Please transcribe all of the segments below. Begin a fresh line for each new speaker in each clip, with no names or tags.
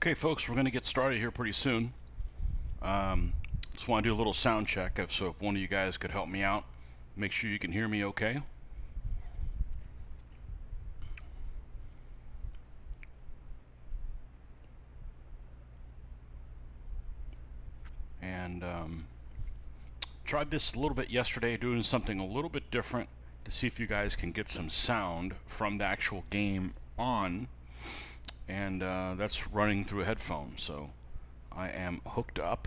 Okay, folks, we're going to get started here pretty soon. Just want to do a little sound check, so if one of you guys could help me out, make sure you can hear me okay. And tried this a little bit yesterday, doing something a little bit different to see if you guys can get some sound from the actual game on. And that's running through a headphone, so I am hooked up,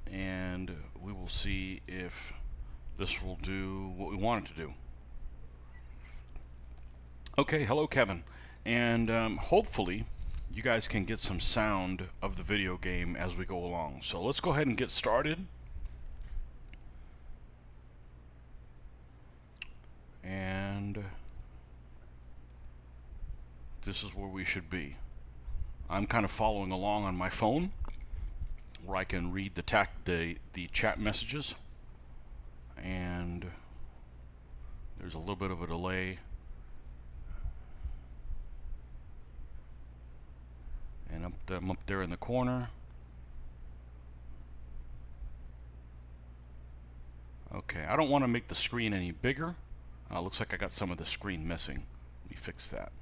and we will see if this will do what we want it to do. Okay, hello Kevin, and hopefully you guys can get some sound of the video game as we go along. So let's go ahead and get started. And this is where we should be. I'm kind of following along on my phone, where I can read the chat messages, and there's a little bit of a delay. And I'm up there in the corner. Okay, I don't want to make the screen any bigger. Looks like I got some of the screen missing. Let me fix that.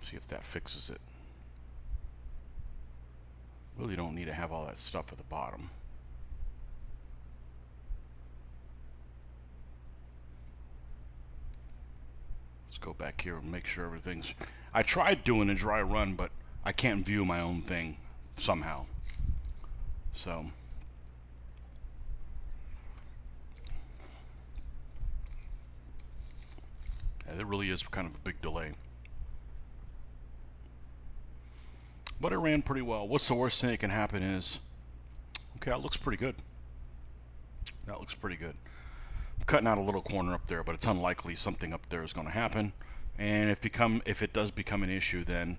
See if that fixes it. Really don't need to have all that stuff at the bottom. Let's go back here and make sure everything's... I tried doing a dry run, but I can't view my own thing somehow. So... yeah, there really is kind of a big delay. But it ran pretty well. What's the worst thing that can happen is... okay, that looks pretty good. That looks pretty good. I'm cutting out a little corner up there, but it's unlikely something up there is going to happen. And if it does become an issue, then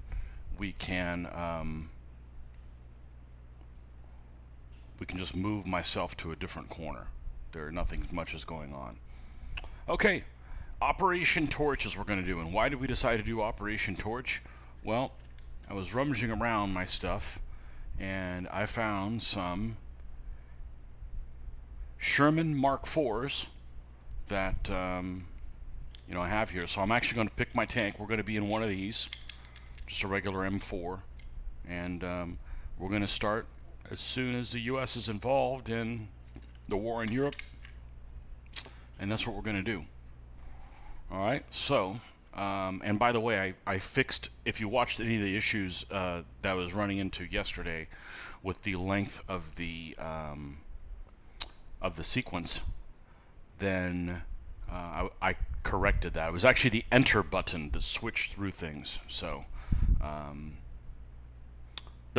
we can just move myself to a different corner. Nothing much is going on. Okay, Operation Torch is what we're going to do. And why did we decide to do Operation Torch? Well, I was rummaging around my stuff, and I found some Sherman Mark IVs that I have here. So I'm actually going to pick my tank. We're going to be in one of these, just a regular M4, and we're going to start as soon as the U.S. is involved in the war in Europe, and that's what we're going to do. All right, so. And by the way, I fixed, if you watched any of the issues that I was running into yesterday with the length of the sequence, then I corrected that. It was actually the enter button that switched through things. So the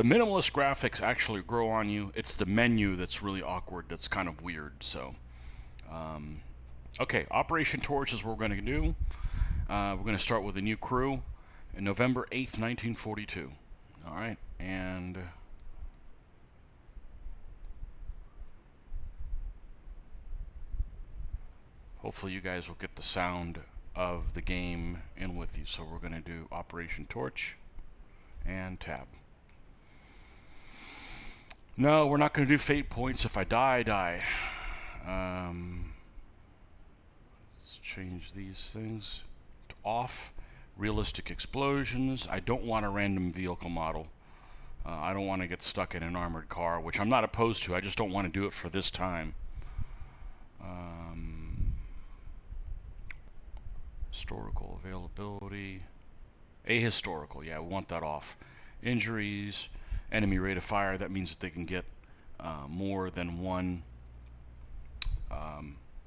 minimalist graphics actually grow on you. It's the menu that's really awkward, that's kind of weird. So okay, Operation Torch is what we're going to do. We're going to start with a new crew in November 8th, 1942. All right, and hopefully you guys will get the sound of the game in with you. So we're going to do Operation Torch and tab. No, we're not going to do fate points. If I die, I die. Let's change these things. Off. Realistic explosions. I don't want a random vehicle model. I don't want to get stuck in an armored car, which I'm not opposed to. I just don't want to do it for this time. Historical availability. Ahistorical. Yeah, we want that off. Injuries. Enemy rate of fire. That means that they can get more than one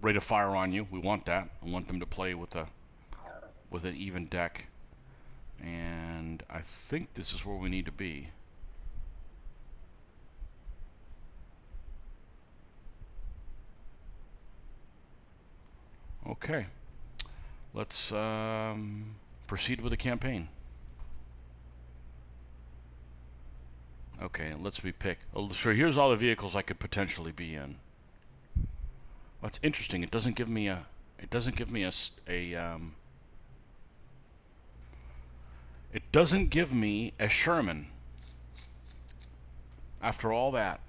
rate of fire on you. We want that. I want them to play with an even deck, and I think this is where we need to be. Okay, let's proceed with the campaign. Okay, let's me pick. So here's all the vehicles I could potentially be in. What's interesting, it doesn't give me a. It doesn't give me It doesn't give me a Sherman. After all that.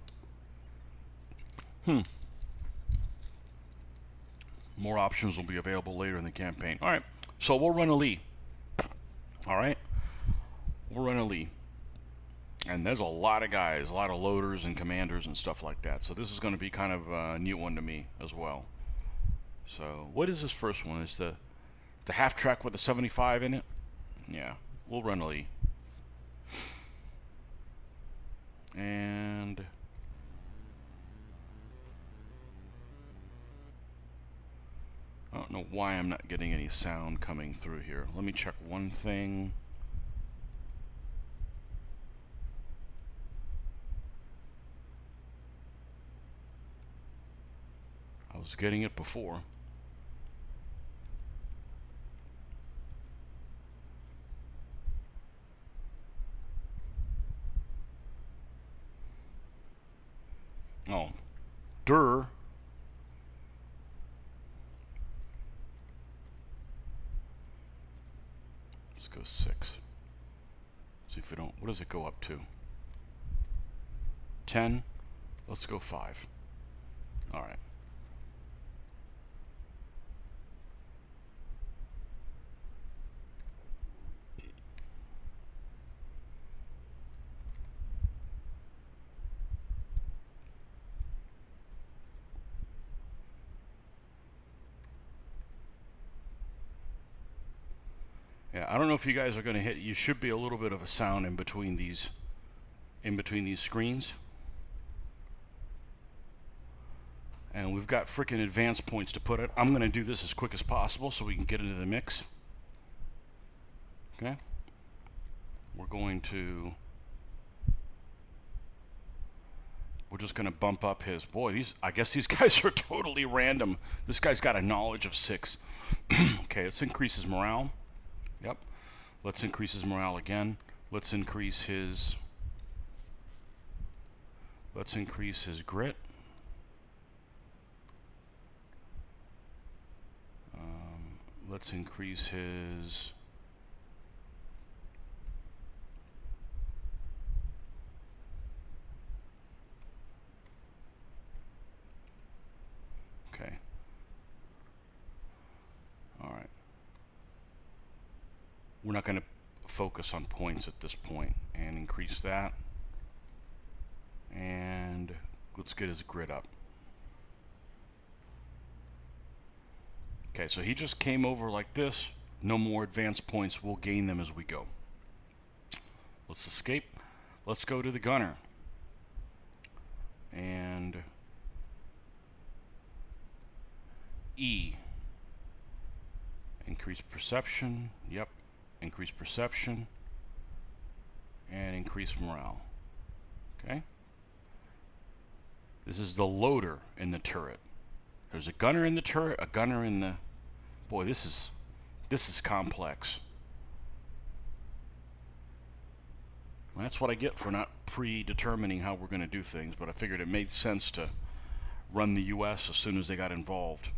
More options will be available later in the campaign. All right, so we'll run a Lee. All right, we'll run a Lee. And there's a lot of guys, a lot of loaders and commanders and stuff like that. So this is going to be kind of a new one to me as well. So what is this first one? Is the half track with the 75 in it? Yeah, we'll run a Lee. And I don't know why I'm not getting any sound coming through here. Let me check one thing. I was getting it before. Oh, Let's go 6. See if we don't. What does it go up to? 10. Let's go 5. All right. Yeah, I don't know if you guys are going to hit. You should be a little bit of a sound in between these screens. And we've got freaking advanced points to put it. I'm going to do this as quick as possible so we can get into the mix. Okay. We're just going to bump up his. Boy, I guess these guys are totally random. This guy's got a knowledge of 6. Okay, let's increase his morale. Yep. Let's increase his morale again. Let's increase his grit. Let's increase his okay. All right. We're not going to focus on points at this point, and increase that. And let's get his grit up. Okay, so he just came over like this. No more advanced points. We'll gain them as we go. Let's escape. Let's go to the gunner. And E. Increase perception. Yep. Increase perception. And increase morale. Okay. This is the loader in the turret. There's a gunner in the turret, a gunner in the... Boy, this is complex. Well, that's what I get for not predetermining how we're going to do things, but I figured it made sense to run the U.S. as soon as they got involved.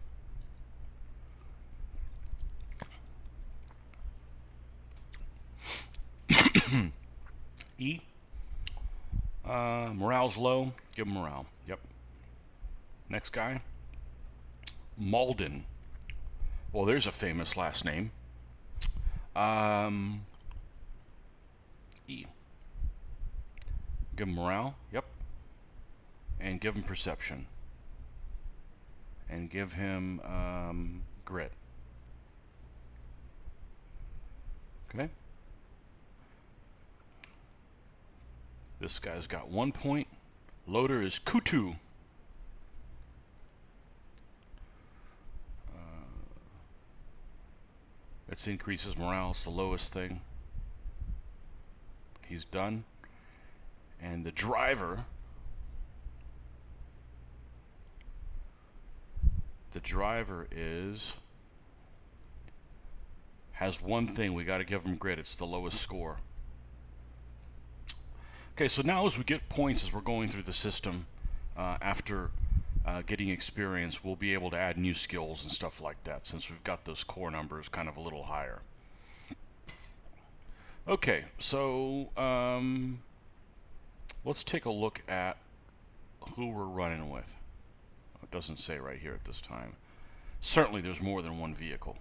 E. Morale's low. Give him morale. Yep. Next guy. Malden. Well, there's a famous last name. E. Give him morale. Yep. And give him perception. And give him grit. Okay. This guy's got 1 point. Loader is Kutu. Let's increase his morale. It's the lowest thing. He's done. And the driver. The driver has one thing. We got to give him grit. It's the lowest score. Okay, so now as we get points as we're going through the system, after getting experience, we'll be able to add new skills and stuff like that, since we've got those core numbers kind of a little higher. Okay, so let's take a look at who we're running with. It doesn't say right here at this time. Certainly there's more than one vehicle.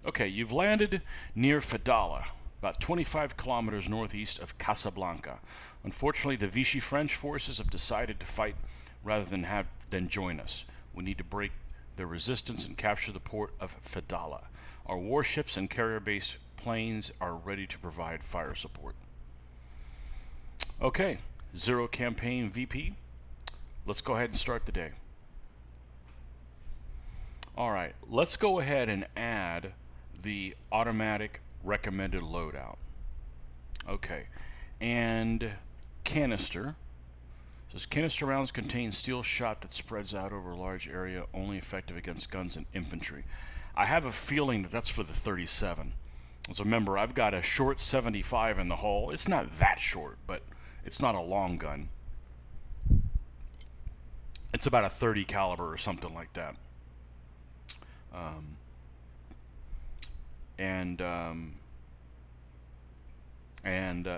Okay, you've landed near Fidala, about 25 kilometers northeast of Casablanca. Unfortunately, the Vichy French forces have decided to fight rather than join us. We need to break their resistance and capture the port of Fidala. Our warships and carrier-based planes are ready to provide fire support. Okay, Zero Campaign VP. Let's go ahead and start the day. Alright, let's go ahead and add the automatic recommended loadout. Okay, and canister. Says canister rounds contain steel shot that spreads out over a large area, only effective against guns and infantry. I have a feeling that that's for the 37. So remember, I've got a short 75 in the hull. It's not that short, but it's not a long gun. It's about a 30 caliber or something like that.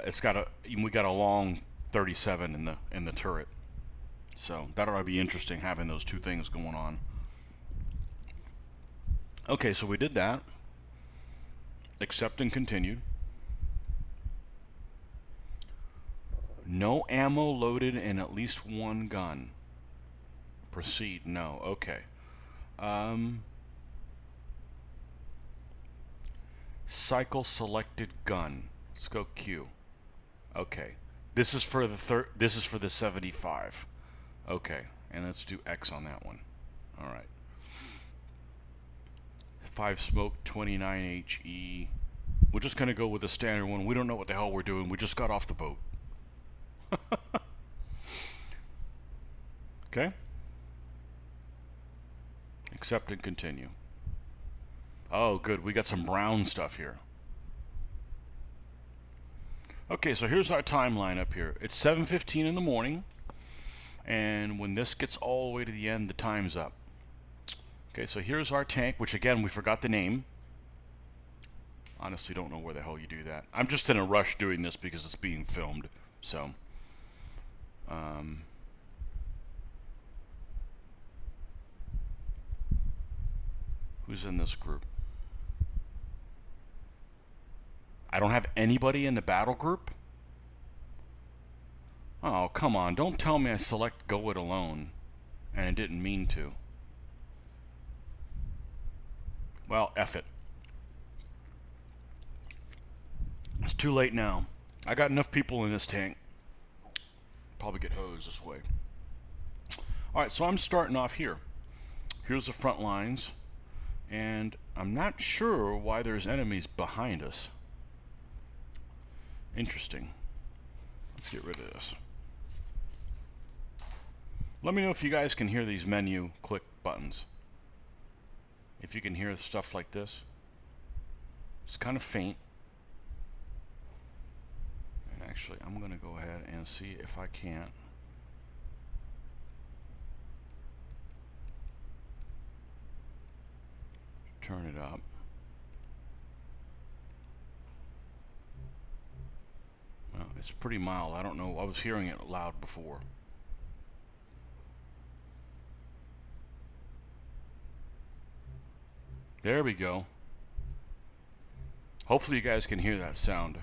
It's got we got a long 37 in the turret, so that ought to be interesting having those two things going on. Okay, so we did that. Accept and continued. No ammo loaded in at least one gun. Proceed. No. Okay. Cycle selected gun. Let's go Q. Okay. This is for the 75. Okay. And let's do X on that one. All right. 5 smoke, 29 HE. We're just going to go with the standard one. We don't know what the hell we're doing. We just got off the boat. Okay. Accept and continue. Oh, good. We got some brown stuff here. Okay, so here's our timeline up here. It's 7:15 in the morning, and when this gets all the way to the end, the time's up. Okay, so here's our tank, which again, we forgot the name. Honestly, don't know where the hell you do that. I'm just in a rush doing this because it's being filmed, so... who's in this group? I don't have anybody in the battle group? Oh, come on. Don't tell me I select go it alone and I didn't mean to. Well, F it. It's too late now. I got enough people in this tank. Probably get hosed this way. Alright, so I'm starting off here. Here's the front lines. And I'm not sure why there's enemies behind us. Interesting. Let's get rid of this. Let me know if you guys can hear these menu click buttons. If you can hear stuff like this. It's kind of faint. And actually, I'm going to go ahead and see if I can't. Turn it up. Well, it's pretty mild. I don't know. I was hearing it loud before. There we go. Hopefully you guys can hear that sound.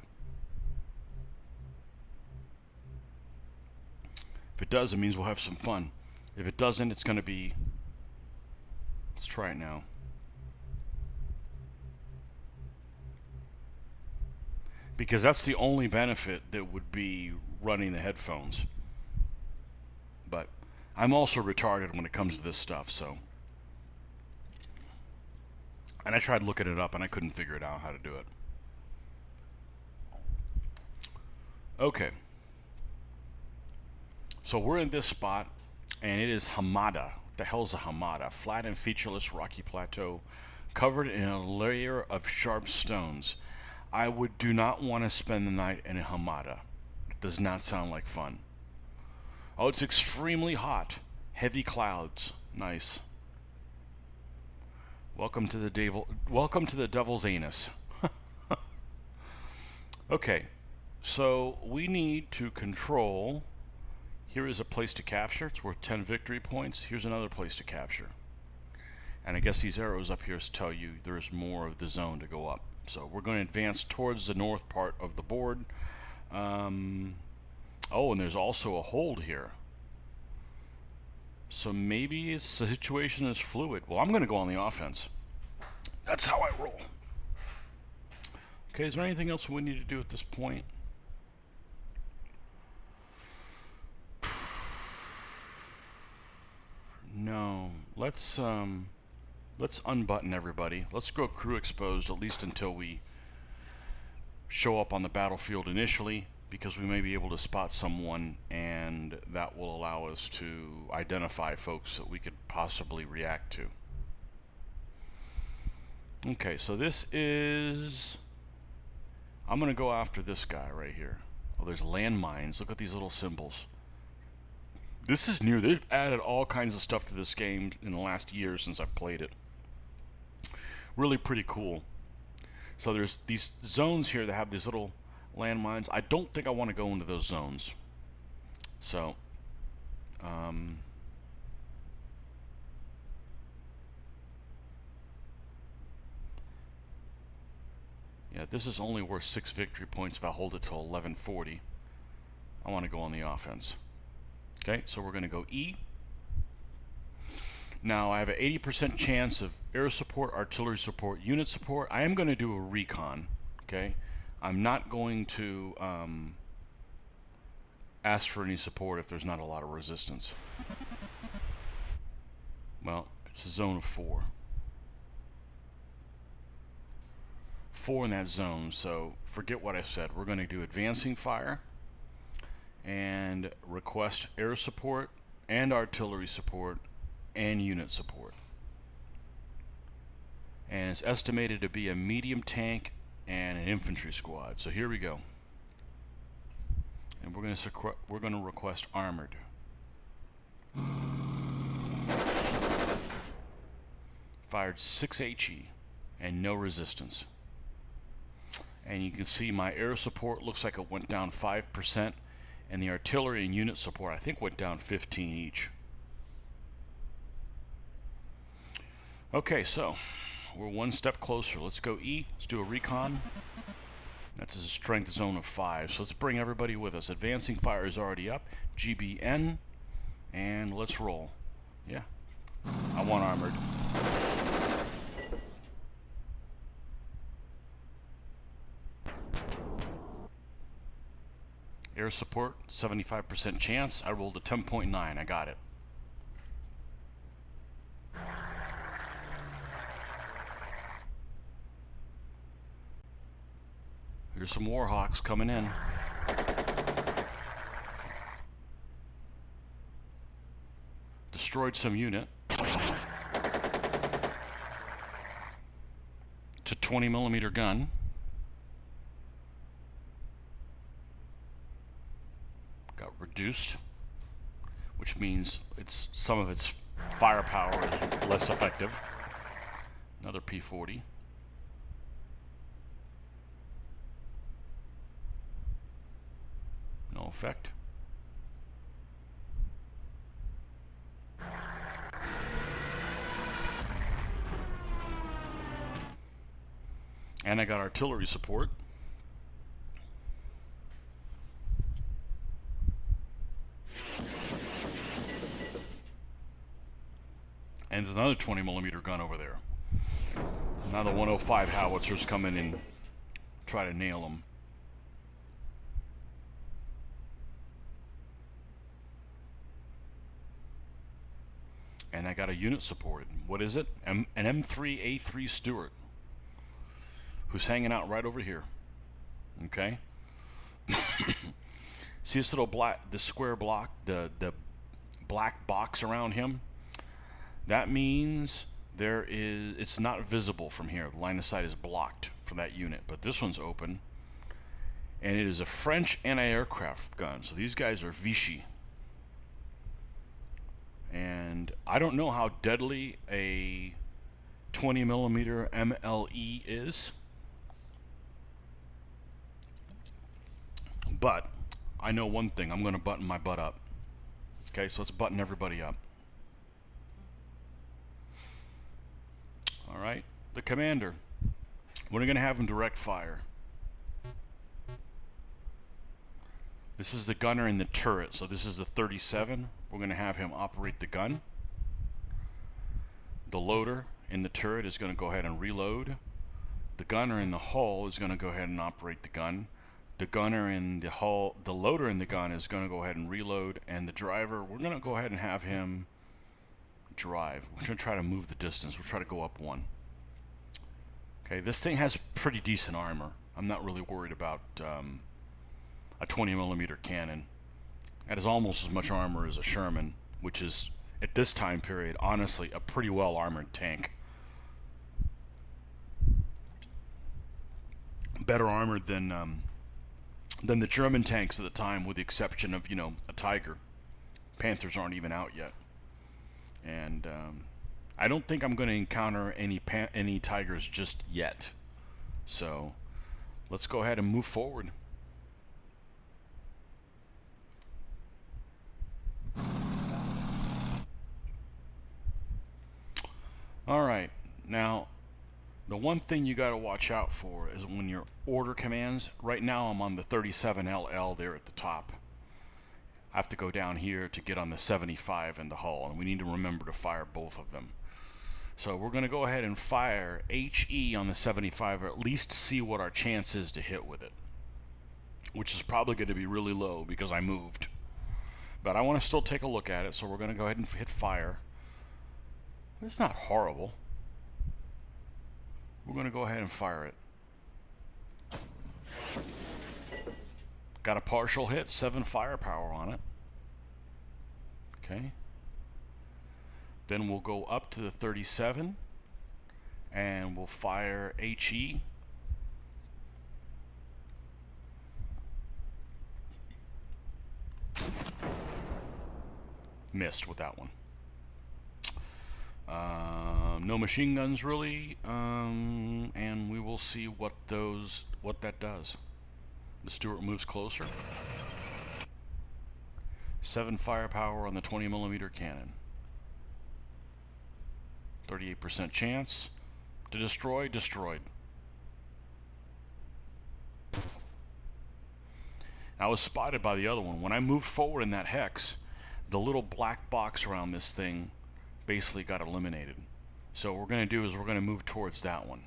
If it does, it means we'll have some fun. If it doesn't, it's going to be... Let's try it now. Because that's the only benefit that would be running the headphones. But I'm also retarded when it comes to this stuff, so... And I tried looking it up and I couldn't figure it out how to do it. Okay. So we're in this spot, and it is Hamada. What the hell is a Hamada? Flat and featureless rocky plateau covered in a layer of sharp stones. I do not want to spend the night in a Hamada. It does not sound like fun. Oh, it's extremely hot. Heavy clouds. Nice. Welcome to the devil's anus. Okay, so we need to control. Here is a place to capture. It's worth 10 victory points. Here's another place to capture. And I guess these arrows up here tell you there's more of the zone to go up. So we're going to advance towards the north part of the board. Oh, and there's also a hold here. So maybe the situation is fluid. Well, I'm going to go on the offense. That's how I roll. Okay, is there anything else we need to do at this point? No. Let's unbutton everybody. Let's go crew exposed, at least until we show up on the battlefield initially, because we may be able to spot someone, and that will allow us to identify folks that we could possibly react to. Okay, so this is... I'm going to go after this guy right here. Oh, there's landmines. Look at these little symbols. This is new. They've added all kinds of stuff to this game in the last year since I've played it. Really pretty cool. So there's these zones here that have these little landmines. I don't think I want to go into those zones. So, yeah, this is only worth 6 victory points if I hold it till 1140. I want to go on the offense. Okay, so we're going to go E. Now I have an 80% chance of air support, artillery support, unit support. I am going to do a recon. Okay, I'm not going to ask for any support if there's not a lot of resistance. Well, it's a zone of 4. 4 in that zone, so forget what I said. We're going to do advancing fire and request air support and artillery support and unit support. And it's estimated to be a medium tank and an infantry squad. So here we go. And we're going to request armored. Fired 6 HE and no resistance. And you can see my air support looks like it went down 5%, and the artillery and unit support I think went down 15 each. Okay, so we're one step closer. Let's go E. Let's do a recon. That's a strength zone of 5. So let's bring everybody with us. Advancing fire is already up. GBN. And let's roll. Yeah. I want armored. Air support, 75% chance. I rolled a 10.9. I got it. Here's some Warhawks coming in. Destroyed some unit. It's a 20mm gun. Got reduced, which means some of its firepower is less effective. Another P40. No effect. And I got artillery support. And there's another 20mm gun over there. Now the 105 howitzers come in and try to nail them. And I got a unit supported. What is it? An M3A3 Stuart, who's hanging out right over here. Okay. See this little this square block, the black box around him? That means it's not visible from here. The line of sight is blocked for that unit, but this one's open, and it is a French anti-aircraft gun. So these guys are Vichy, and I don't know how deadly a 20mm MLE is, but I know one thing: I'm going to button my butt up. Okay, so let's button everybody up. All right, the commander. We're going to have him direct fire. This is the gunner in the turret, so this is the 37. We're going to have him operate the gun. The loader in the turret is going to go ahead and reload. The gunner in the hull is going to go ahead and operate the gun. The gunner in the hull, the loader in the gun is going to go ahead and reload, and the driver, we're going to go ahead and have him drive. We're going to try to move the distance. We'll try to go up one. Okay, this thing has pretty decent armor. I'm not really worried about a 20mm cannon. That is almost as much armor as a Sherman, which is, at this time period, honestly, a pretty well armored tank. Better armored than the German tanks at the time, with the exception of, you know, a Tiger. Panthers aren't even out yet. And I don't think I'm going to encounter any Tigers just yet. So let's go ahead and move forward. Alright, now the one thing you got to watch out for is when your order commands. Right now I'm on the 37LL there at the top. I have to go down here to get on the 75 in the hull, and we need to remember to fire both of them. So we're going to go ahead and fire HE on the 75, or at least see what our chance is to hit with it, which is probably going to be really low because I moved. But I want to still take a look at it, so we're going to go ahead and hit fire. It's not horrible. We're going to go ahead and fire it. Got a partial hit, 7 firepower on it. Okay. Then we'll go up to the 37 and we'll fire HE. Missed with that one. No machine guns really, and we will see what that does. The Stuart moves closer. 7 firepower on the 20mm cannon. 38% chance to destroy. Destroyed. I was spotted by the other one. When I moved forward in that hex, the little black box around this thing basically got eliminated. So what we're going to do is we're going to move towards that one.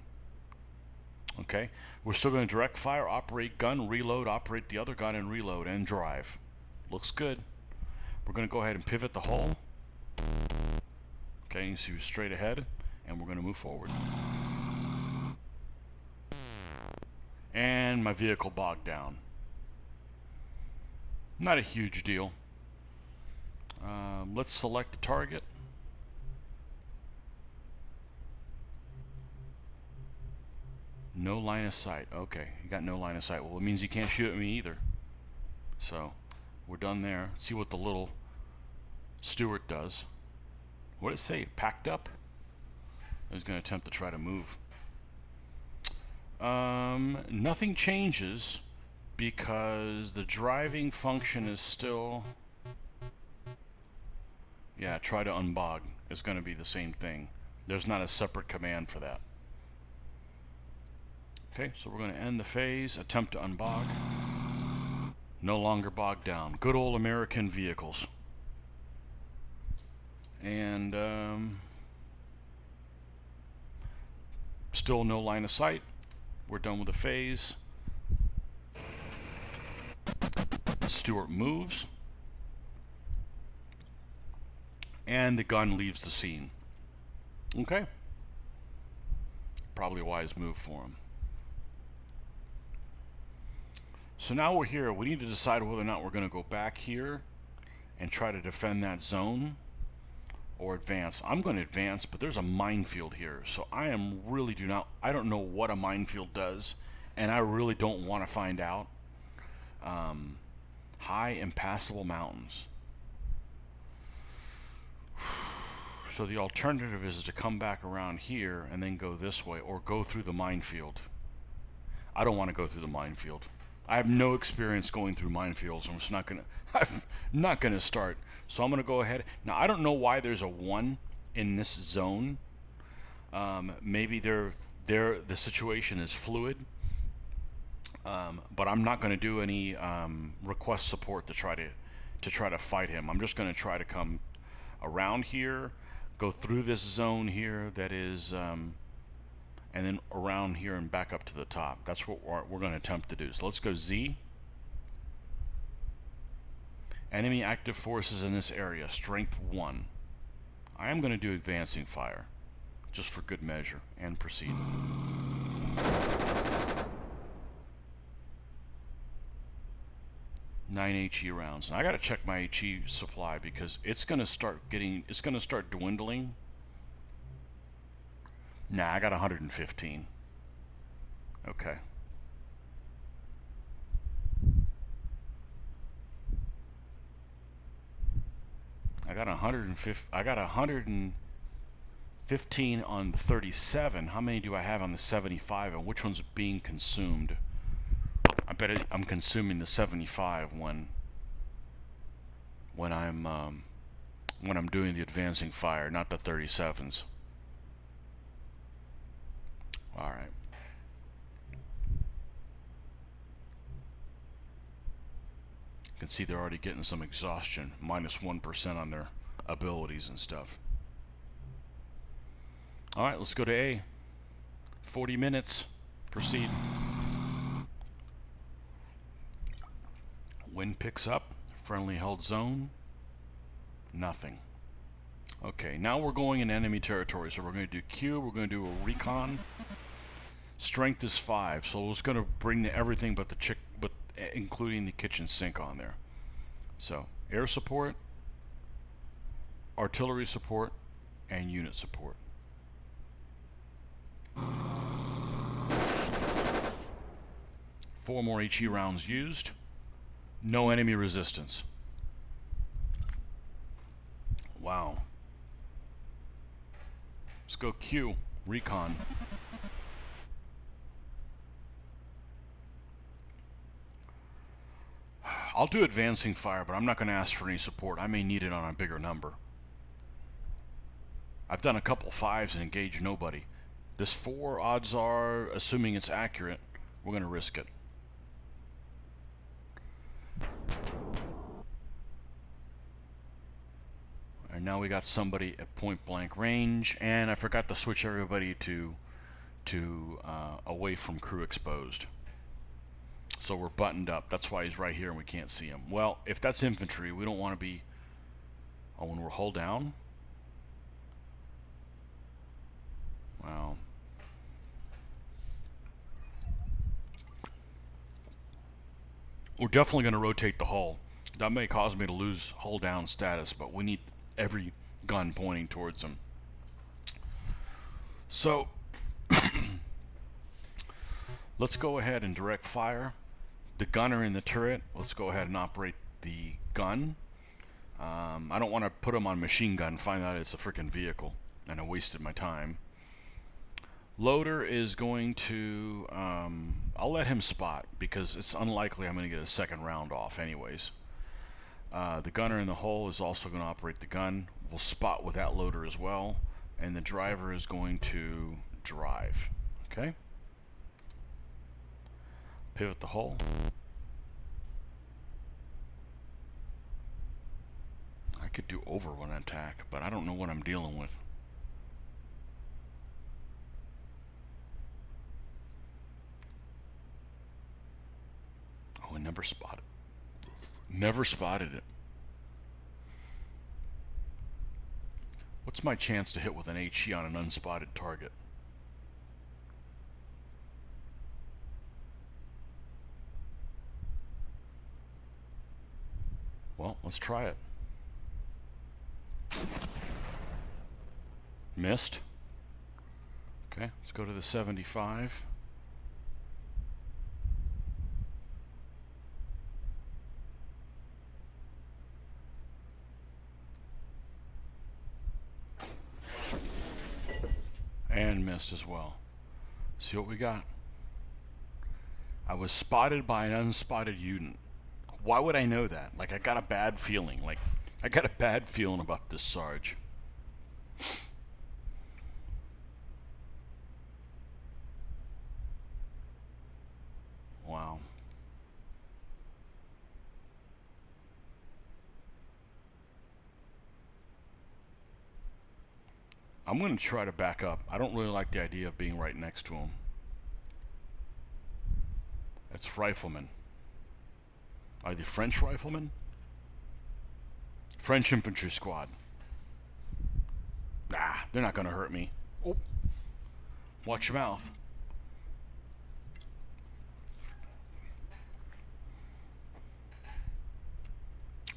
Okay, we're still going to direct fire, operate gun, reload, operate the other gun, and reload, and drive. Looks good. We're going to go ahead and pivot the hull. Okay, you see we're straight ahead, and we're going to move forward. And my vehicle bogged down. Not a huge deal. Let's select the target. No line of sight. Okay, you got no line of sight. Well, it means you can't shoot at me either. So, we're done there. Let's see what the little Stuart does. What did it say? Packed up? I was going to attempt to try to move. Nothing changes because the driving function is still... Yeah, try to unbog is going to be the same thing. There's not a separate command for that. Okay, so we're going to end the phase, attempt to unbog. No longer bogged down. Good old American vehicles. And still no line of sight. We're done with the phase. Stuart moves. And the gun leaves the scene. Okay. Probably a wise move for him. So now we're here. We need to decide whether or not we're going to go back here and try to defend that zone, or advance. I'm going to advance, but there's a minefield here, so I don't know what a minefield does, and I really don't want to find out. High impassable mountains. So the alternative is to come back around here and then go this way, or go through the minefield. I don't want to go through the minefield. I have no experience going through minefields. I'm not gonna start. So I'm gonna go ahead. Now I don't know why there's a 1 in this zone. Maybe the situation is fluid. But I'm not gonna do any request support to try to fight him. I'm just gonna try to come around here, go through this zone here that is, and then around here and back up to the top. That's what we're going to attempt to do. So let's go Z. Enemy active forces in this area, strength 1. I am going to do advancing fire, just for good measure, and proceed. Nine HE rounds. And I got to check my HE supply because it's going to start dwindling. Nah, I got 115. Okay. I got 115 on the 37. How many do I have on the 75, and which one's being consumed? I bet I'm consuming the 75 when I'm doing the advancing fire, not the 37s. All right. You can see they're already getting some exhaustion, -1% on their abilities and stuff. All right, let's go to A. 40 minutes. Proceed. Wind picks up. Friendly held zone. Nothing. Okay, now we're going in enemy territory. So we're going to do Q. We're going to do a recon. Strength is 5, so it's going to bring everything but including the kitchen sink on there. So air support, artillery support, and unit support. Four more HE rounds used. No enemy resistance. Wow. Let's go Q, recon. I'll do advancing fire, but I'm not going to ask for any support. I may need it on a bigger number. I've done a couple 5s and engaged nobody. This 4, odds are, assuming it's accurate, we're going to risk it. And now we got somebody at point blank range, and I forgot to switch everybody to away from crew exposed. So we're buttoned up. That's why he's right here and we can't see him. Well, if that's infantry, we don't want to be... Oh, when we're hull down? Wow. We're definitely going to rotate the hull. That may cause me to lose hull down status, but we need every gun pointing towards him. So, let's go ahead and direct fire. The gunner in the turret, let's go ahead and operate the gun. I don't want to put him on machine gun, find out it's a freaking vehicle, and I wasted my time. Loader is going to, I'll let him spot, because it's unlikely I'm going to get a second round off anyways. The gunner in the hull is also going to operate the gun. We'll spot with that loader as well, and the driver is going to drive. Okay? Pivot the hull. I could do Overrun Attack, but I don't know what I'm dealing with. Oh, I never spotted. Never spotted it. What's my chance to hit with an HE on an unspotted target? Well, let's try it. Missed. Okay, let's go to the 75. And missed as well. See what we got. I was spotted by an unspotted unit. Why would I know that? Like, I got a bad feeling. Like, I got a bad feeling about this Sarge. Wow. I'm going to try to back up. I don't really like the idea of being right next to him. It's riflemen. Are they French riflemen? French infantry squad. Nah, they're not going to hurt me. Oh. Watch your mouth.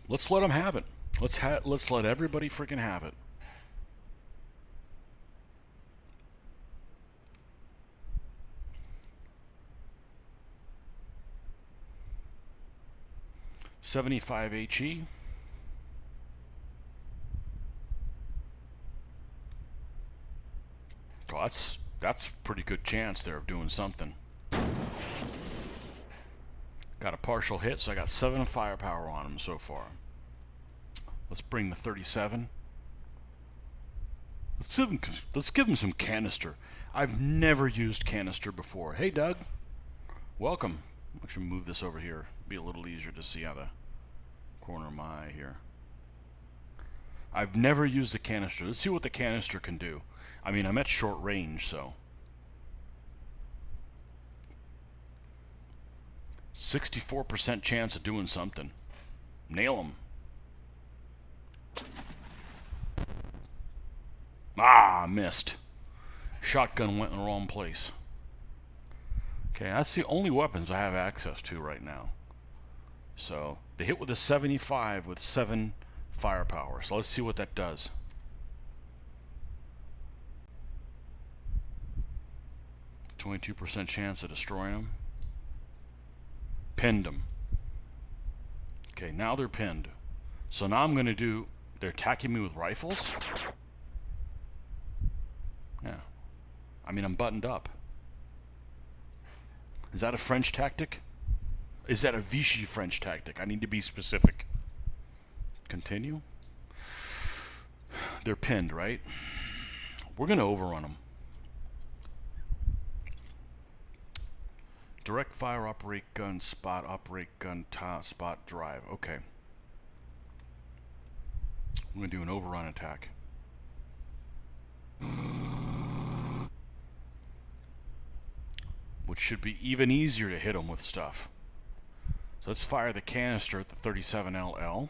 Let's let them have it. Let's let everybody freaking have it. $75 HE. Oh, that's a pretty good chance there of doing something. Got a partial hit, so I got 7 firepower on him so far. Let's bring the 37. Let's give him some canister. I've never used canister before. Hey, Doug. Welcome. I should move this over here. Be a little easier to see out the corner of my eye here. I've never used the canister. Let's see what the canister can do. I mean, I'm at short range, so. 64% chance of doing something. Nail him. Ah, missed. Shotgun went in the wrong place. Okay, that's the only weapons I have access to right now. So, they hit with a 75 with 7 firepower. So let's see what that does. %22 chance of destroying them. Pinned them. Okay, now they're pinned. So now I'm going to do... They're attacking me with rifles? Yeah. I mean, I'm buttoned up. Is that a French tactic? Is that a Vichy French tactic? I need to be specific. Continue. They're pinned, right? We're going to overrun them. Direct fire, operate gun, spot, operate gun, spot, drive. Okay. I'm going to do an overrun attack. Which should be even easier to hit them with stuff. So let's fire the canister at the 37LL. I'm going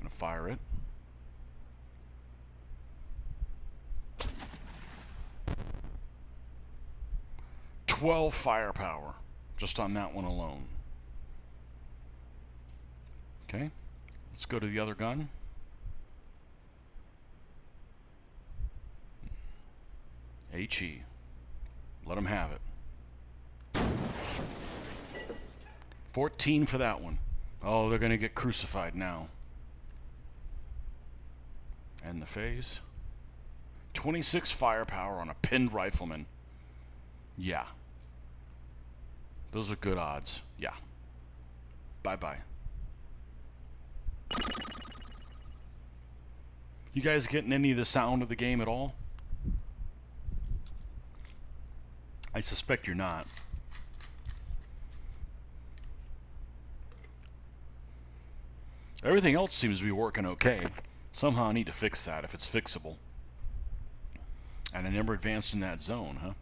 to fire it. $12 firepower just on that one alone. Okay, let's go to the other gun. HE. Let them have it. 14 for that one. Oh, they're going to get crucified now. End the phase. 26 firepower on a pinned rifleman. Yeah. Those are good odds. Yeah. Bye-bye. You guys getting any of the sound of the game at all? I suspect you're not. Everything else seems to be working okay. Somehow I need to fix that if it's fixable. And I never advanced in that zone, huh?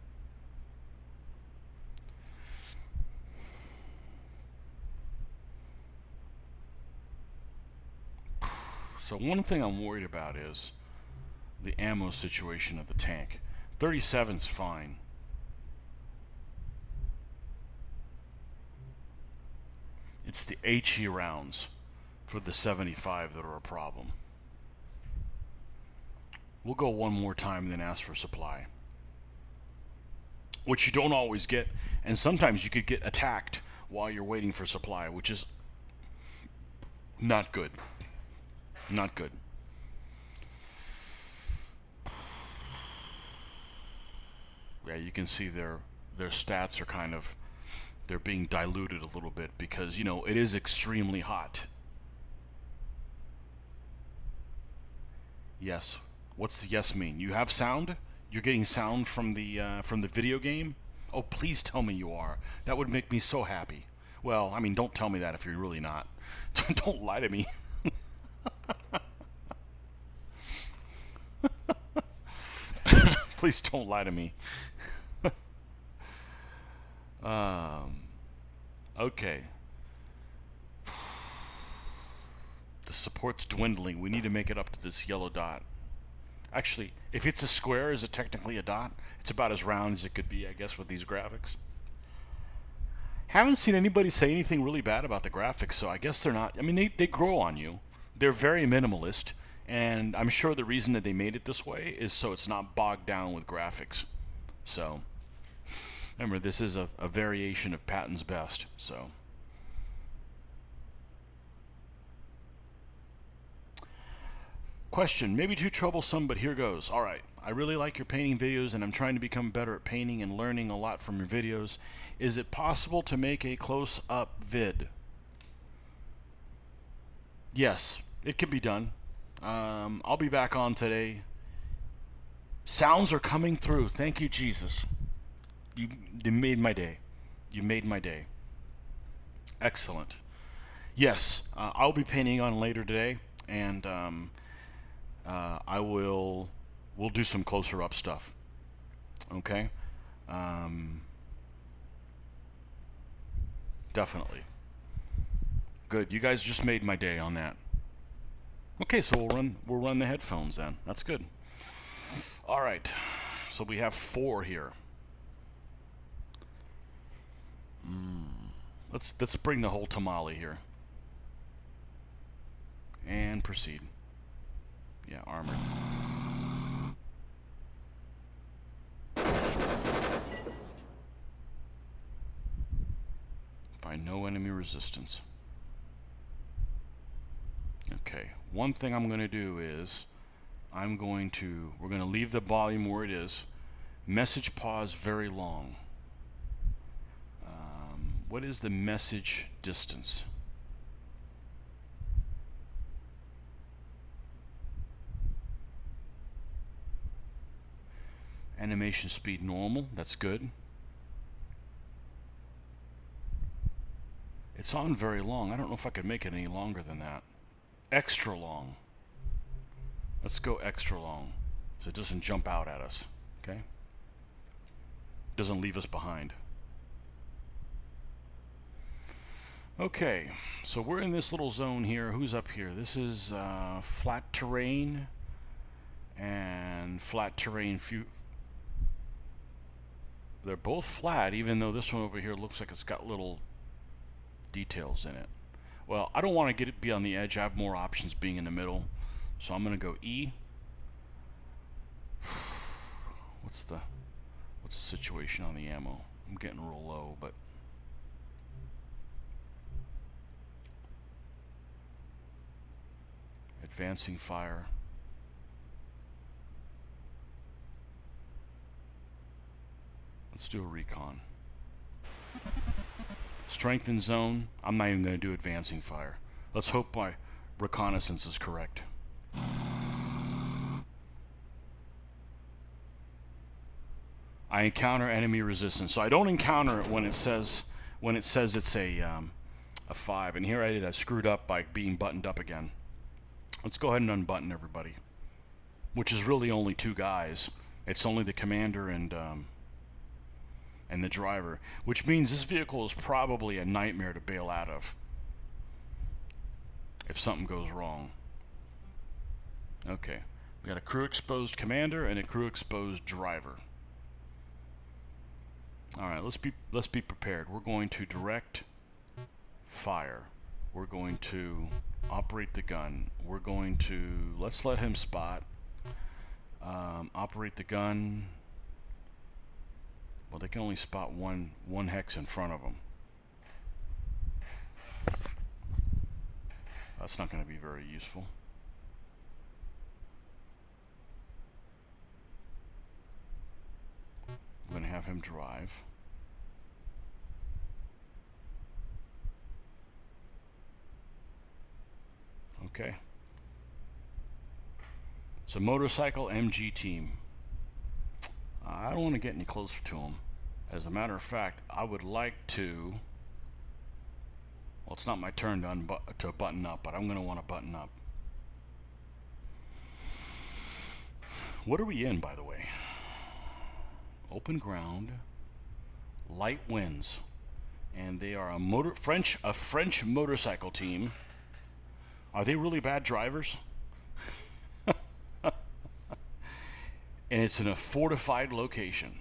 So one thing I'm worried about is the ammo situation of the tank. 37's fine. It's the HE rounds for the 75 that are a problem. We'll go one more time and then ask for supply, which you don't always get, and sometimes you could get attacked while you're waiting for supply, which is not good. Not good. Yeah, you can see their stats are kind of, they're being diluted a little bit because, you know, it is extremely hot. Yes. What's the yes mean? You have sound? You're getting sound from the video game? Oh, please tell me you are. That would make me so happy. Well, I mean, don't tell me that if you're really not. Don't lie to me. Please don't lie to me. Okay. The support's dwindling. We need to make it up to this yellow dot. Actually, if it's a square, is it technically a dot? It's about as round as it could be, I guess, with these graphics. Haven't seen anybody say anything really bad about the graphics, so I guess they're not... I mean, they grow on you. They're very minimalist, and I'm sure the reason that they made it this way is so it's not bogged down with graphics. So, remember, this is a variation of Patton's best, so... Question, maybe too troublesome, but here goes. Alright, I really like your painting videos and I'm trying to become better at painting and learning a lot from your videos. Is it possible to make a close-up vid? Yes, it can be done. I'll be back on today. Sounds are coming through. Thank you, Jesus. You made my day. You made my day. Excellent. Yes, I'll be painting on later today, and we'll do some closer up stuff. Okay? Definitely. Good. You guys just made my day on that. Okay, so we'll run the headphones then. That's good. All right. So we have 4 here. Let's bring the whole tamale here. And proceed. Yeah, armored. Find no enemy resistance. Okay, one thing I'm going to do is we're going to leave the volume where it is. Message pause very long. What is the message distance? Animation speed normal, that's good. It's on very long. I don't know if I could make it any longer than that. Extra long. Let's go extra long so it doesn't jump out at us, okay? Doesn't leave us behind. Okay, so we're in this little zone here. Who's up here? This is flat terrain and flat terrain. They're both flat, even though this one over here looks like it's got little details in it. Well, I don't want to be on the edge. I have more options being in the middle. So I'm going to go E. What's the situation on the ammo? I'm getting real low, but advancing fire. Let's do a recon. Strengthen zone. I'm not even going to do advancing fire. Let's hope my reconnaissance is correct. I encounter enemy resistance. So I don't encounter it when it says it's a 5. And here I screwed up by being buttoned up again. Let's go ahead and unbutton everybody. Which is really only 2 guys. It's only the commander and the driver, which means this vehicle is probably a nightmare to bail out of if something goes wrong. Okay, we got a crew exposed commander and a crew exposed driver. All right, let's be prepared. We're going to direct fire. We're going to operate the gun. We're going to let's let him spot. Operate the gun. Well, they can only spot one hex in front of them. That's not going to be very useful. I'm going to have him drive. Okay. It's a motorcycle MG team. I don't want to get any closer to them. As a matter of fact, I would like to... Well, it's not my turn to button up, but I'm going to want to button up. What are we in, by the way? Open ground, light winds, and they are a French motorcycle team. Are they really bad drivers? And it's in a fortified location.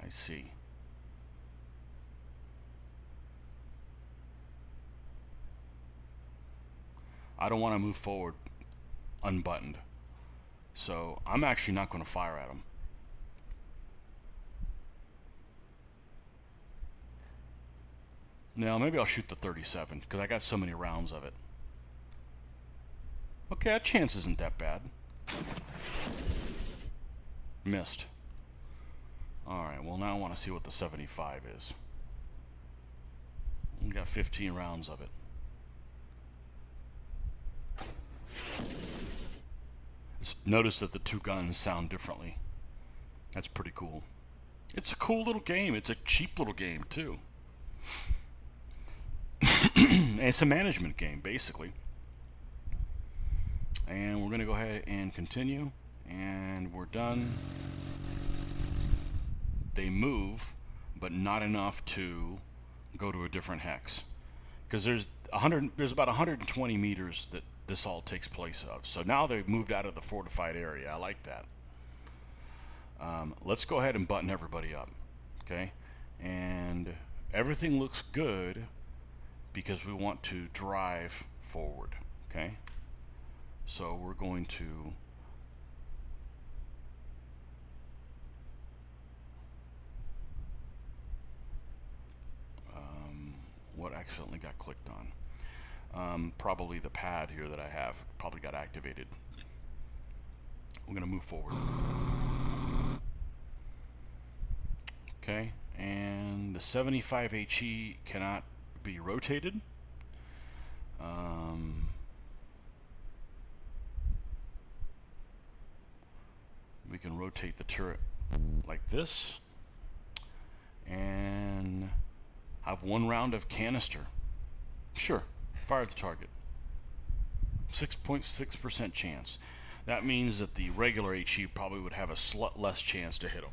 I see. I don't want to move forward unbuttoned. So I'm actually not going to fire at them. Now maybe I'll shoot the 37 because I got so many rounds of it. Okay, that chance isn't that bad. Missed. Alright, well now I want to see what the 75 is. We got 15 rounds of it. Notice that the two guns sound differently. That's pretty cool. It's a cool little game. It's a cheap little game too. And it's a management game basically. And we're going to go ahead and continue. And we're done. They move, but not enough to go to a different hex. Because there's about 120 meters that this all takes place of. So now they've moved out of the fortified area. I like that. Let's go ahead and button everybody up. Okay? And everything looks good because we want to drive forward. Okay? So we're going to what accidentally got clicked on? Probably the pad here that I have probably got activated. We're going to move forward. Okay, and the 75 HE cannot be rotated. We can rotate the turret like this and have one round of canister. Sure, fire the target. 6.6% chance. That means that the regular HE probably would have a less chance to hit him.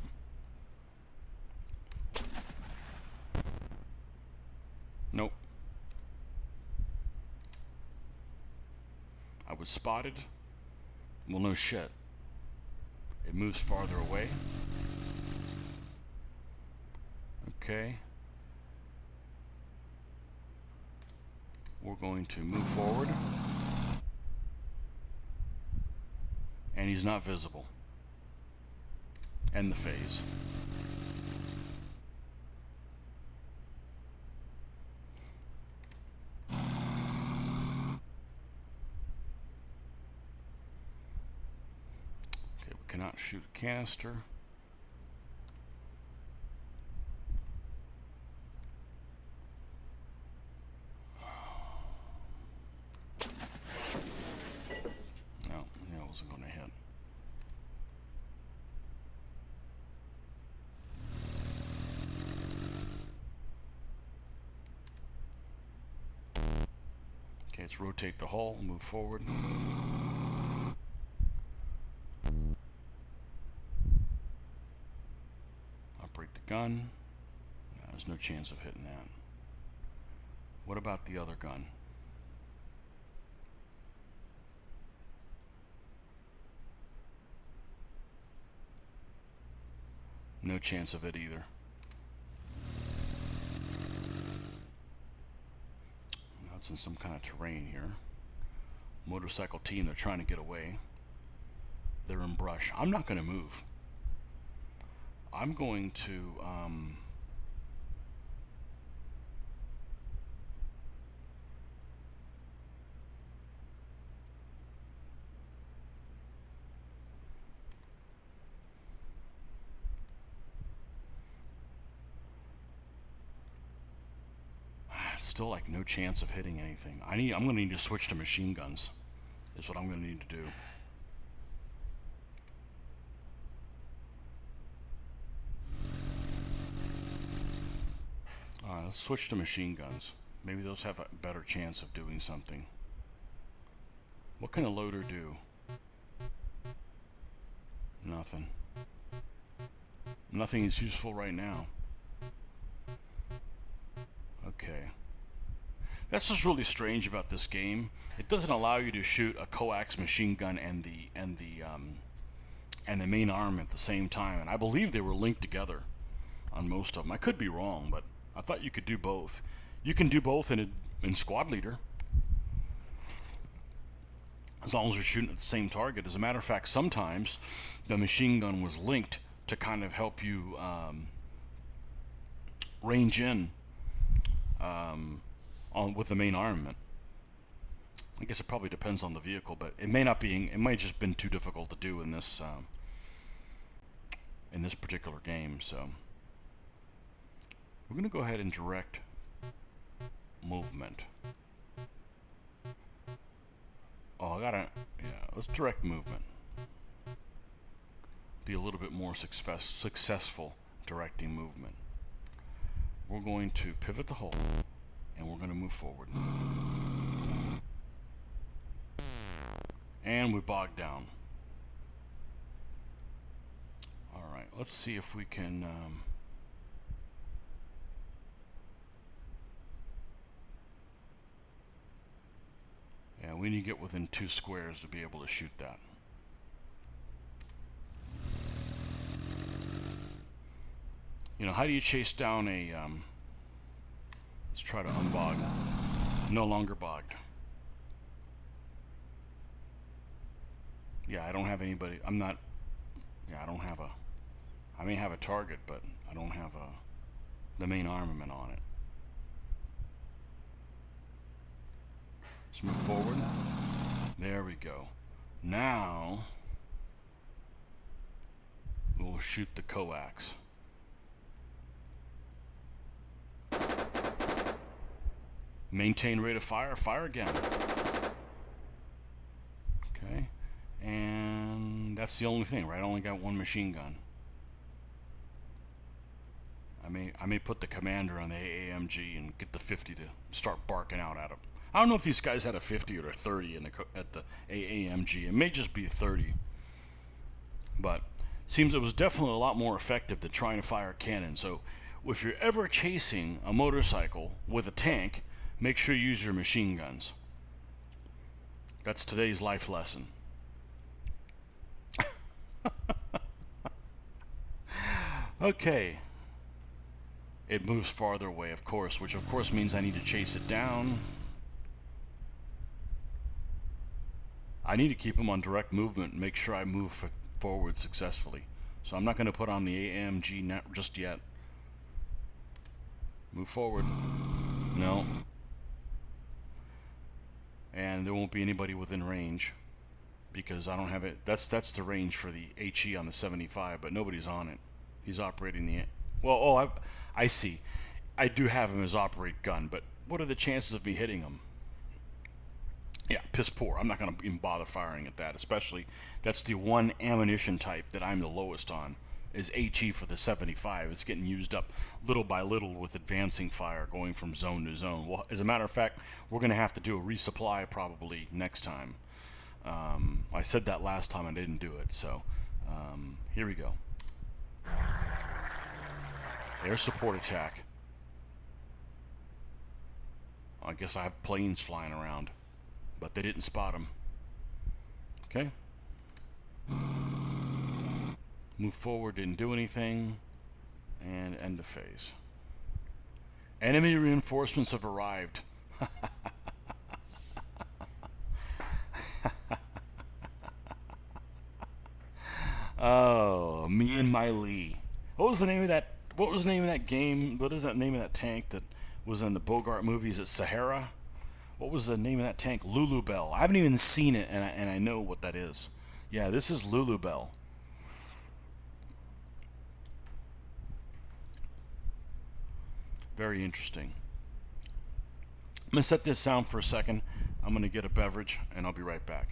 Nope. I was spotted. Well, no shit. It moves farther away. Okay. We're going to move forward. And he's not visible. End the phase. Okay, we cannot shoot a canister. Wasn't going to hit. Okay, let's rotate the hull, move forward. Operate the gun. No, there's no chance of hitting that. What about the other gun? No chance of it either. Now it's in some kind of terrain here. Motorcycle team, they're trying to get away. they're in brush. I'm not going to move. I'm going to still like no chance of hitting anything. I'm going to need to switch to machine guns. Is what I'm going to need to do. Alright, let's switch to machine guns. Maybe those have a better chance of doing something. What can a loader do? Nothing. Nothing is useful right now. Okay. That's what's really strange about this game. It doesn't allow you to shoot a coax machine gun and the main arm at the same time. And I believe they were linked together on most of them. I could be wrong, but I thought you could do both. You can do both in Squad Leader, as long as you're shooting at the same target. As a matter of fact, sometimes the machine gun was linked to kind of help you range in with the main armament. I guess it probably depends on the vehicle, but it may not be. It might have just been too difficult to do in this particular game. So we're going to go ahead and direct movement. Oh, let's direct movement. Be a little bit more successful directing movement. We're going to pivot the hull, and we're going to move forward. And we bogged down. Alright, let's see if we can... yeah, we need to get within 2 squares to be able to shoot that. You know, how do you chase down a... let's try to unbog. No longer bogged. Yeah, I don't have anybody. I'm not... yeah, I don't have a... I may have a target, but I don't have the main armament on it. Let's move forward. There we go. Now we'll shoot the coax. Maintain rate of fire. Fire again. Okay. And that's the only thing, right? I only got one machine gun. I may put the commander on the AAMG and get the 50 to start barking out at him. I don't know if these guys had a 50 or a 30 at the AAMG. It may just be a 30. But seems it was definitely a lot more effective than trying to fire a cannon. So if you're ever chasing a motorcycle with a tank, make sure you use your machine guns. That's today's life lesson. Okay. It moves farther away, of course, which of course means I need to chase it down. I need to keep him on direct movement and make sure I move forward successfully. So I'm not going to put on the AMG net just yet. Move forward. No. And there won't be anybody within range because I don't have it. That's the range for the HE on the 75, but nobody's on it. He's operating the... well, oh, I see. I do have him as operate gun, but what are the chances of me hitting him? Yeah, piss poor. I'm not going to even bother firing at that, especially that's the one ammunition type that I'm the lowest on, is HE for the 75. It's getting used up little by little with advancing fire going from zone to zone. Well, as a matter of fact, we're going to have to do a resupply probably next time. I said that last time and I didn't do it, so here we go. Air support attack. I guess I have planes flying around, but they didn't spot them. Okay. Move forward, didn't do anything, and end of phase. Enemy reinforcements have arrived. Oh, me and my Lee. What was the name of that? What was the name of that game? What is that name of that tank that was in the Bogart movies at Sahara? What was the name of that tank? Lulu Bell. I haven't even seen it, and I know what that is. Yeah, this is Lulu Bell. Very interesting. I'm going to set this down for a second. I'm going to get a beverage, and I'll be right back.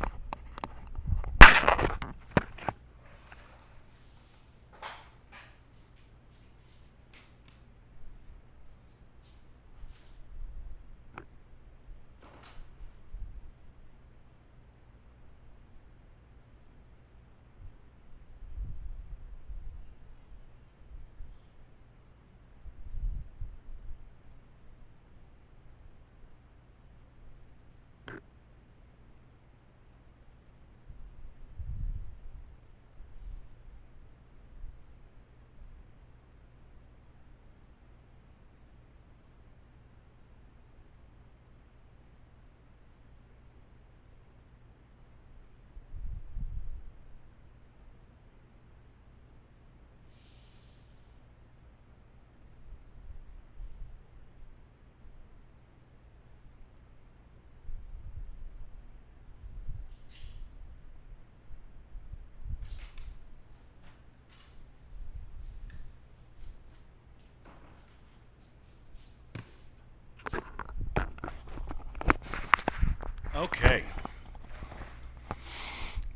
Okay.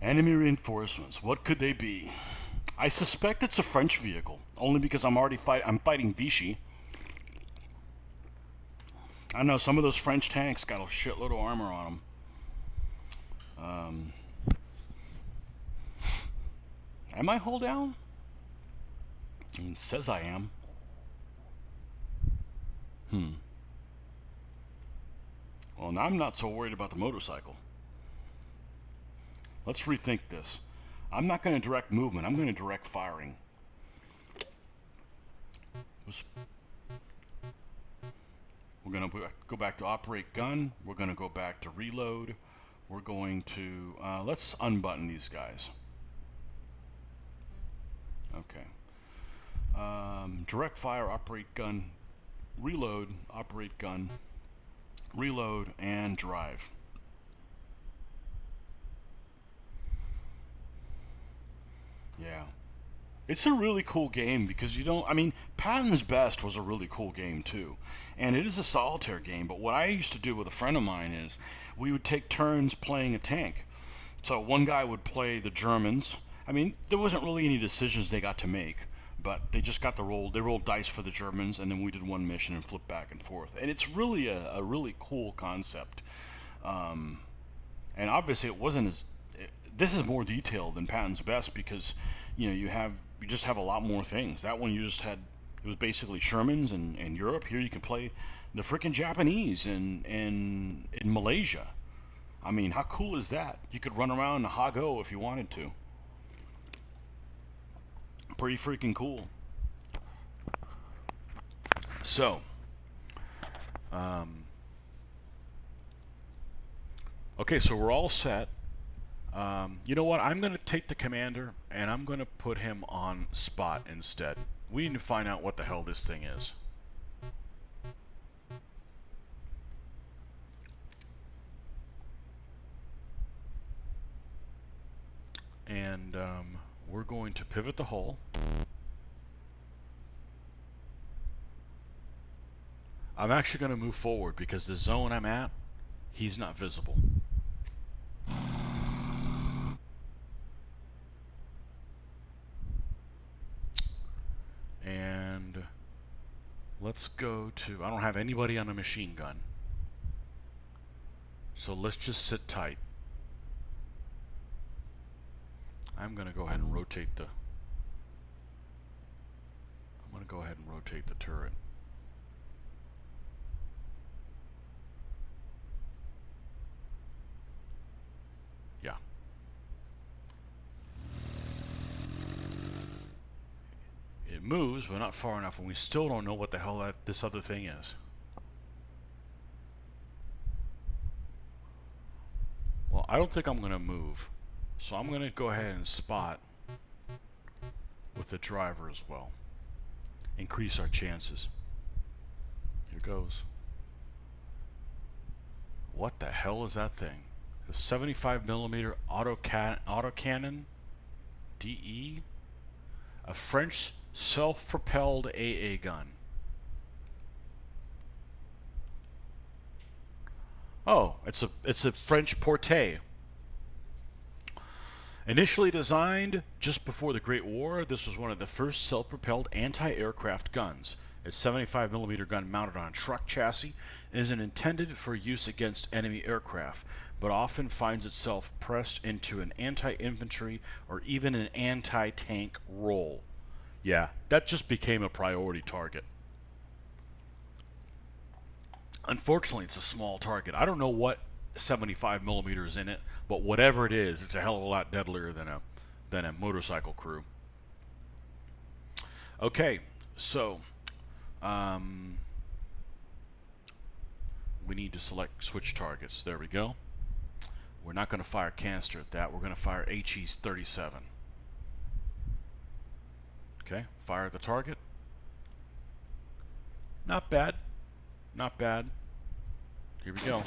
Enemy reinforcements. What could they be? I suspect it's a French vehicle, only because I'm fighting Vichy. I know some of those French tanks got a shitload of armor on them. Am I hull down? It says I am. Well, now I'm not so worried about the motorcycle. Let's rethink this. I'm not going to direct movement. I'm going to direct firing. We're going to go back to operate gun. We're going to go back to reload. We're going to... let's unbutton these guys. Okay. Direct fire, operate gun, reload, operate gun, reload, and drive. Yeah. It's a really cool game because you don't... I mean, Patton's Best was a really cool game too. And it is a solitaire game, but what I used to do with a friend of mine is we would take turns playing a tank. So one guy would play the Germans. I mean, there wasn't really any decisions they got to make, but they just got the roll. They rolled dice for the Germans, and then we did one mission and flipped back and forth. And it's really a really cool concept. And obviously, it wasn't as... This is more detailed than Patton's Best because, you know, you just have a lot more things. That one you just had... It was basically Shermans and Europe. Here you can play the frickin' Japanese in Malaysia. I mean, how cool is that? You could run around Hago if you wanted to. Pretty freaking cool. So, okay, so we're all set. You know what? I'm going to take the commander and I'm going to put him on spot instead. We need to find out what the hell this thing is. And we're going to pivot the hull. I'm actually going to move forward because the zone I'm at, he's not visible. And let's go to... I don't have anybody on a machine gun. So let's just sit tight. I'm going to go ahead and rotate the... I'm going to go ahead and rotate the turret. Yeah. It moves, but not far enough, and we still don't know what the hell this other thing is. Well, I don't think I'm going to move. So I'm going to go ahead and spot. with the driver as well. Increase our chances. Here goes. What the hell is that thing? A 75mm autocannon DE? A French self-propelled AA gun. Oh, it's a French Portée. Initially designed just before the Great War, this was one of the first self-propelled anti-aircraft guns. Its 75mm gun mounted on a truck chassis and isn't intended for use against enemy aircraft, but often finds itself pressed into an anti-infantry or even an anti-tank role. Yeah, that just became a priority target. Unfortunately, it's a small target. I don't know what 75mm is in it, but whatever it is, it's a hell of a lot deadlier than a motorcycle crew. Okay, so we need to switch targets. There we go. We're not going to fire canister at that. We're going to fire HE-37. Okay, fire at the target. Not bad. Not bad. Here we go.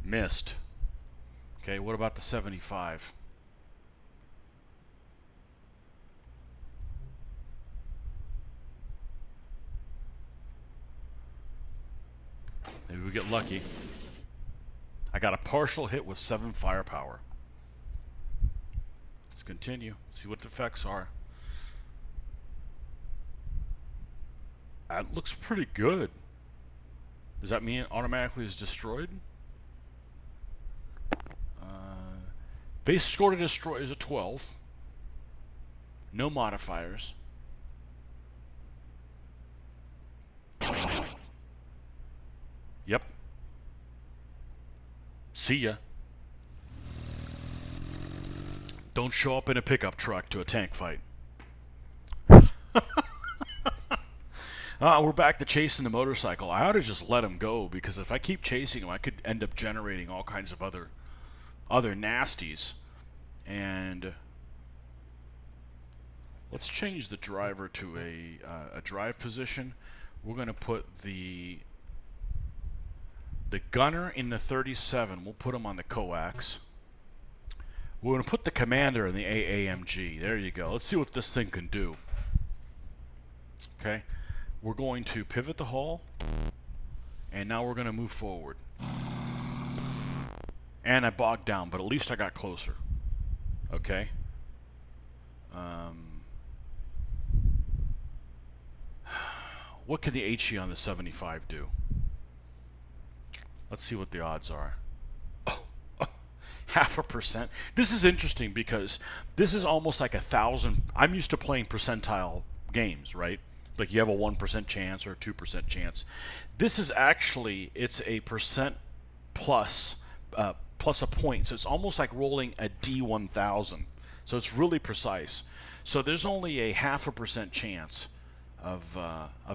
Missed. Okay, what about the 75? Maybe we get lucky. I got a partial hit with 7 firepower. Let's continue. See what the effects are. That looks pretty good. Does that mean it automatically is destroyed? Base score to destroy is a 12. No modifiers. Yep. See ya. Don't show up in a pickup truck to a tank fight. We're back to chasing the motorcycle. I ought to just let him go, because if I keep chasing him, I could end up generating all kinds of other nasties. And let's change the driver to a drive position. We're going to put the gunner in the 37. We'll put him on the coax. We're going to put the commander in the AAMG. There you go. Let's see what this thing can do. Okay. We're going to pivot the hull, and now we're going to move forward. And I bogged down, but at least I got closer. Okay. What could the HE on the 75 do? Let's see what the odds are. 0.5%. This is interesting because this is almost like 1,000. I'm used to playing percentile games, right? Like you have a 1% chance or a 2% chance. This is actually, it's a percent plus plus a point. So it's almost like rolling a D1000. So it's really precise. So there's only a 0.5% chance of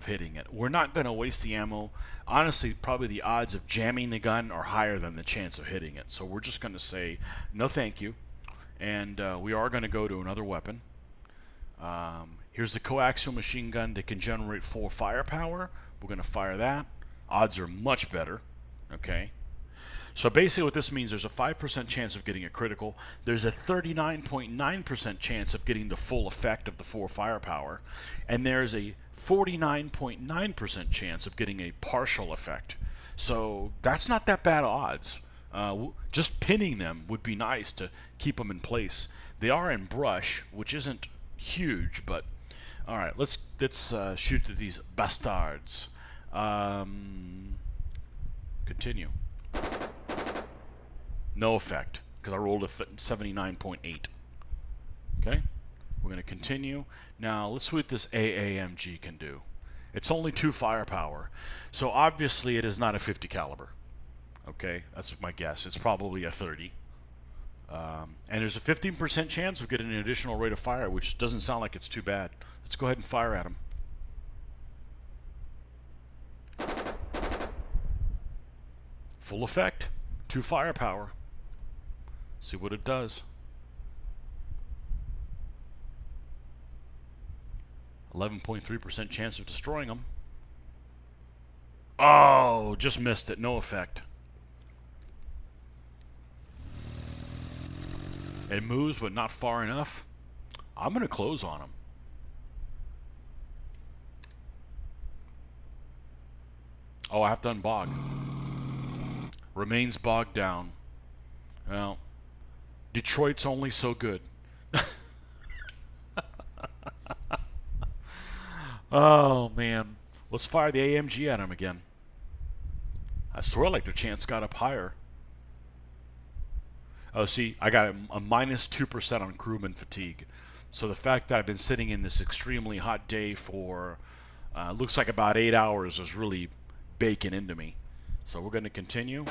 hitting it. We're not going to waste the ammo. Honestly, probably the odds of jamming the gun are higher than the chance of hitting it. So we're just going to say no thank you. And we are going to go to another weapon. Here's the Coaxial Machine Gun that can generate 4 firepower. We're going to fire that. Odds are much better. Okay. So basically what this means, there's a 5% chance of getting a critical. There's a 39.9% chance of getting the full effect of the 4 firepower. And there's a 49.9% chance of getting a partial effect. So that's not that bad odds. Just pinning them would be nice to keep them in place. They are in brush, which isn't huge, but all right, let's shoot at these bastards. Continue. No effect, because I rolled a 79.8. Okay, we're going to continue. Now, let's see what this AAMG can do. It's only 2 firepower, so obviously it is not a 50 caliber. Okay, that's my guess. It's probably a 30. And there's a 15% chance of getting an additional rate of fire, which doesn't sound like it's too bad. Let's go ahead and fire at him. Full effect, 2 firepower. See what it does. 11.3% chance of destroying them. Oh, just missed it. No effect. It moves, but not far enough. I'm going to close on him. Oh, I have to unbog. Remains bogged down. Well, Detroit's only so good. Oh, man. Let's fire the AMG at him again. I swear like the chance got up higher. Oh, see, I got a minus 2% on crewman fatigue. So the fact that I've been sitting in this extremely hot day for, looks like about 8 hours is really baking into me. So we're going to continue.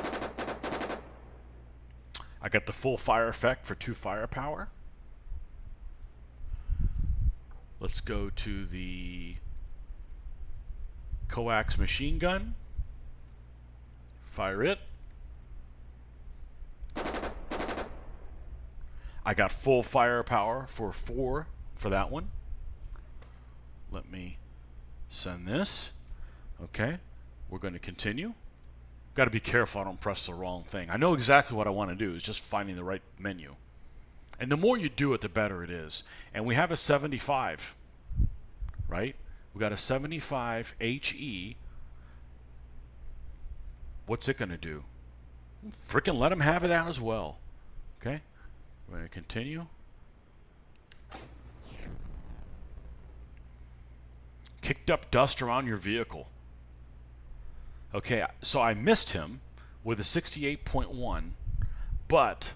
I got the full fire effect for 2 firepower. Let's go to the Coaxial Machine Gun. Fire it. I got full firepower for 4 for that one. Let me send this. Okay, we're going to continue. Got to be careful I don't press the wrong thing. I know exactly what I want to do. It's just finding the right menu. And the more you do it, the better it is. And we have a 75, right? We got a 75 HE. What's it going to do? Frickin' let him have it out as well. Okay, we're going to continue. Kicked up dust around your vehicle. Okay, so I missed him with a 68.1, but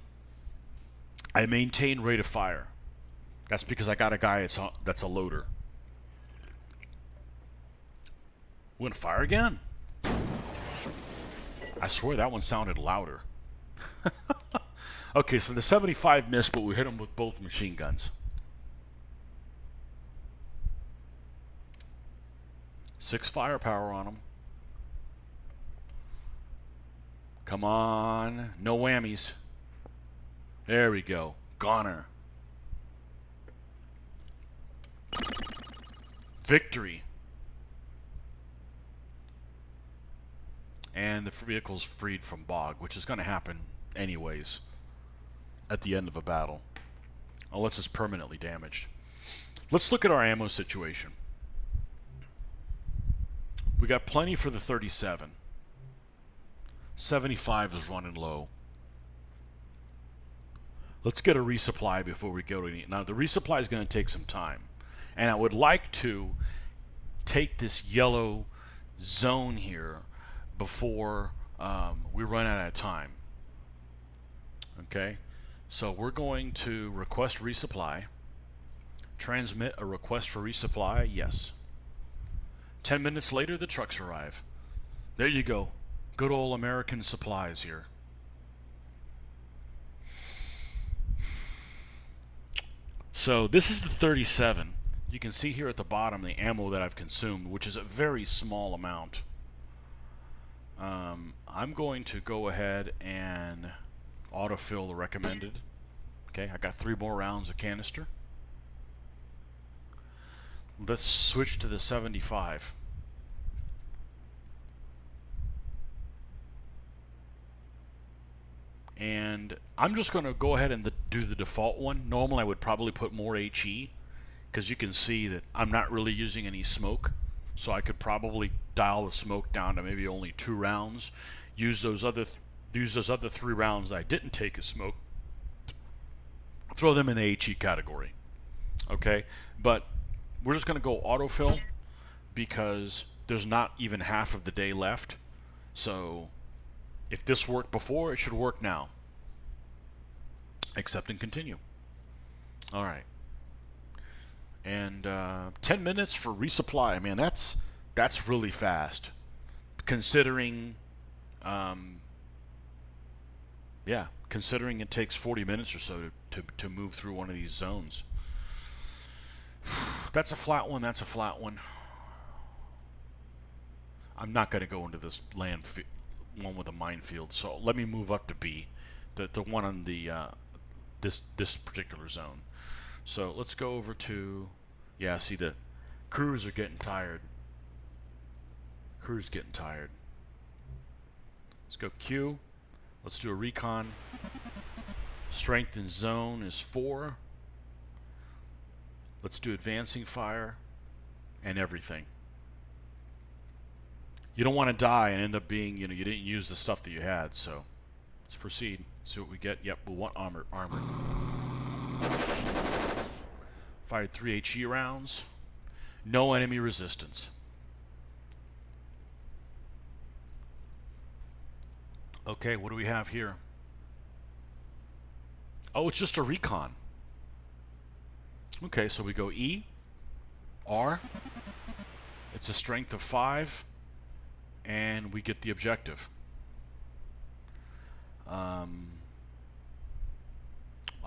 I maintained rate of fire. That's because I got a guy that's a loader. We're going to fire again. I swear that one sounded louder. Okay, so the 75 missed, but we hit him with both machine guns. 6 firepower on him. Come on. No whammies. There we go. Goner. Victory. And the vehicle's freed from bog, which is going to happen anyways at the end of a battle, unless it's permanently damaged. Let's look at our ammo situation. We got plenty for the 37. 75 is running low. Let's get a resupply before we go to any. Now the resupply is going to take some time, and I would like to take this yellow zone here before we run out of time. Okay, so we're going to request resupply. Transmit a request for resupply. Yes. 10 minutes later, the trucks arrive. There you go. Good old American supplies here. So this is the 37. You can see here at the bottom the ammo that I've consumed, which is a very small amount. I'm going to go ahead and autofill the recommended. Okay, I got 3 more rounds of canister. Let's switch to the 75. And I'm just going to go ahead and do the default one. Normally I would probably put more HE, because you can see that I'm not really using any smoke. So I could probably dial the smoke down to maybe only 2 rounds. Use those other 3 rounds I didn't take as smoke. Throw them in the HE category. Okay, but we're just going to go autofill because there's not even half of the day left. So if this worked before, it should work now. Accept and continue. All right. And 10 minutes for resupply. Man, that's really fast, considering yeah, considering it takes 40 minutes or so to move through one of these zones. That's a flat one. That's a flat one. I'm not going to go into this one with a minefield, so let me move up to B, the one on the this particular zone. So let's go over to, yeah, see the Crews are getting tired. Crew's getting tired. Let's go Q. Let's do a recon. Strength in zone is 4. Let's do advancing fire and everything. You don't want to die and end up being, you didn't use the stuff that you had, so let's proceed. See what we get. Yep, we'll want armored. Fired 3 HE rounds. No enemy resistance. Okay, what do we have here? Oh, it's just a recon. Okay, so we go E, R. It's a strength of 5, and we get the objective. I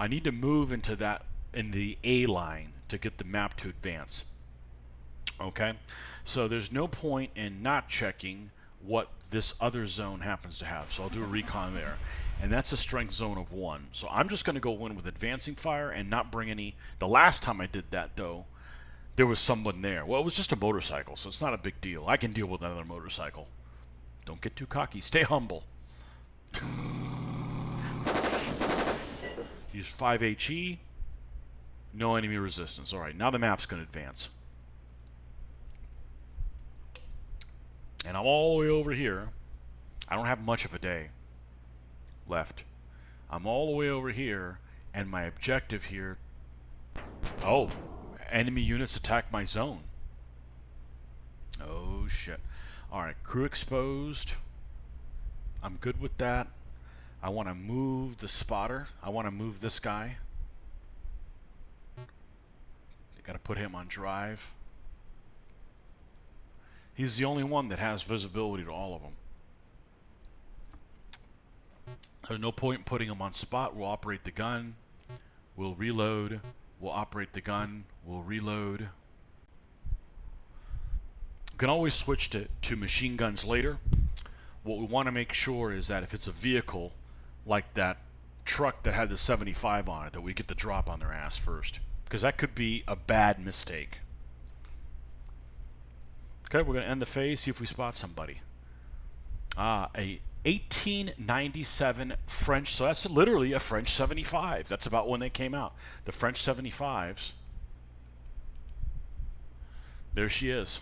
need to move into that in the A line to get the map to advance. Okay, so there's no point in not checking what this other zone happens to have. So I'll do a recon there, and that's a strength zone of 1. So I'm just going to go in with advancing fire and not bring any. The last time I did that, though, there was someone there. Well, it was just a motorcycle, so it's not a big deal. I can deal with another motorcycle. Don't get too cocky. Stay humble. Use 5 HE. No enemy resistance. All right, now the map's going to advance. And I'm all the way over here. I don't have much of a day left. I'm all the way over here, and my objective here... Oh, enemy units attack my zone. Oh, shit. All right, crew exposed. I'm good with that. I want to move the spotter. I want to move this guy. Got to put him on drive. He's the only one that has visibility to all of them. There's no point in putting him on spot. We'll operate the gun. We'll reload. We'll operate the gun. We'll reload. You can always switch to machine guns later. What we want to make sure is that if it's a vehicle like that truck that had the 75 on it, that we get the drop on their ass first. Because that could be a bad mistake. Okay, we're going to end the phase, see if we spot somebody. A 1897 French, so that's literally a French 75. That's about when they came out. The French 75s. There she is.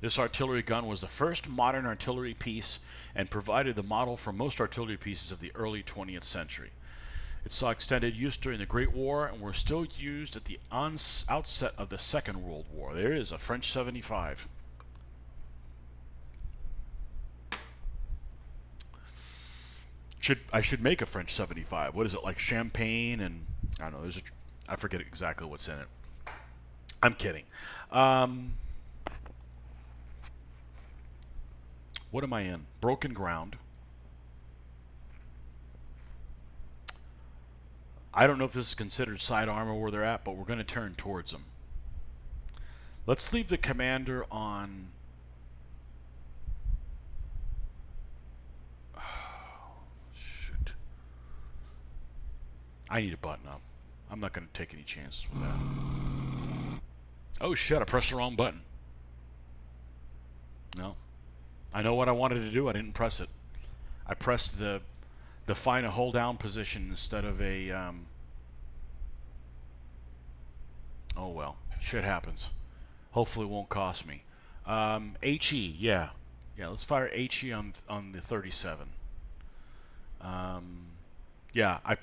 This artillery gun was the first modern artillery piece and provided the model for most artillery pieces of the early 20th century. It saw extended use during the Great War and were still used at the outset of the Second World War. There is a French 75. I should make a French 75. What is it, like champagne and I don't know. I forget exactly what's in it. I'm kidding. What am I in? Broken ground. I don't know if this is considered side armor where they're at, but we're going to turn towards them. Let's leave the commander on... Oh, shoot. I need to button up. I'm not going to take any chances with that. Oh shit, I pressed the wrong button. No. I know what I wanted to do, I didn't press it. I pressed the find a hold down position instead of a oh well, shit happens. Hopefully it won't cost me. HE, yeah, let's fire HE on the 37. Yeah, I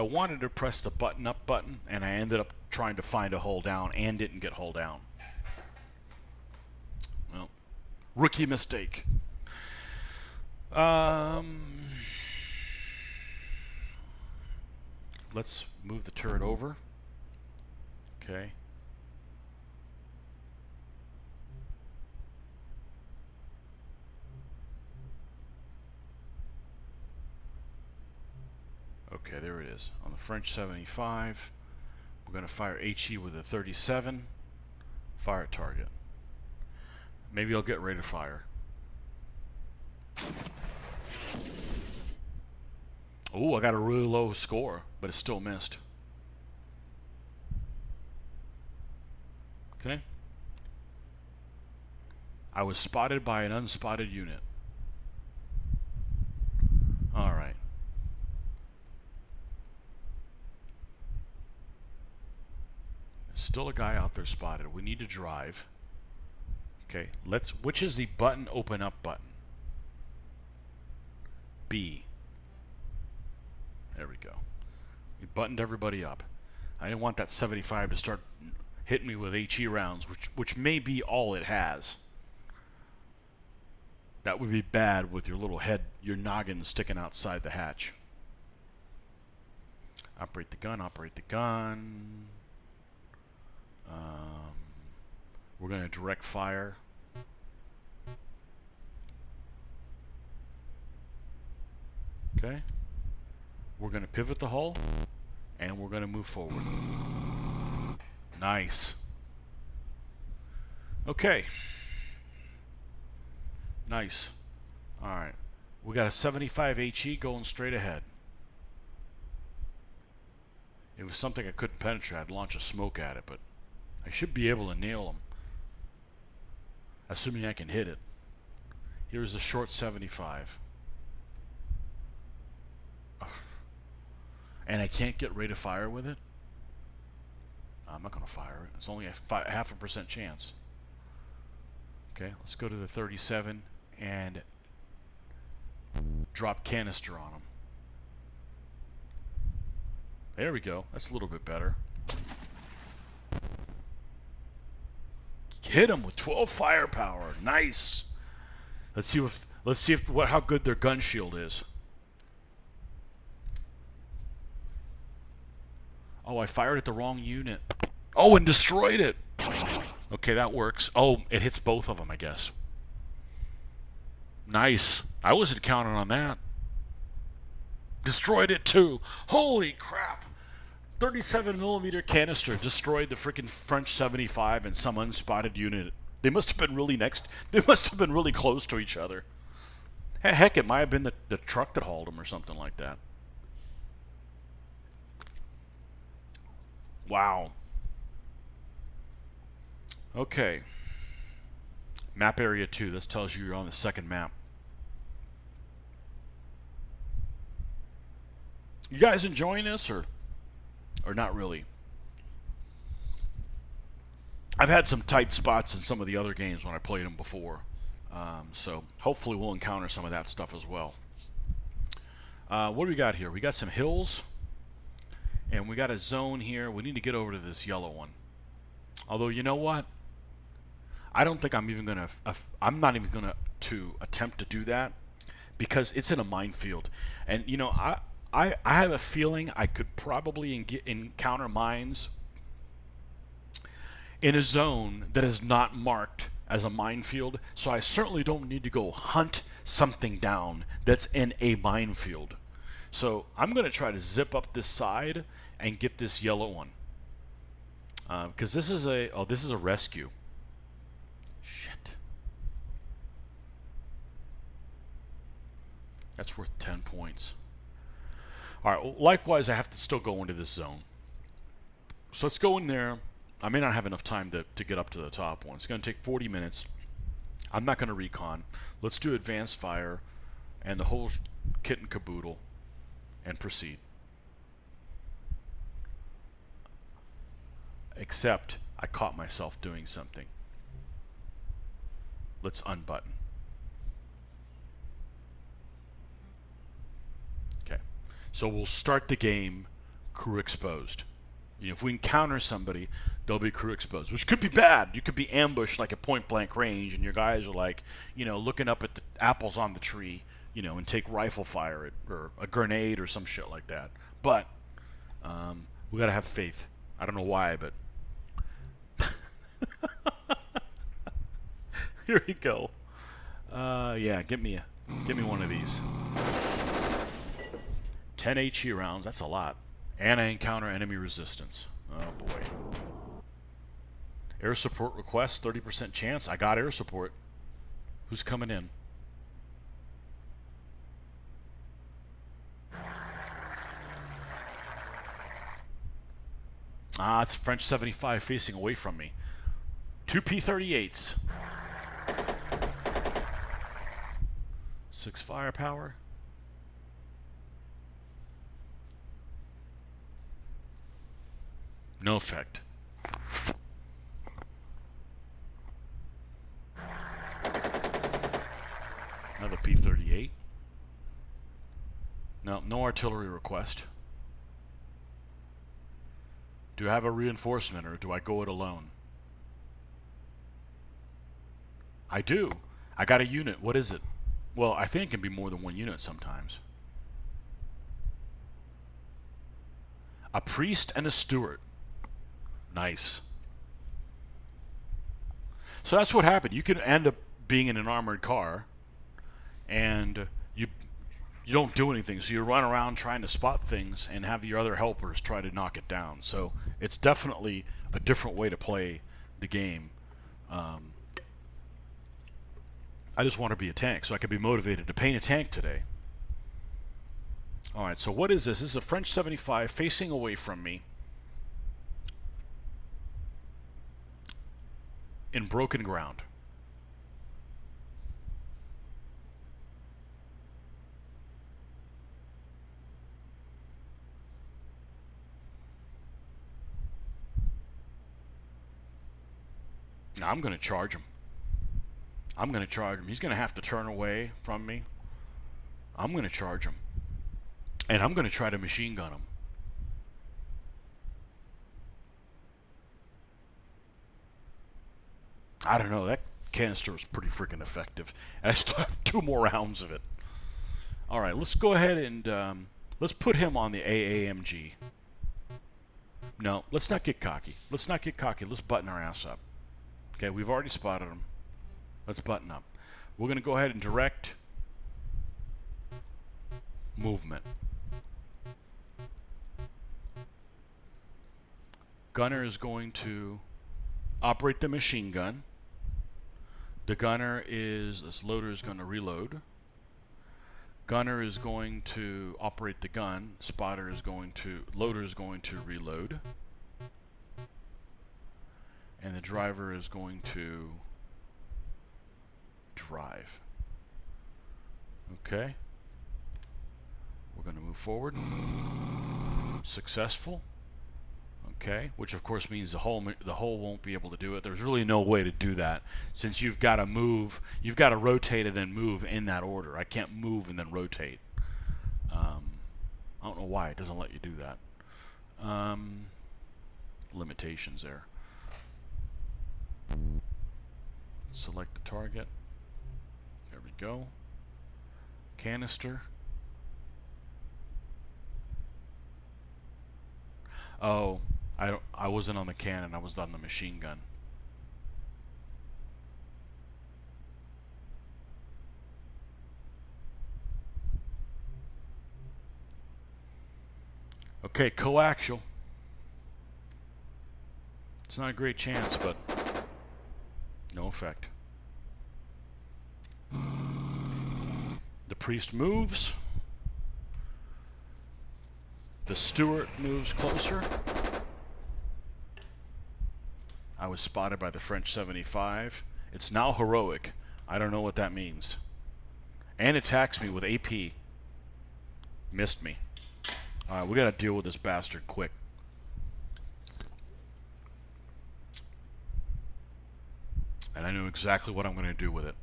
wanted to press the button up button, and I ended up trying to find a hold down and didn't get hold down. Well, rookie mistake. Let's move the turret over. Okay. Okay, there it is. On the French 75, we're going to fire HE with a 37. Fire target. Maybe I'll get ready to fire. Oh, I got a really low score, but it still missed. Okay. I was spotted by an unspotted unit. Alright. There's still a guy out there spotted. We need to drive. Okay, which is the button open up button? B. There we go. We buttoned everybody up. I didn't want that 75 to start hitting me with HE rounds, which may be all it has. That would be bad with your little head, your noggin sticking outside the hatch. Operate the gun, operate the gun. We're going to direct fire. Okay. We're going to pivot the hull, and we're going to move forward. Nice. Okay. Nice. Alright. We got a 75 HE going straight ahead. It was something I couldn't penetrate. I'd launch a smoke at it, but I should be able to nail him. Assuming I can hit it. Here's a short 75. And I can't get rate of fire with it? I'm not going to fire it. It's only a 0.5% chance. Okay, let's go to the 37 and drop canister on him. There we go. That's a little bit better. Hit him with 12 firepower. Nice. Let's see how good their gun shield is. Oh, I fired at the wrong unit. Oh, and destroyed it. Okay, that works. Oh, it hits both of them, I guess. Nice. I wasn't counting on that. Destroyed it too. Holy crap. 37mm canister destroyed the freaking French 75 and some unspotted unit. They must have been really they must have been really close to each other. Heck, it might have been the truck that hauled them or something like that. Wow. Okay. Map area 2. This tells you you're on the second map. You guys enjoying this or not really? I've had some tight spots in some of the other games when I played them before. So hopefully we'll encounter some of that stuff as well. What do we got here? We got some hills. And we got a zone here. We need to get over to this yellow one. Although, you know what? I don't think I'm even going to... I'm not even going to attempt to do that. Because it's in a minefield. And, you know, I have a feeling I could probably encounter mines in a zone that is not marked as a minefield. So I certainly don't need to go hunt something down that's in a minefield. So I'm going to try to zip up this side and get this yellow one. Because this is a rescue. Shit. That's worth 10 points. Alright, likewise I have to still go into this zone. So let's go in there. I may not have enough time to get up to the top one. It's going to take 40 minutes. I'm not going to recon. Let's do advanced fire and the whole kit and caboodle and proceed. Except I caught myself doing something. Let's unbutton. Okay. So we'll start the game crew exposed. You know, if we encounter somebody, they'll be crew exposed, which could be bad. You could be ambushed like at point blank range and your guys are like, you know, looking up at the apples on the tree, you know, and take rifle fire or a grenade or some shit like that. But we gotta have faith. I don't know why, but here we go. Yeah, get me one of these. 10 HE rounds. That's a lot. And I encounter enemy resistance. Oh boy. Air support request. 30% chance. I got air support. Who's coming in? Ah, it's French 75 facing away from me. 2 P-38s. 6 firepower. No effect. Another P-38. No, no artillery request. Do I have a reinforcement or do I go it alone? I do. I got a unit. What is it? Well, I think it can be more than one unit sometimes. A priest and a steward. Nice. So that's what happened. You can end up being in an armored car and you don't do anything. So you run around trying to spot things and have your other helpers try to knock it down. So it's definitely a different way to play the game. I just want to be a tank so I can be motivated to paint a tank today. Alright, so what is this? This is a French 75 facing away from me in broken ground. Now I'm going to charge him. I'm going to charge him. He's going to have to turn away from me. I'm going to charge him. And I'm going to try to machine gun him. I don't know. That canister was pretty freaking effective. And I still have 2 more rounds of it. Alright, let's go ahead and let's put him on the AAMG. No, let's not get cocky. Let's not get cocky. Let's button our ass up. Okay, we've already spotted him. Let's button up. We're going to go ahead and direct movement. Gunner is going to operate the machine gun. The gunner is, this loader is going to reload. Gunner is going to operate the gun. Spotter is going to, loader is going to reload. And the driver is going to drive. Okay. We're going to move forward. Successful. Okay, which of course means the hull won't be able to do it. There's really no way to do that since you've got to move, you've got to rotate and then move in that order. I can't move and then rotate. I don't know why it doesn't let you do that. Limitations there. Select the target. There we go. Canister. Oh, I wasn't on the cannon, I was on the machine gun. Okay, coaxial. It's not a great chance, but no effect. The priest moves. The steward moves closer. I was spotted by the French 75. It's now heroic. I don't know what that means. And attacks me with AP. Missed me. Alright, we gotta deal with this bastard quick. And I know exactly what I'm gonna do with it.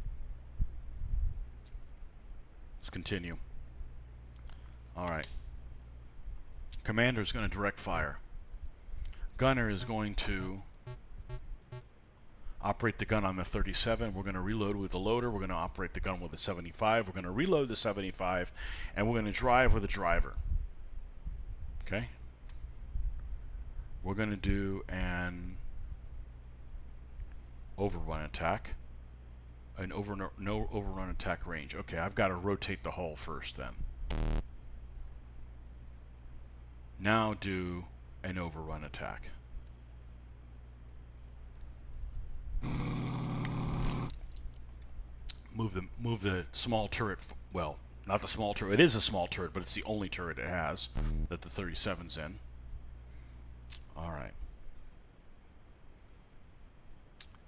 Let's continue. Alright. Commander is going to direct fire. Gunner is going to operate the gun on the 37. We're going to reload with the loader. We're going to operate the gun with the 75. We're going to reload the 75. And we're going to drive with the driver. Okay? We're going to do an overrun attack. No overrun attack range. Okay, I've got to rotate the hull first then. Now do an overrun attack. Move the small turret. Well, not the small turret. It is a small turret, but it's the only turret it has that the 37's in. All right.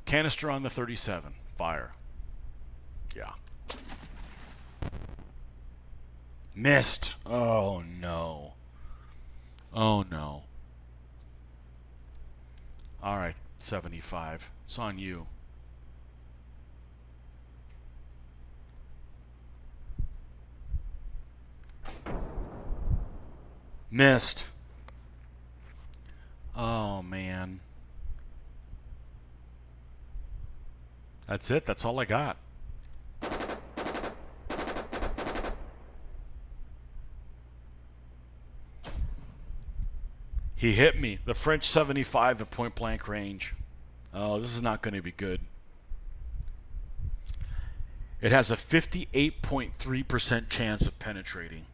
Canister on the 37. Fire. Yeah. Missed. Oh, no. Oh, no. All right, 75. It's on you. Missed. Oh, man. That's it. That's all I got. He hit me. The French 75 at point blank range. Oh, this is not going to be good. It has a 58.3% chance of penetrating.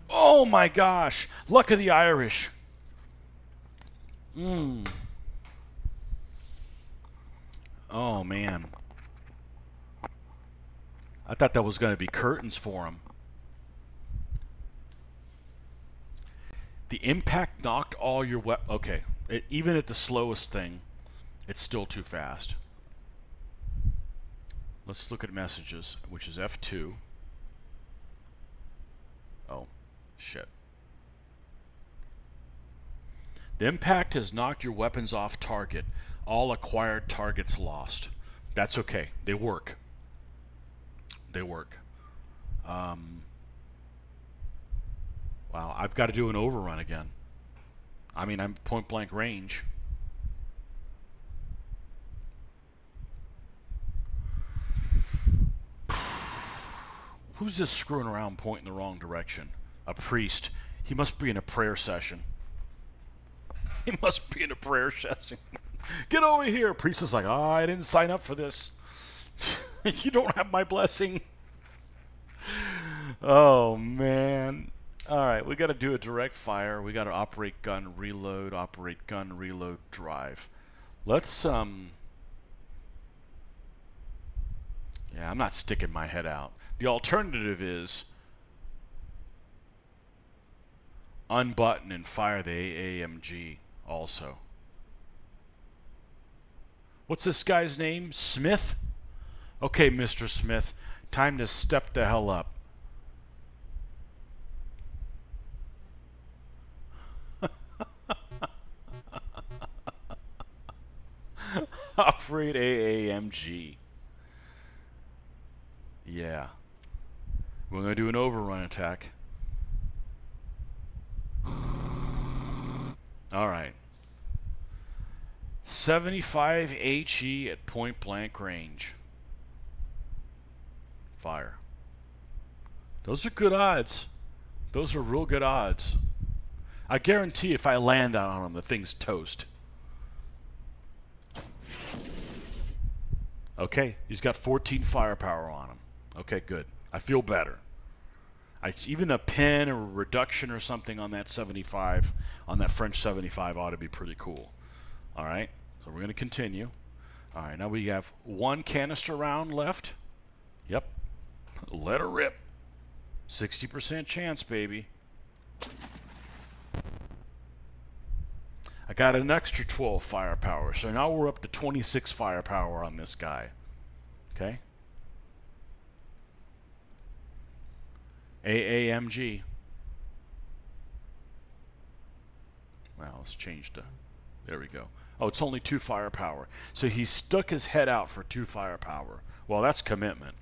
Oh my gosh! Luck of the Irish. Oh man. I thought that was going to be curtains for him. The impact knocked all your okay. Even at the slowest thing, it's still too fast. Let's look at messages, which is F2. Oh, shit. The impact has knocked your weapons off target. All acquired targets lost. That's okay. They work. They work. Wow, I've got to do an overrun again. I mean, I'm point blank range. Who's this screwing around pointing the wrong direction? A priest. He must be in a prayer session. He must be in a prayer session. Get over here. Priest is like, oh, I didn't sign up for this. You don't have my blessing. Oh, man. All right, we got to do a direct fire. We got to operate gun, reload, drive. Let's, yeah, I'm not sticking my head out. The alternative is unbutton and fire the AAMG also. What's this guy's name? Smith? Okay, Mr. Smith, time to step the hell up. Operate AAMG. Yeah. We're going to do an overrun attack. All right. 75 HE at point blank range. Fire. Those are good odds. Those are real good odds. I guarantee if I land on them, the thing's toast. Okay, he's got 14 firepower on him. Okay, good. I feel better. Even a pen or a reduction or something on that 75, on that French 75 ought to be pretty cool. All right, so we're going to continue. All right, now we have one canister round left. Yep. Let her rip. 60% chance, baby. I got an extra 12 firepower, so now we're up to 26 firepower on this guy. Okay? AAMG. Well, let's change to... There we go. Oh, it's only 2 firepower. So he stuck his head out for 2 firepower. Well, that's commitment.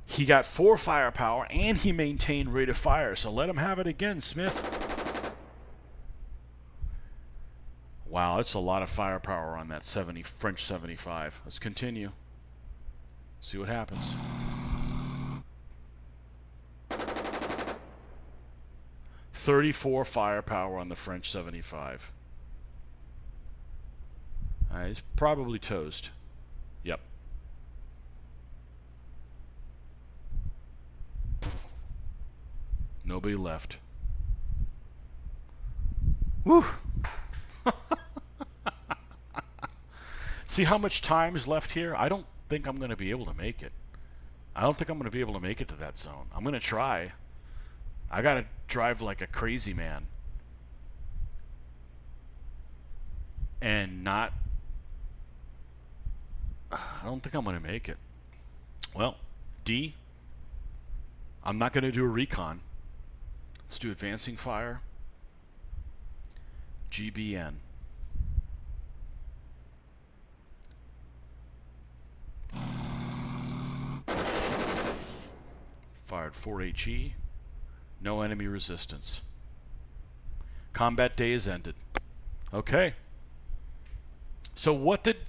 He got 4 firepower, and he maintained rate of fire. So let him have it again, Smith. Wow, that's a lot of firepower on that French 75. Let's continue. See what happens. .34 firepower on the French 75. He's probably toast. Yep. Nobody left. Woo! See how much time is left here? I don't think I'm going to be able to make it. I don't think I'm going to be able to make it to that zone. I'm going to try. I got to drive like a crazy man. And not I don't think I'm going to make it. Well, D. I'm not going to do a recon. Let's do advancing fire. GBN. Fired 4 HE. No enemy resistance. Combat day is ended. Okay. So what did...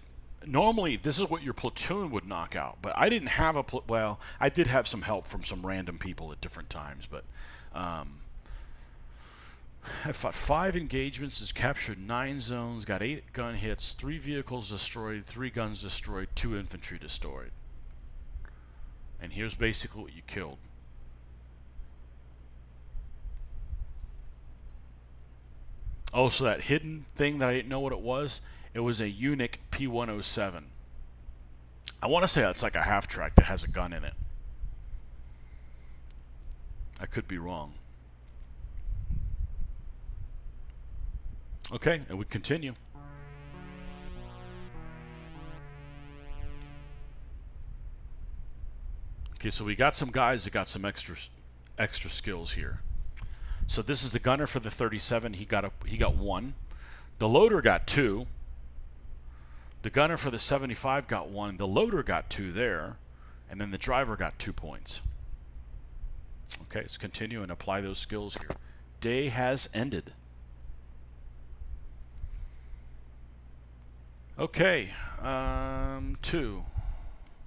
Normally, this is what your platoon would knock out, but I didn't have a... Well, I did have some help from some random people at different times, but... I fought 5 engagements, has captured 9 zones, got 8 gun hits, 3 vehicles destroyed, 3 guns destroyed, 2 infantry destroyed. And here's basically what you killed. Oh, so that hidden thing that I didn't know what it was a Unique P107. I want to say that's like a half-track that has a gun in it. I could be wrong. Okay, and we continue. Okay, so we got some guys that got some extra skills here. So this is the gunner for the 37. He got 1. The loader got 2. The gunner for the 75 got 1. The loader got 2 there, and then the driver got 2 points. Okay, let's continue and apply those skills here. Day has ended. Okay, 2.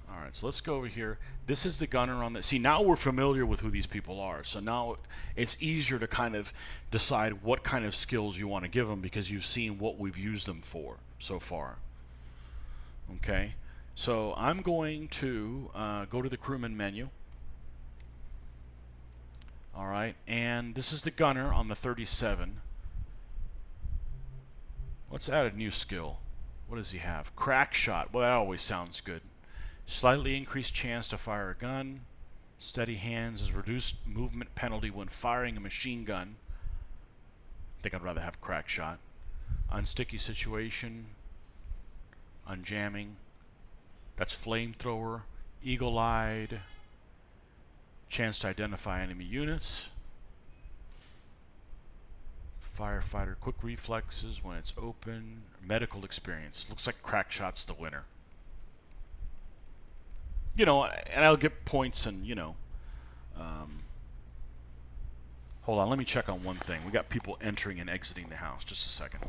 All right, so let's go over here. This is the gunner on the... See, now we're familiar with who these people are. So now it's easier to kind of decide what kind of skills you want to give them because you've seen what we've used them for so far. Okay, so I'm going to go to the crewman menu. All right, and this is the gunner on the 37. Let's add a new skill. What does he have? Crack shot. Well, that always sounds good. Slightly increased chance to fire a gun. Steady hands is reduced movement penalty when firing a machine gun. I think I'd rather have crack shot. Unsticky situation. Unjamming. That's flamethrower. Eagle-eyed. Chance to identify enemy units. Firefighter quick reflexes when it's open. Medical experience. Looks like crack shot's the winner. You know, and I'll get points and, you know. Hold on, let me check on one thing. We got people entering and exiting the house. Just a second.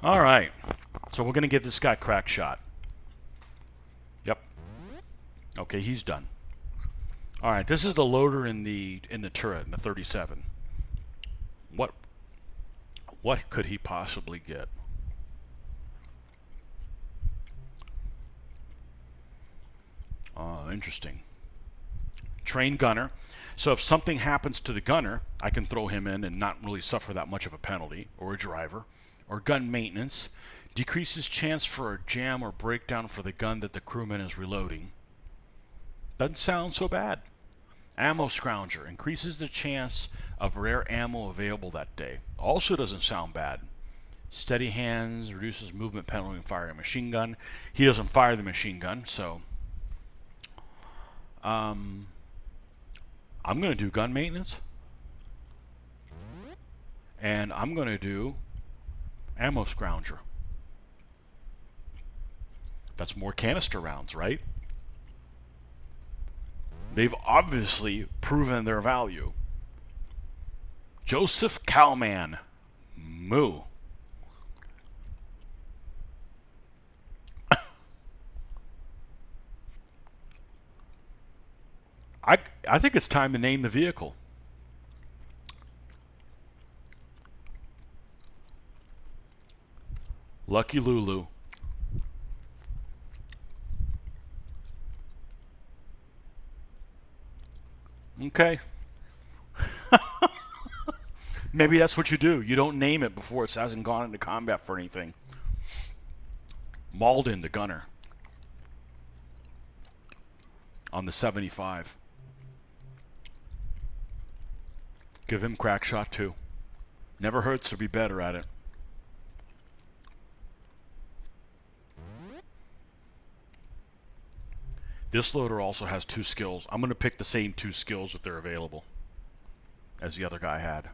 All right, so we're going to give this guy crack shot. Yep. Okay, he's done. All right, this is the loader in the turret in the 37. What could he possibly get? Interesting. Trained gunner. So if something happens to the gunner, I can throw him in and not really suffer that much of a penalty, or a driver. Or gun maintenance. Decreases chance for a jam or breakdown for the gun that the crewman is reloading. Doesn't sound so bad. Ammo scrounger. Increases the chance of rare ammo available that day. Also doesn't sound bad. Steady hands. Reduces movement penalty when firing a machine gun. He doesn't fire the machine gun, so... I'm going to do gun maintenance. And I'm going to do... ammo scrounger. That's more canister rounds, right? They've obviously proven their value. Joseph Cowman. Moo. I think it's time to name the vehicle. Lucky Lulu. Okay. Maybe that's what you do. You don't name it before it hasn't gone into combat for anything. Malden, the gunner. On the 75. Give him crack shot too. Never hurts to be better at it. This loader also has 2 skills. I'm going to pick the same 2 skills if they're available as the other guy had.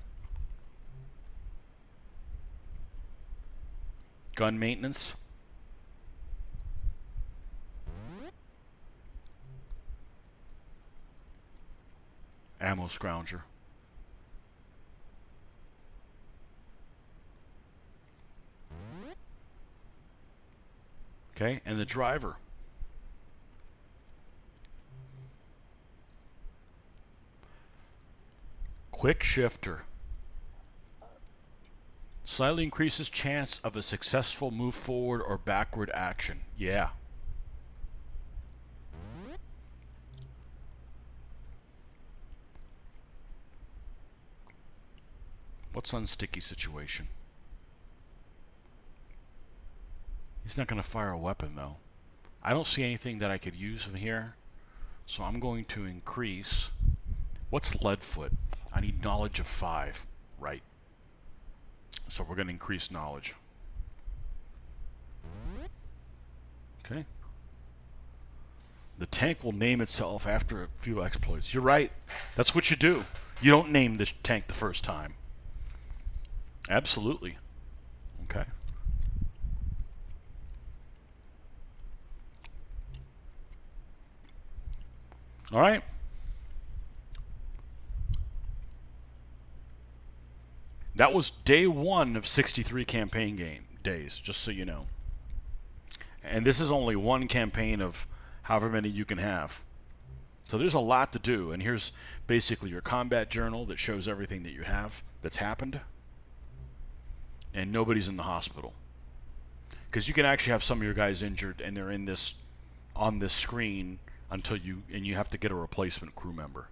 Gun maintenance. Ammo scrounger. Okay, and the driver. Quick shifter. Slightly increases chance of a successful move forward or backward action. Yeah. What's unsticky situation? He's not going to fire a weapon though. I don't see anything that I could use from here. So I'm going to increase. What's Leadfoot? I need knowledge of 5. Right. So we're going to increase knowledge. Okay. The tank will name itself after a few exploits. You're right. That's what you do. You don't name the tank the first time. Absolutely. Okay. All right. That was day 1 of 63 campaign days, just so you know. And this is only one campaign of however many you can have. So there's a lot to do. And here's basically your combat journal that shows everything that you have that's happened. And nobody's in the hospital. Because you can actually have some of your guys injured and they're in this on this screen until you have to get a replacement crew member.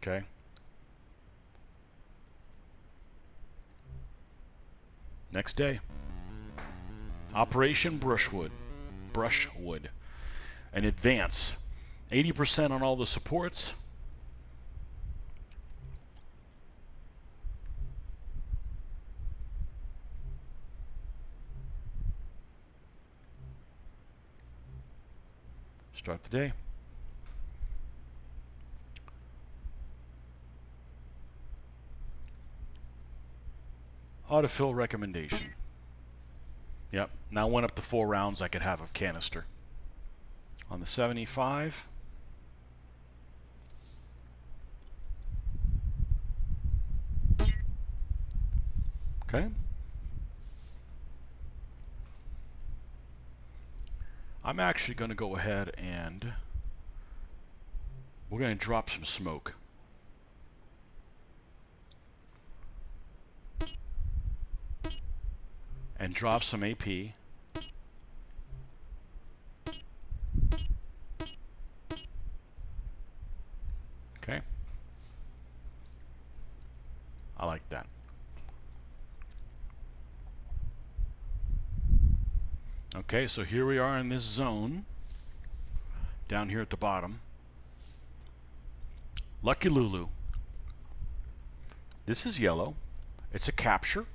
Okay? Next day. Operation Brushwood. An advance. 80% on all the supports. Start the day. Autofill recommendation. Yep, now went up to 4 rounds I could have of canister. On the 75. Okay. I'm actually going to go ahead and we're going to drop some smoke. And drop some AP. Okay. I like that. Okay, so here we are in this zone. Down here at the bottom. Lucky Lulu. This is yellow. It's a capture.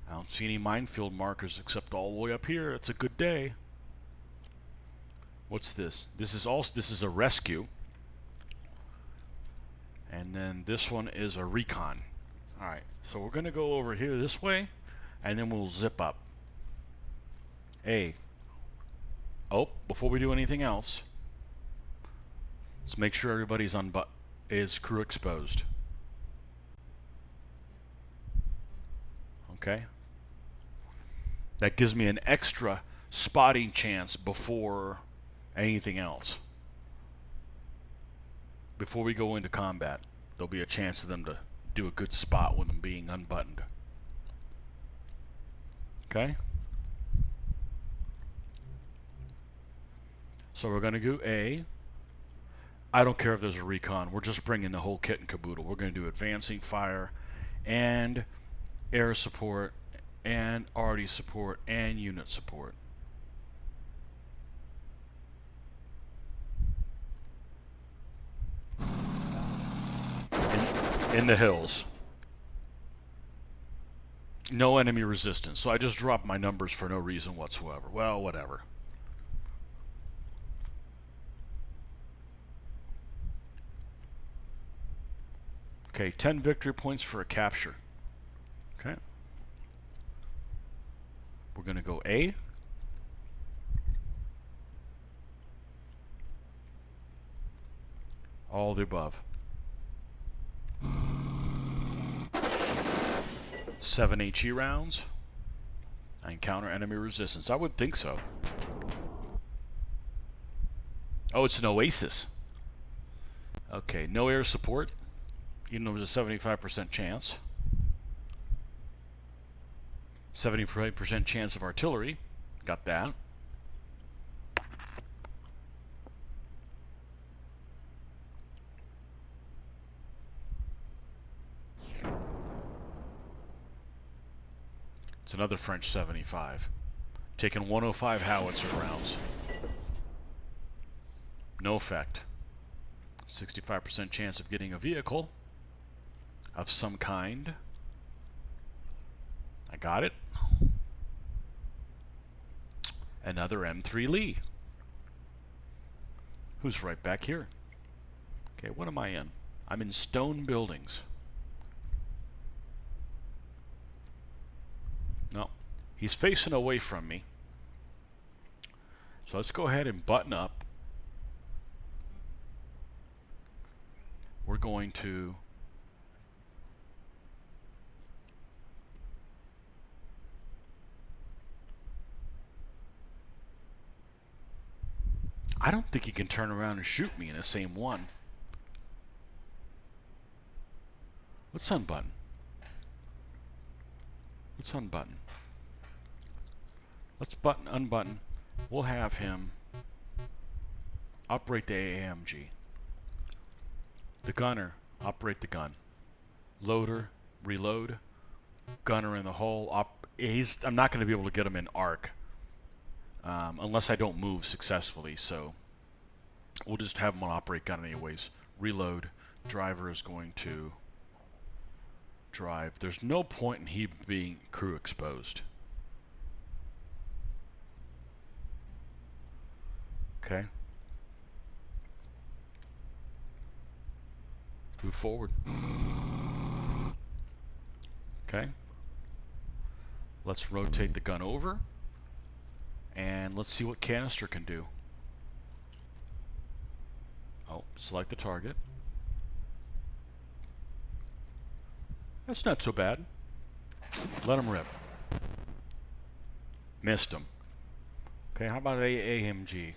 I don't see any minefield markers except all the way up here. It's a good day. What's this? This is a rescue. And then this one is a recon. Alright, so we're going to go over here this way, and then we'll zip up. A. Oh, before we do anything else, let's make sure everybody's is crew exposed. Okay? That gives me an extra spotting chance before anything else. Before we go into combat, there'll be a chance for them to do a good spot with them being unbuttoned. Okay? So we're going to do A. I don't care if there's a recon. We're just bringing the whole kit and caboodle. We're going to do advancing fire and air support and arty support and unit support. In the hills. No enemy resistance. So I just dropped my numbers for no reason whatsoever. Well, whatever. Okay, 10 victory points for a capture. Okay. We're going to go A. All the above. 7 HE rounds. I encounter enemy resistance. I would think so. Oh, it's an oasis. Okay, no air support. Even though there's a 75% chance. 75% chance of artillery. Got that. It's another French 75. Taking 105 howitzer rounds. No effect. 65% chance of getting a vehicle of some kind. I got it. Another M3 Lee. Who's right back here? Okay, what am I in? I'm in stone buildings. No, he's facing away from me. So let's go ahead and button up. We're going to I don't think he can turn around and shoot me in the same one. Let's unbutton. Let's unbutton. Let's unbutton. We'll have him operate the AMG. The gunner, operate the gun. Loader, reload. Gunner in the hole. I'm not going to be able to get him in arc. Unless I don't move successfully, so we'll just have him on operate gun anyways. Reload. Driver is going to drive. There's no point in he being crew exposed. Okay. Move forward. Okay. Let's rotate the gun over. And let's see what canister can do. Oh, select the target. That's not so bad. Let him rip. Missed him. Okay, how about AMG?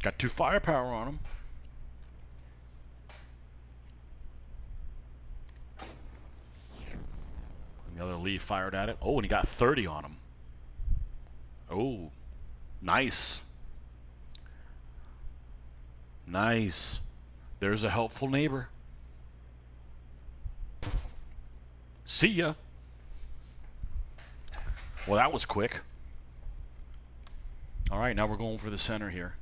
Got 2 firepower on him. The other Lee fired at it. Oh, and he got 30 on him. Oh, nice. Nice. There's a helpful neighbor. See ya. Well, that was quick. All right, now we're going for the center here.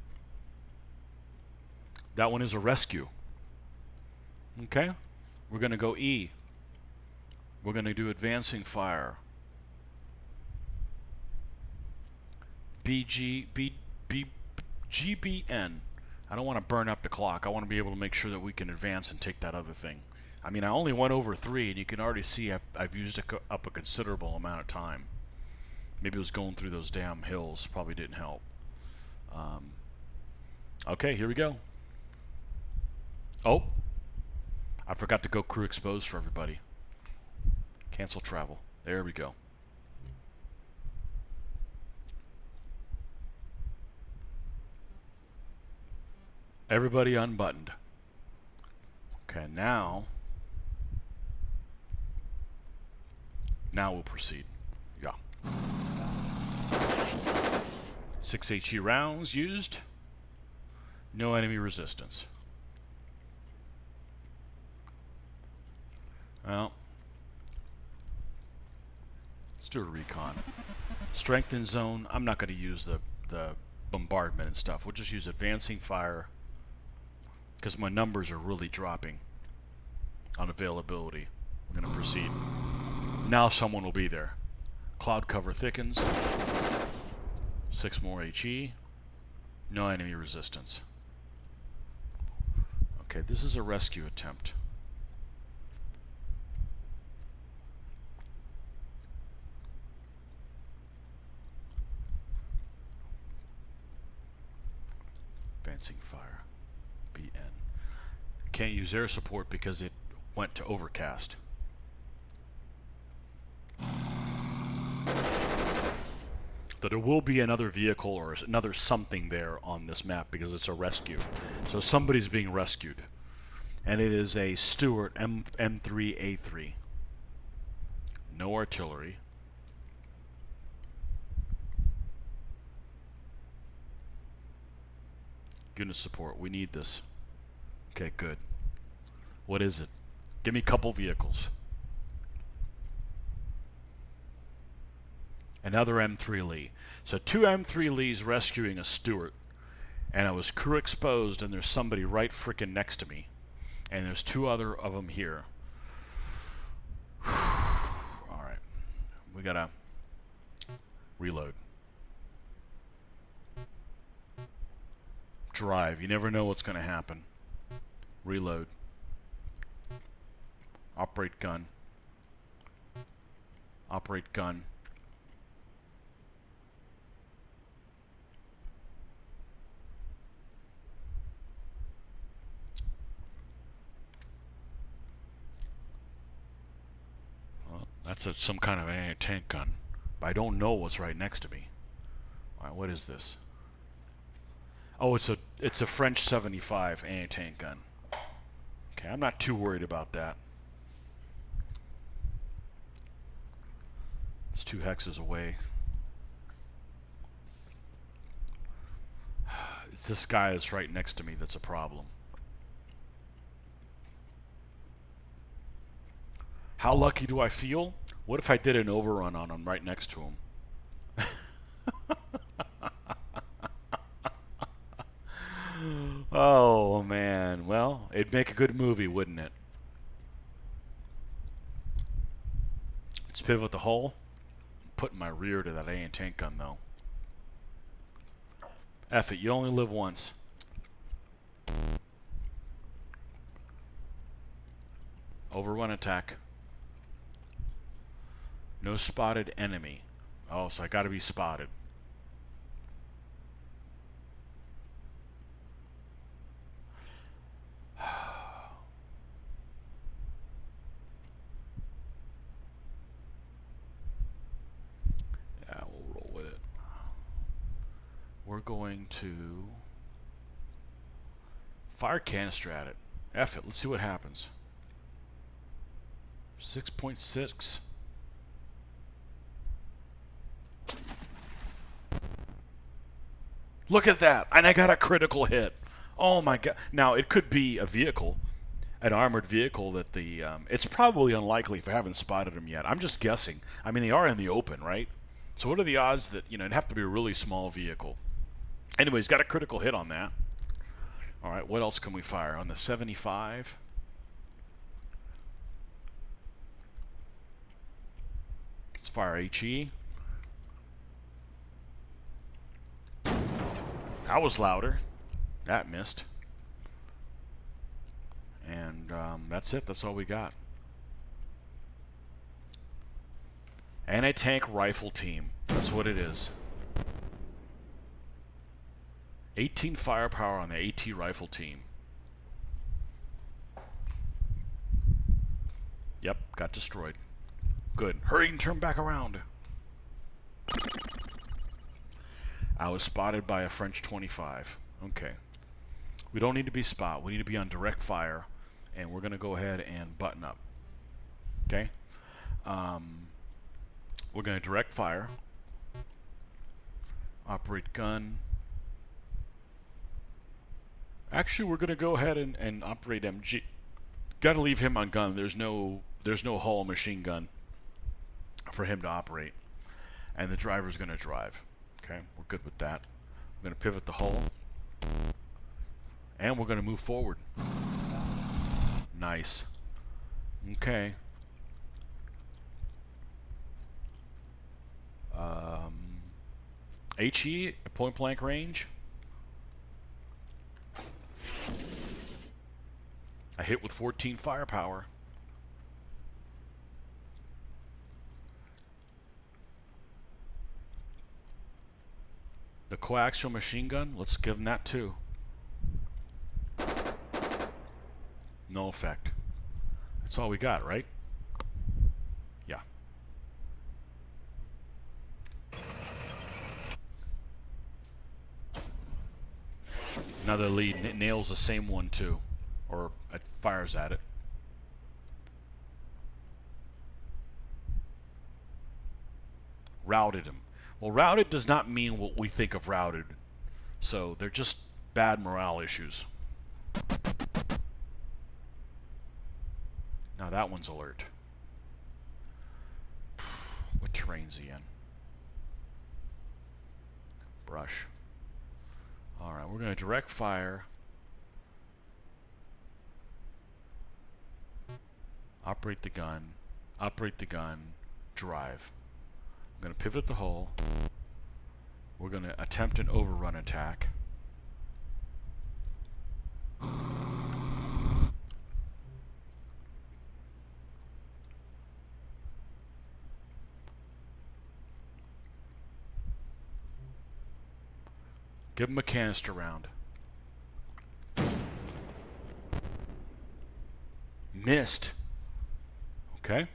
That one is a rescue. Okay. We're going to go E. We're going to do advancing fire. GBN. I don't want to burn up the clock. I want to be able to make sure that we can advance and take that other thing. I mean, I only went over 3, and you can already see I've used up a considerable amount of time. Maybe it was going through those damn hills. Probably didn't help. Okay, here we go. Oh, I forgot to go crew exposed for everybody. Cancel travel. There we go. Everybody unbuttoned. Okay, now we'll proceed. Yeah. 6 HE rounds used. No enemy resistance. Well, let's do a recon. Strengthen zone. I'm not going to use the bombardment and stuff. We'll just use advancing fire because my numbers are really dropping on availability. We're going to proceed. Now someone will be there. Cloud cover thickens. 6 more HE. No enemy resistance. Okay, this is a rescue attempt. Advancing fire. BN. Can't use air support because it went to overcast. That there will be another vehicle or another something there on this map because it's a rescue. So somebody's being rescued. And it is a Stuart M3A3. No artillery. Unit support. We need this. Okay, good. What is it? Give me a couple vehicles. Another M3 Lee. So 2 M3 Lees rescuing a Stuart. And I was crew exposed and there's somebody right frickin' next to me. And there's 2 other of them here. Alright. We gotta reload. Drive. You never know what's gonna happen. Reload. Operate gun. Operate gun. Well, that's some kind of anti-tank gun. But I don't know what's right next to me. Alright, what is this? Oh, it's a French 75 anti-tank gun. Okay, I'm not too worried about that. It's 2 hexes away. It's this guy that's right next to me that's a problem. How lucky do I feel? What if I did an overrun on him right next to him? Oh, man. Well, it'd make a good movie, wouldn't it? Let's pivot the hull. Put my rear to that anti-tank gun, though. F it, you only live once. Overrun attack. No spotted enemy. Oh, so I gotta be spotted. Yeah, we'll roll with it. We're going to fire canister at it. F it, let's see what happens. 6.6. Look at that, and I got a critical hit. Oh my god. Now, it could be a vehicle, an armored vehicle that the... it's probably unlikely if I haven't spotted them yet. I'm just guessing. I mean, they are in the open, right? So what are the odds that, you know, it'd have to be a really small vehicle. Anyways, got a critical hit on that. All right, what else can we fire? On the 75... Let's fire HE. That was louder. That missed. And And that's it. That's all we got. Anti-tank rifle team. That's what it is. 18 firepower on the AT rifle team. Yep, got destroyed. Good. Hurry and turn back around. I was spotted by a French 25. Okay. We don't need to be spot. We need to be on direct fire. And we're going to go ahead and button up. Okay? We're going to direct fire. Operate gun. Actually, we're going to go ahead and operate MG. Got to leave him on gun. There's no hull machine gun for him to operate. And the driver's going to drive. Okay, we're good with that. We're going to pivot the hull. And we're going to move forward. Nice. Okay. HE at point blank range. I hit with 14 firepower. The Coaxial Machine Gun, let's give him that too. No effect. That's all we got, right? Yeah. Another lead nails the same one too. Or it fires at it. Routed him. Well, routed does not mean what we think of routed. So they're just bad morale issues. Now that one's alert. What terrain's he in? Brush. Alright, we're going to direct fire. Operate the gun, drive. I'm going to pivot the hull. We're going to attempt an overrun attack. Give him a canister round. Missed. Okay.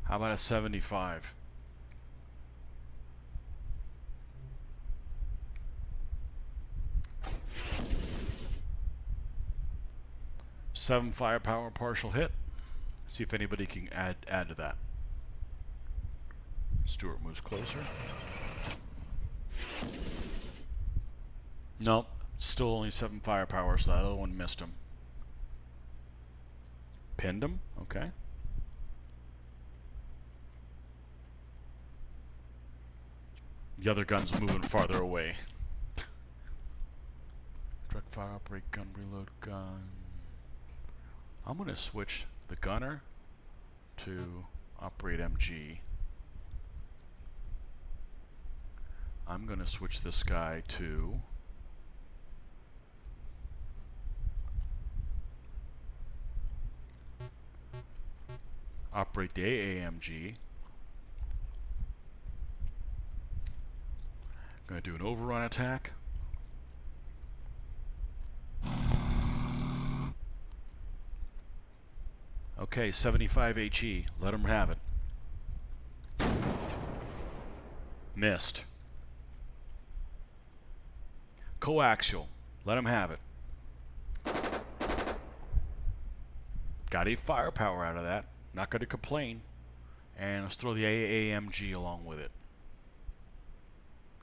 How about a 75? Seven firepower, partial hit. See if anybody can add to that. Stuart moves closer. Nope. Still only 7 firepower, so that other one missed him. Pinned him? Okay. The other gun's moving farther away. Direct fire, operate gun, reload gun. I'm going to switch the gunner to operate MG. I'm going to switch this guy to operate the AAMG. Going to do an overrun attack. Okay, 75 HE. Let him have it. Missed. Coaxial. Let him have it. Got 8 firepower out of that. Not going to complain. And let's throw the AAMG along with it.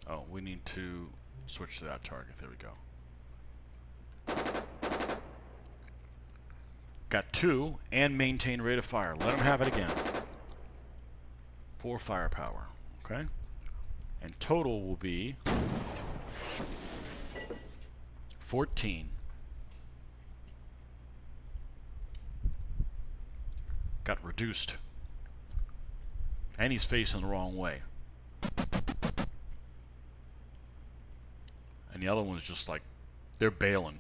Oh, we need to switch to that target. There we go. Got 2 and maintain rate of fire. Let him have it again. 4 firepower. Okay? And total will be 14. Got reduced. And he's facing the wrong way. And the other one's just like, they're bailing.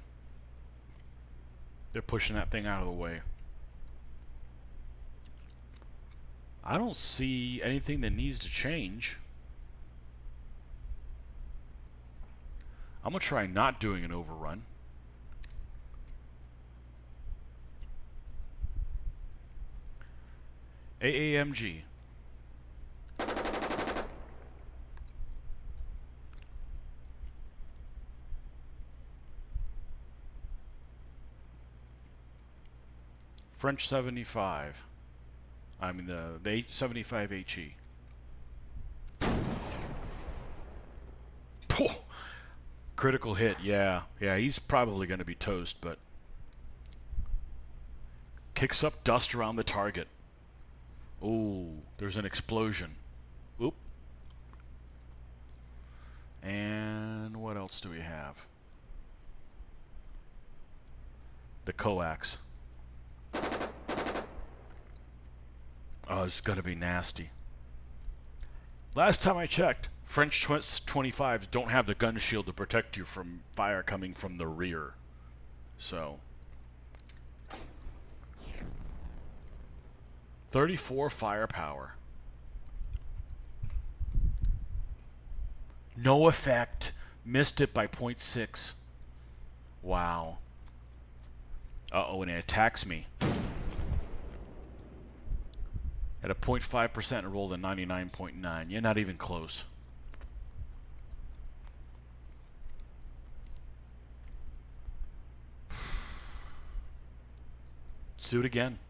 They're pushing that thing out of the way. I don't see anything that needs to change. I'm going to try not doing an overrun. AAMG. French 75. I mean the 75 HE. Critical hit, yeah. Yeah, he's probably going to be toast, but kicks up dust around the target. Ooh, there's an explosion. Oop. And what else do we have? The coax. Oh, it's going to be nasty. Last time I checked, French 25s don't have the gun shield to protect you from fire coming from the rear. So, 34 firepower. No effect. Missed it by 0.6. Wow. Uh-oh, and it attacks me. At a 0.5%, it rolled a 99.9. You're not even close. Let's do it again.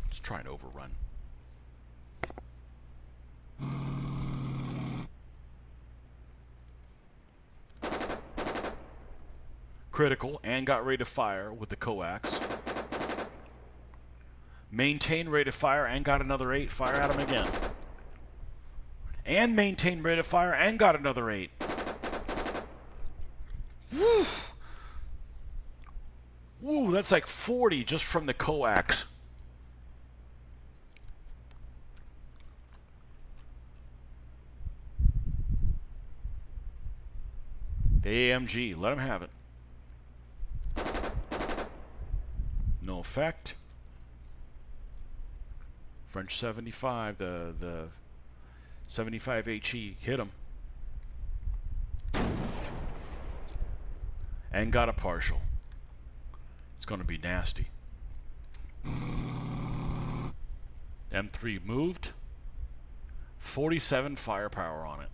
Let's try an overrun. Critical and got rate of fire with the coax. Maintain rate of fire and got another 8. Fire at him again. And maintain rate of fire and got another 8. Woo! Woo, that's like 40 just from the coax. The AMG, let him have it. No effect. French 75, the 75 HE, hit him. And got a partial. It's going to be nasty. M3 moved. 47 firepower on it.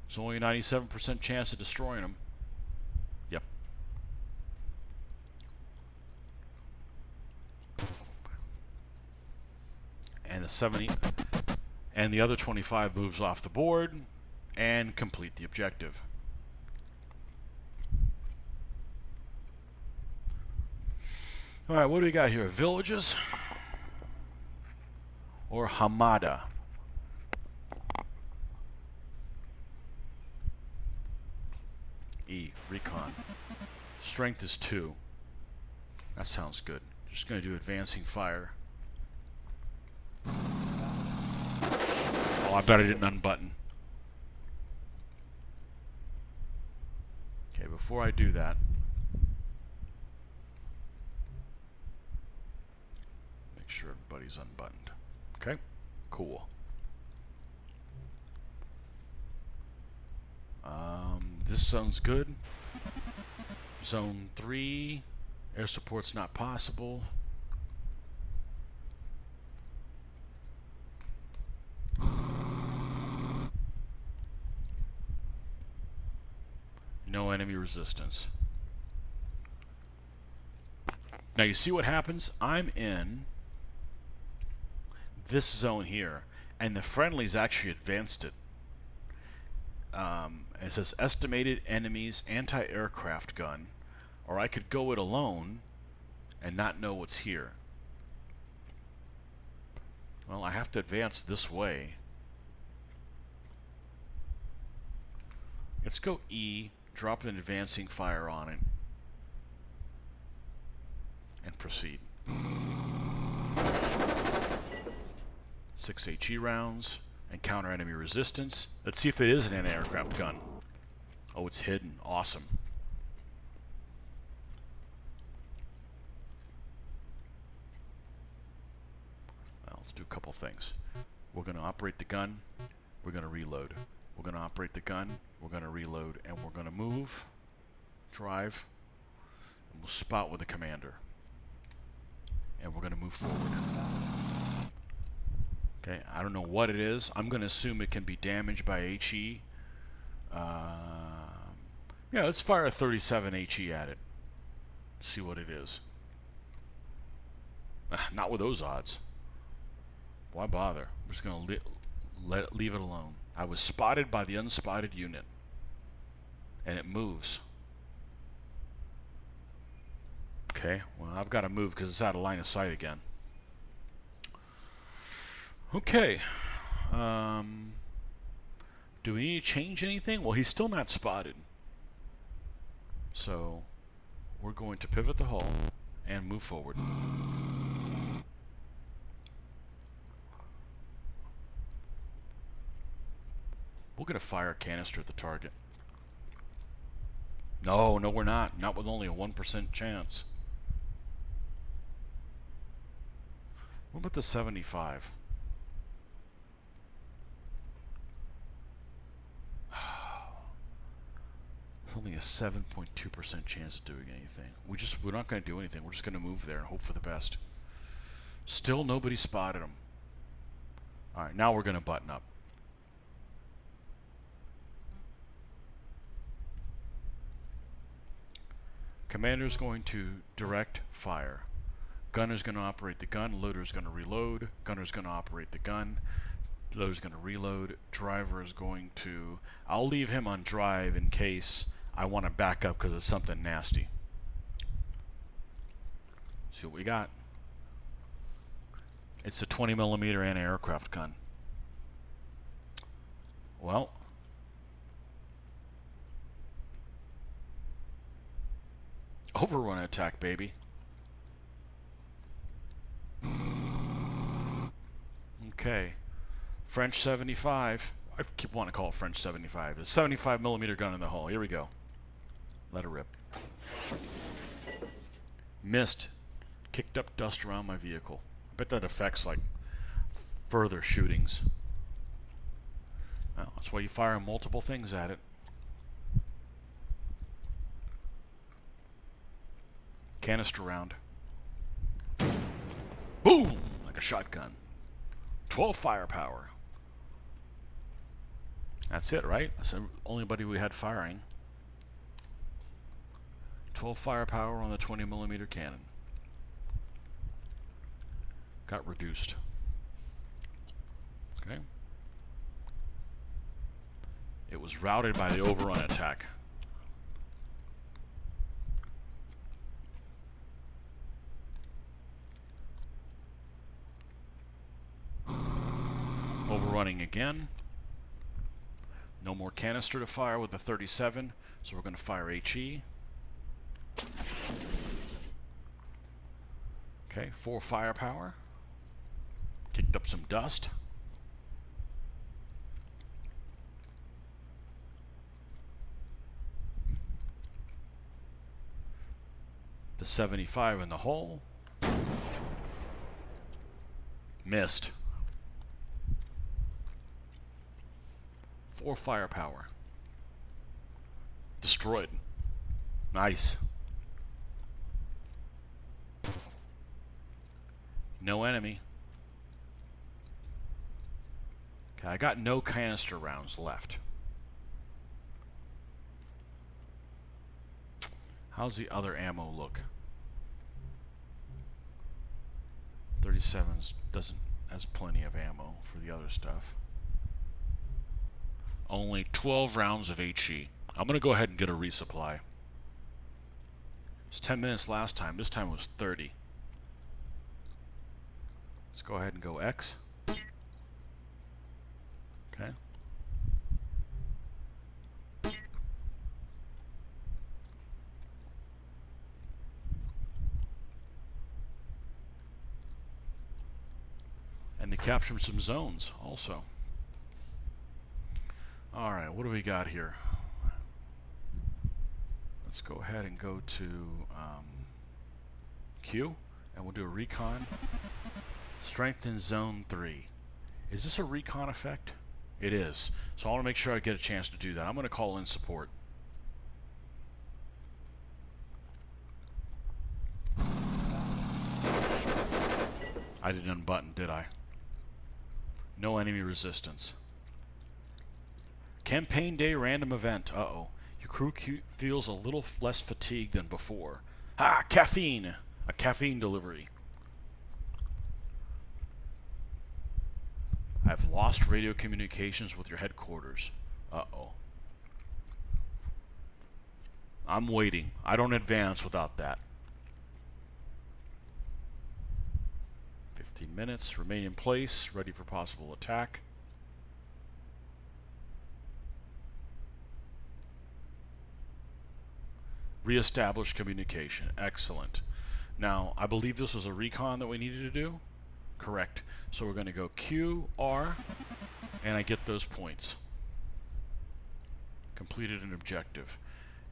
There's only a 97% chance of destroying him. Yep. And the 70 and the other 25 moves off the board and complete the objective. All right, what do we got here? Villages or Hamada? E, recon. Strength is 2. That sounds good. Just going to do advancing fire. Oh, I bet I didn't unbutton. Okay, before I do that, make sure everybody's unbuttoned. Okay, cool. This zone's good. Zone 3, air support's not possible. No enemy resistance. Now you see what happens? I'm in this zone here, and the friendlies actually advanced it. It says estimated enemies anti-aircraft gun, or I could go it alone and not know what's here. Well, I have to advance this way. Let's go E, drop an advancing fire on it. and proceed. 6 HE rounds. Encounter enemy resistance. Let's see if it is an anti-aircraft gun. Oh, it's hidden. Awesome. Well, let's do a couple things. We're going to operate the gun. We're going to reload. We're going to operate the gun. We're going to reload. And we're going to move, drive, and we'll spot with the commander. And we're going to move forward. Okay, I don't know what it is. I'm going to assume it can be damaged by HE. Yeah, let's fire a 37 HE at it. See what it is. Not with those odds. Why bother? I'm just going to leave it alone. I was spotted by the unspotted unit. And it moves. Okay, well, I've got to move because it's out of line of sight again. Okay. Do we need to change anything? Well, he's still not spotted. So, we're going to pivot the hull and move forward. We're going to fire a canister at the target. No, we're not. Not with only a 1% chance. What about the 75? It's only a 7.2% chance of doing anything. We're not going to do anything. We're just going to move there and hope for the best. Still nobody spotted him. Alright, now we're going to button up. Commander's going to direct fire. Gunner's going to operate the gun. Loader's going to reload. Gunner's going to operate the gun. Loader's going to reload. Driver is going to... I'll leave him on drive in case I want to back up because it's something nasty. See what we got. It's a 20mm anti-aircraft gun. Well... Overrun Attack, baby. Okay. French 75. I keep wanting to call it French 75. A 75mm gun in the hull. Here we go. Let it rip. Missed. Kicked up dust around my vehicle. I bet that affects, like, further shootings. Well, that's why you fire multiple things at it. Canister round. Boom! Like a shotgun. 12 firepower. That's it, right? That's the only buddy we had firing. 12 firepower on the 20mm cannon. Got reduced. Okay. It was routed by the Overrun Attack. Overrunning again. No more canister to fire with the 37, so we're going to fire HE. Okay, 4 firepower. Kicked up some dust. The 75 in the hole. Missed. 4 firepower. Destroyed. Nice. No enemy. Okay, I got no canister rounds left. How's the other ammo look? 37s has plenty of ammo for the other stuff. Only 12 rounds of HE. I'm going to go ahead and get a resupply. It was 10 minutes last time. This time it was 30. Let's go ahead and go X. Okay. And to capture some zones also. Alright, what do we got here? Let's go ahead and go to Q, and we'll do a recon. Strengthen Zone 3. Is this a recon effect? It is. So I want to make sure I get a chance to do that. I'm going to call in support. I didn't unbutton, did I? No enemy resistance. Campaign day random event. Uh-oh. Your crew feels a little less fatigued than before. Ah, caffeine! A caffeine delivery. I've lost radio communications with your headquarters. Uh-oh. I'm waiting. I don't advance without that. 15 minutes. Remain in place. Ready for possible attack. Reestablish communication. Excellent. Now, I believe this was a recon that we needed to do. Correct. So we're going to go Q, R, and I get those points. Completed an objective.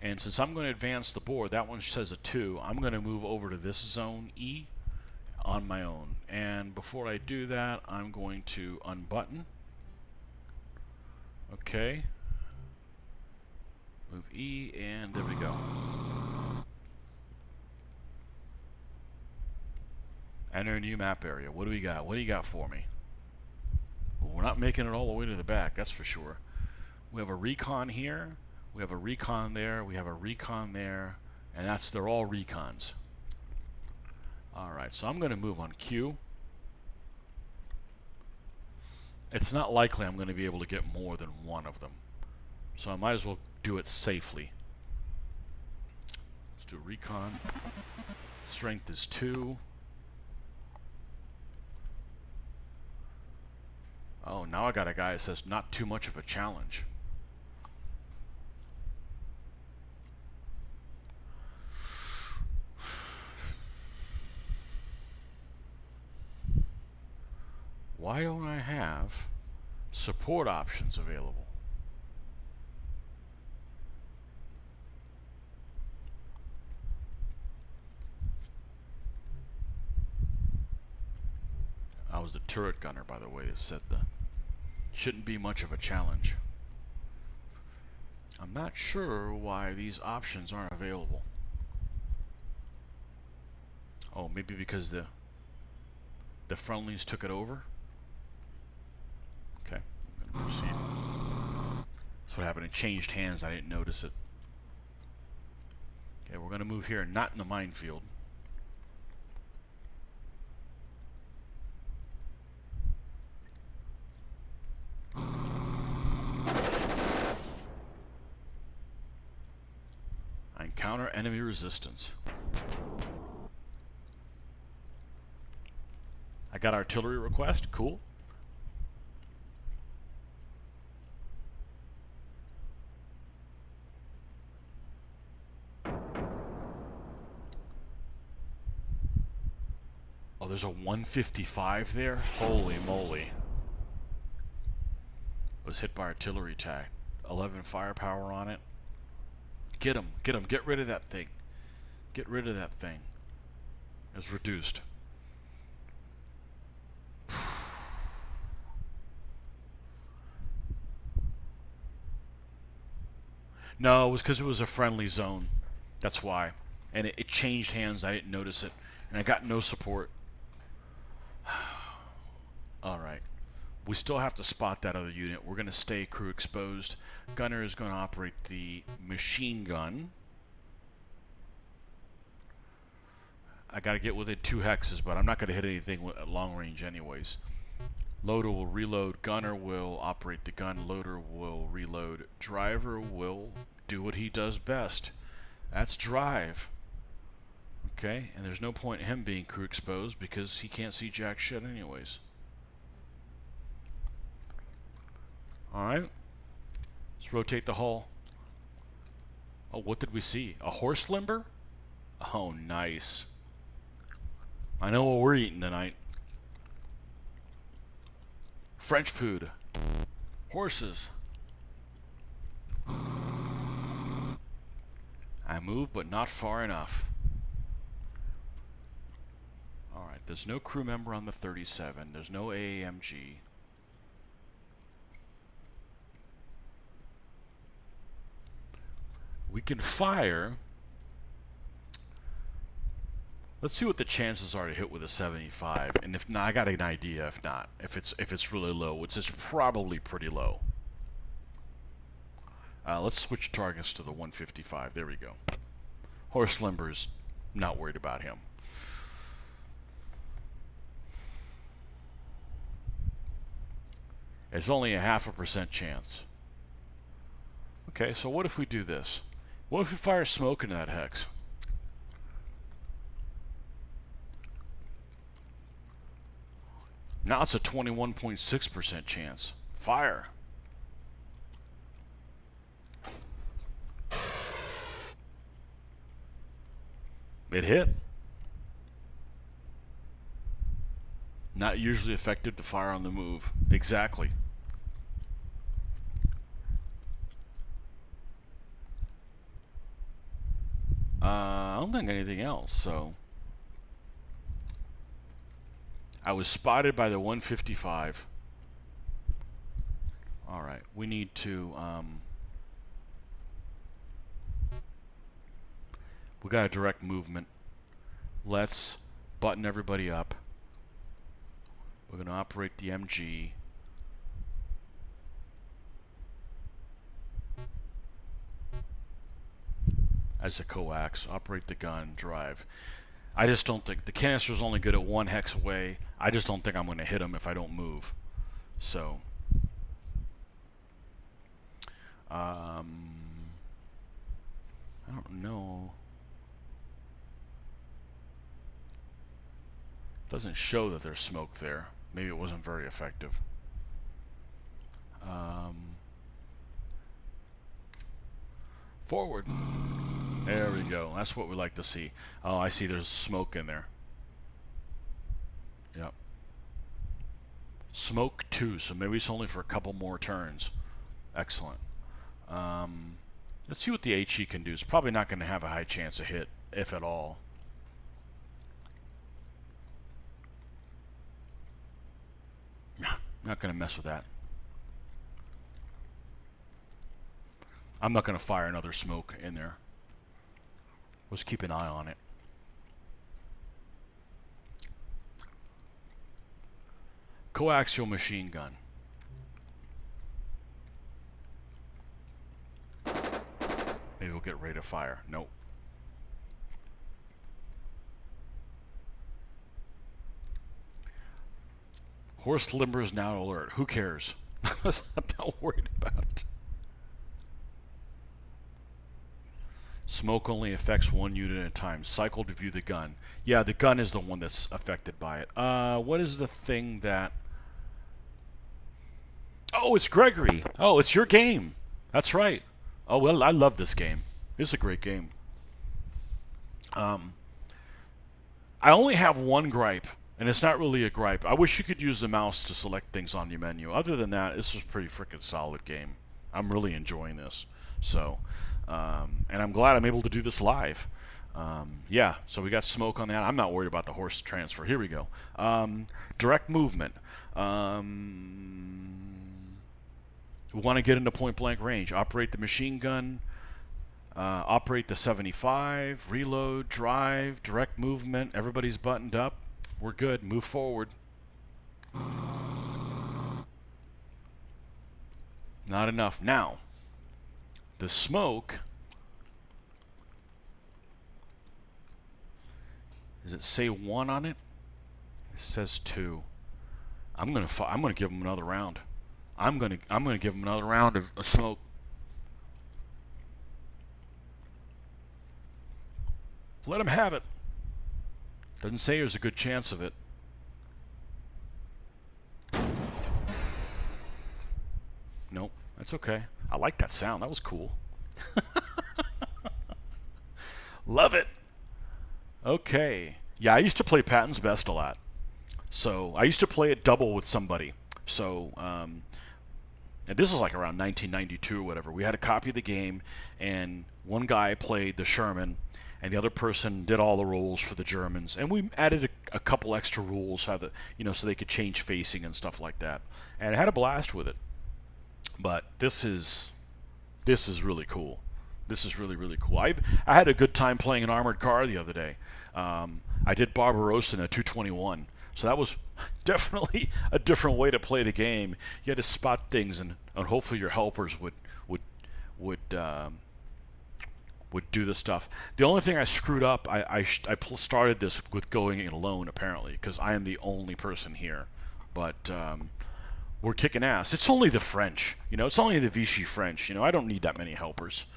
And since I'm going to advance the board, that one says a 2, I'm going to move over to this zone E on my own. And before I do that, I'm going to unbutton. Okay. Move E, and there we go. Enter a new map area. What do we got? What do you got for me? Well, we're not making it all the way to the back, that's for sure. We have a recon here. We have a recon there. We have a recon there. And they're all recons. Alright, so I'm going to move on Q. It's not likely I'm going to be able to get more than one of them. So I might as well do it safely. Let's do recon. Strength is 2. Oh, now I got a guy that says not too much of a challenge. Why don't I have support options available? I was the turret gunner, by the way, that said the shouldn't be much of a challenge. I'm not sure why these options aren't available. Oh, maybe because the friendlies took it over? Okay, I'm going to proceed. That's what happened. It changed hands. I didn't notice it. Okay, we're going to move here, not in the minefield. I encounter enemy resistance. I got artillery request. Cool. Oh, there's a 155 there? Holy moly. Was hit by artillery attack. 11 firepower on it. Get him. Get him. Get rid of that thing. Get rid of that thing. It's reduced. No, it was because it was a friendly zone. That's why. And it changed hands. I didn't notice it. And I got no support. Alright. We still have to spot that other unit. We're going to stay crew exposed. Gunner is going to operate the machine gun. I got to get within 2 hexes, but I'm not going to hit anything at long range anyways. Loader will reload. Gunner will operate the gun. Loader will reload. Driver will do what he does best. That's drive. Okay, and there's no point in him being crew exposed because he can't see jack shit anyways. Alright. Let's rotate the hull. Oh, what did we see? A horse limber? Oh, nice. I know what we're eating tonight. French food. Horses. I move, but not far enough. Alright, there's no crew member on the 37. There's no AAMG. We can fire. Let's see what the chances are to hit with a 75. And if not, I got an idea. If not, if it's really low, which is probably pretty low. Let's switch targets to the 155. There we go. Horse Limber's not worried about him. It's only a 0.5% chance. Okay, so what if we do this? What if we fire smoke into that hex? Now it's a 21.6% chance. Fire. It hit. Not usually effective to fire on the move. Exactly. I don't think anything else, so... I was spotted by the 155. Alright, we need to... we got a direct movement. Let's button everybody up. We're going to operate the MG. As a coax, operate the gun, drive. I just don't think the canister's only good at 1 hex away. I just don't think I'm going to hit him if I don't move. So, I don't know. Doesn't show that there's smoke there. Maybe it wasn't very effective. Forward. There we go. That's what we like to see. Oh, I see there's smoke in there. Yep. Smoke 2, so maybe it's only for a couple more turns. Excellent. Let's see what the HE can do. It's probably not going to have a high chance of hit, if at all. Not going to mess with that. I'm not going to fire another smoke in there. Let's keep an eye on it. Coaxial Machine Gun. Maybe we'll get ready to fire. Nope. Horse Limber is now alert. Who cares? I'm not worried about it. Smoke only affects 1 unit at a time. Cycle to view the gun. Yeah, the gun is the one that's affected by it. What is the thing that... Oh, it's Gregory. Oh, it's your game. That's right. Oh, well, I love this game. It's a great game. I only have one gripe, and it's not really a gripe. I wish you could use the mouse to select things on your menu. Other than that, this is a pretty freaking solid game. I'm really enjoying this. So... and I'm glad I'm able to do this live. Yeah, so we got smoke on that. I'm not worried about the horse transfer. Here we go. Direct movement. We want to get into point-blank range. Operate the machine gun. Operate the 75. Reload. Drive. Direct movement. Everybody's buttoned up. We're good. Move forward. Not enough. Now, the smoke, does it say 1 on it? It says 2. I'm gonna give him another round. I'm gonna give him another round of smoke. Let him have it. Doesn't say there's a good chance of it. Nope, that's okay. I like that sound. That was cool. Love it. Okay. Yeah, I used to play Patton's Best a lot. So I used to play it double with somebody. So, and this was like around 1992 or whatever. We had a copy of the game, and one guy played the Sherman, and the other person did all the rules for the Germans. And we added a couple extra rules, how the, so they could change facing and stuff like that. And I had a blast with it. But this is really cool. This is really, really cool. I had a good time playing an armored car the other day. I did Barbarossa in a 221. So that was definitely a different way to play the game. You had to spot things, and hopefully your helpers would do the stuff. The only thing I screwed up, I started this with going it alone, apparently, because I am the only person here. But we're kicking ass. It's only the French, it's only the Vichy French. I don't need that many helpers.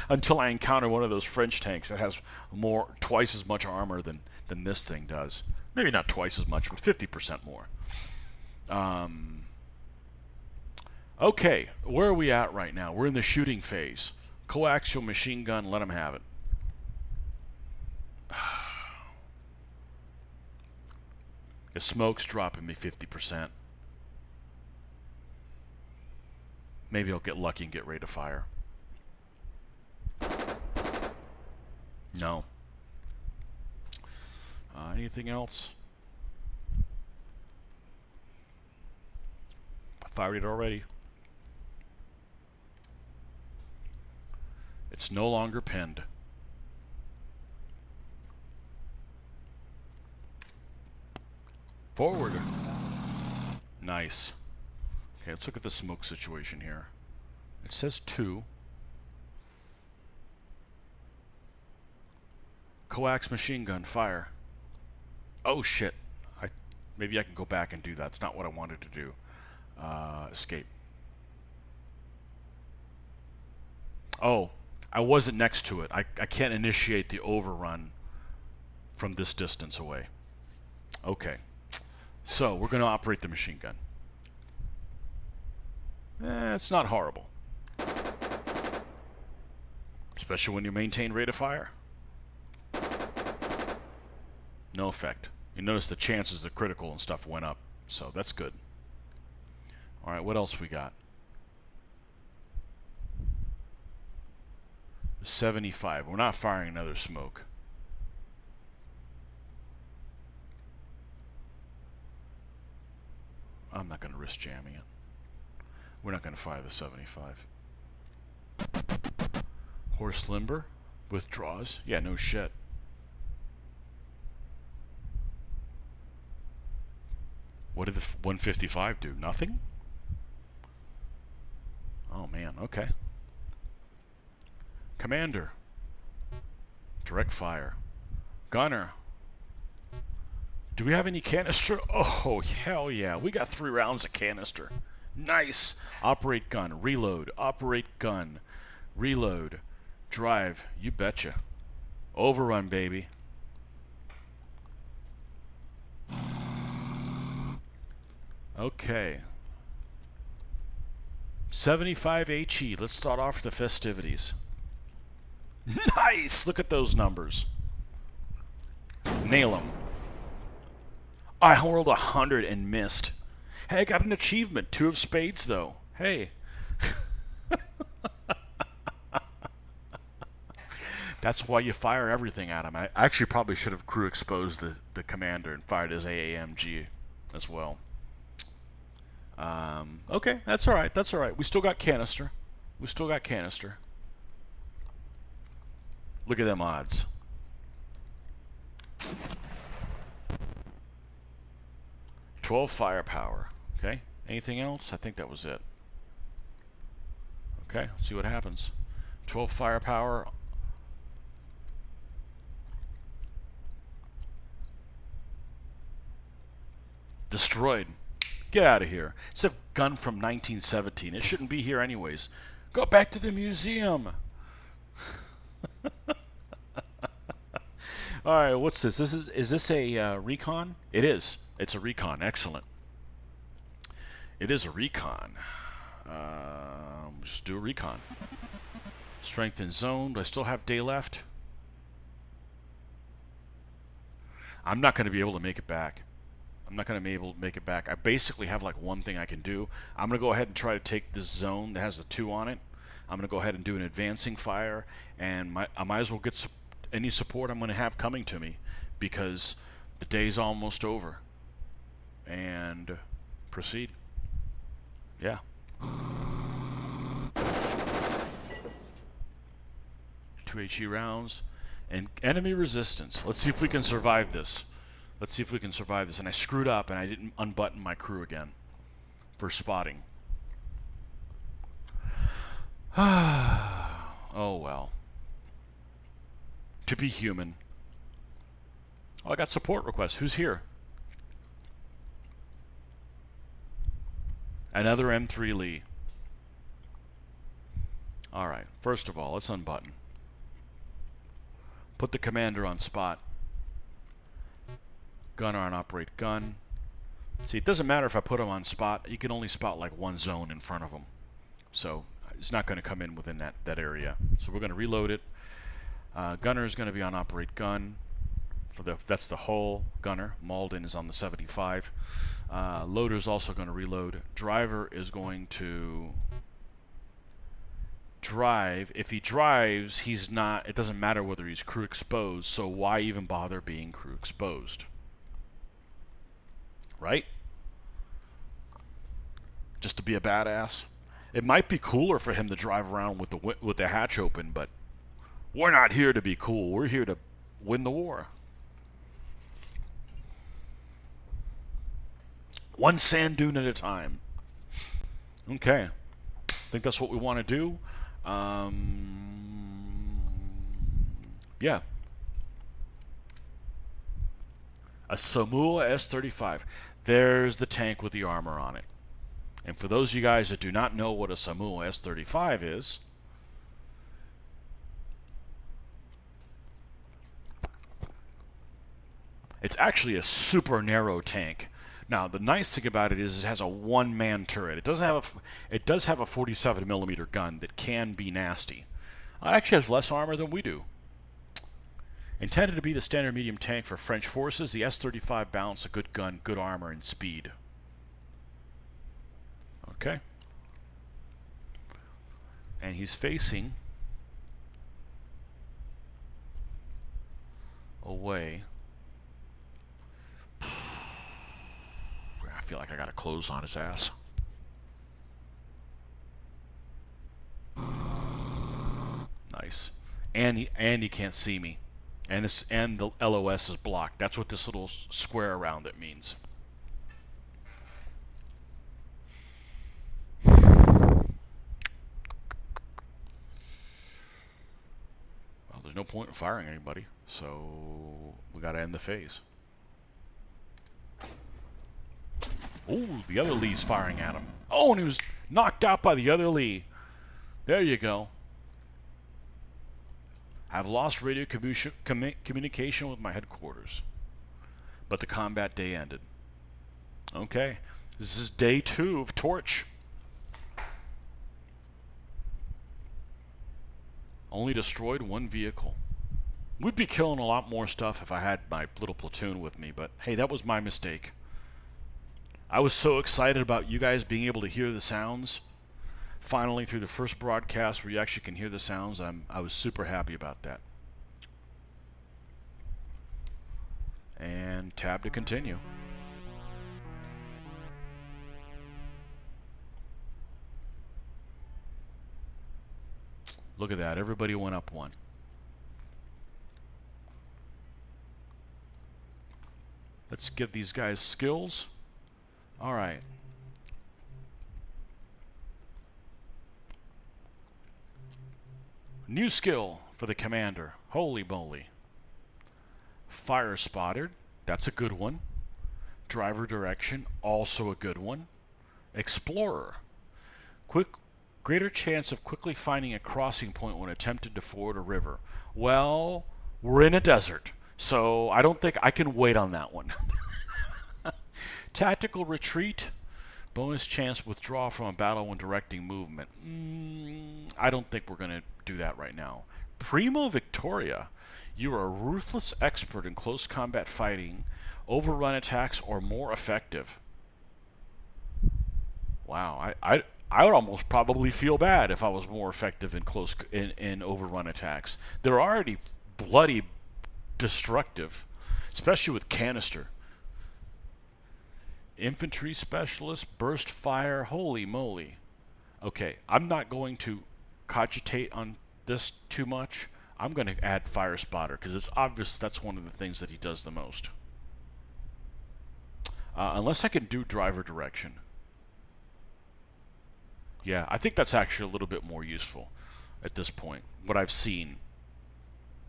Until I encounter one of those French tanks that has twice as much armor than this thing does. Maybe not twice as much, but 50% more. Okay, where are we at right now? We're in the shooting phase. Coaxial machine gun, let them have it. The smoke's dropping me 50%. Maybe I'll get lucky and get ready to fire. No. Anything else? I fired it already. It's no longer pinned. Forward. Nice. Okay, let's look at the smoke situation here. It says 2. Coax machine gun, fire. Oh shit. Maybe I can go back and do that. It's not what I wanted to do. Escape. Oh, I wasn't next to it. I can't initiate the overrun from this distance away. Okay. So, we're going to operate the machine gun. It's not horrible. Especially when you maintain rate of fire. No effect. You notice the chances of the critical and stuff went up, so that's good. Alright, what else we got? 75. We're not firing another smoke. I'm not going to risk jamming it. We're not going to fire the 75. Horse limber. Withdraws. Yeah, no shit. What did the 155 do? Nothing? Oh man, okay. Commander. Direct fire. Gunner. Do we have any canister? Oh, hell yeah. We got 3 rounds of canister. Nice. Operate gun. Reload. Operate gun. Reload. Drive. You betcha. Overrun, baby. Okay. 75 HE. Let's start off the festivities. Nice! Look at those numbers. Nail them. I rolled 100 and missed. Hey, I got an achievement. 2 of spades, though. Hey. That's why you fire everything at him. I actually probably should have crew exposed the commander and fired his AAMG as well. Okay, that's alright. That's alright. We still got canister. We still got canister. Look at them odds. $12 firepower. Okay. Anything else? I think that was it. Okay, let's see what happens. 12 firepower. Destroyed. Get out of here. It's a gun from 1917. It shouldn't be here anyways. Go back to the museum. Alright, what's this? Is this a recon? It is. It's a recon. Excellent. It is a recon. Just do a recon. Strength in zone. Do I still have day left? I'm not going to be able to make it back. I'm not going to be able to make it back. I basically have like one thing I can do. I'm going to go ahead and try to take this zone that has the 2 on it. I'm going to go ahead and do an advancing fire, and I might as well get any support I'm going to have coming to me, because the day's almost over. And proceed. Yeah. 2 HE rounds and enemy resistance. Let's see if we can survive this. Let's see if we can survive this. And I screwed up and I didn't unbutton my crew again for spotting. Oh well. To be human. Oh, I got support requests. Who's here? Another M3 Lee. Alright, first of all, let's unbutton. Put the commander on spot. Gunner on operate gun. See, it doesn't matter if I put him on spot. You can only spot like one zone in front of him. So, it's not going to come in within that area. So we're going to reload it. Gunner is going to be on operate gun. That's the whole gunner. Malden is on the 75. Loader is also going to reload. Driver is going to drive. If he drives, he's not. It doesn't matter whether he's crew exposed. So why even bother being crew exposed? Right? Just to be a badass. It might be cooler for him to drive around with the hatch open, but we're not here to be cool. We're here to win the war. One sand dune at a time. Okay. I think that's what we want to do. Yeah. A Samoa S-35. There's the tank with the armor on it. And for those of you guys that do not know what a Samoa S-35 is, it's actually a super narrow tank. Now, the nice thing about it is it has a one-man turret. It does have a 47mm gun that can be nasty. It actually has less armor than we do. Intended to be the standard medium tank for French forces, the S-35 balanced a good gun, good armor, and speed. Okay. And he's facing away. I feel like I got to close on his ass. Nice. And he can't see me. And the LOS is blocked. That's what this little square around it means. Well, there's no point in firing anybody, so we got to end the phase. Oh, the other Lee's firing at him. Oh, and he was knocked out by the other Lee. There you go. I've lost radio communication with my headquarters. But the combat day ended. Okay. This is day 2 of Torch. Only destroyed 1 vehicle. We'd be killing a lot more stuff if I had my little platoon with me, but hey, that was my mistake. I was so excited about you guys being able to hear the sounds. Finally, through the first broadcast where you actually can hear the sounds, I was super happy about that. And tab to continue. Look at that, everybody went up 1. Let's give these guys skills. All right. New skill for the commander. Holy moly. Fire spotted. That's a good one. Driver direction. Also a good one. Explorer. Greater chance of quickly finding a crossing point when attempted to ford a river. Well, we're in a desert, so I don't think I can wait on that one. Tactical retreat. Bonus chance withdraw from a battle when directing movement. I don't think we're going to do that right now. Primo Victoria. You are a ruthless expert in close combat fighting. Overrun attacks or more effective. Wow, I would almost probably feel bad if I was more effective in overrun attacks. They're already bloody destructive, especially with canister. Infantry specialist, burst fire, holy moly. Okay, I'm not going to cogitate on this too much. I'm going to add fire spotter because it's obvious that's one of the things that he does the most. Unless I can do driver direction. Yeah, I think that's actually a little bit more useful at this point, what I've seen.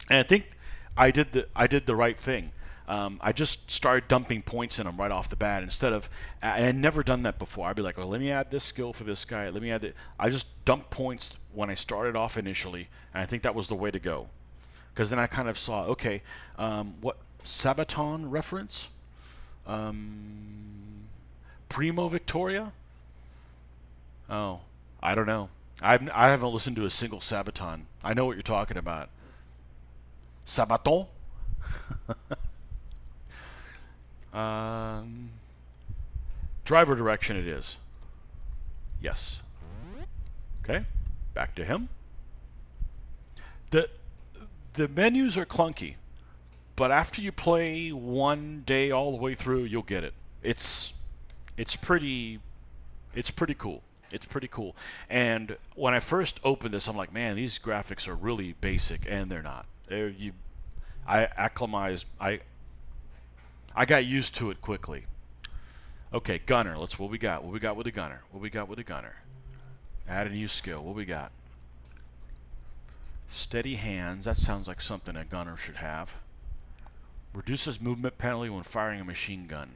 And I think I did the right thing. I just started dumping points in them right off the bat instead of, and I'd never done that before. I'd be like, well, let me add this skill for this guy. Let me add it. I just dumped points when I started off initially, and I think that was the way to go. Because then I kind of saw, okay, what, Sabaton reference? Primo Victoria? Oh, I don't know. I haven't listened to a single Sabaton. I know what you're talking about. Sabaton? Driver direction it is. Yes. Okay, back to him. The menus are clunky, but after you play one day all the way through, you'll get it. It's pretty cool. It's pretty cool. And when I first opened this, I'm like, man, these graphics are really basic, and they're not. I acclimatized. I got used to it quickly. Okay, gunner. What we got? What we got with the gunner? What we got with the gunner? Add a new skill. What we got? Steady hands. That sounds like something a gunner should have. Reduces movement penalty when firing a machine gun.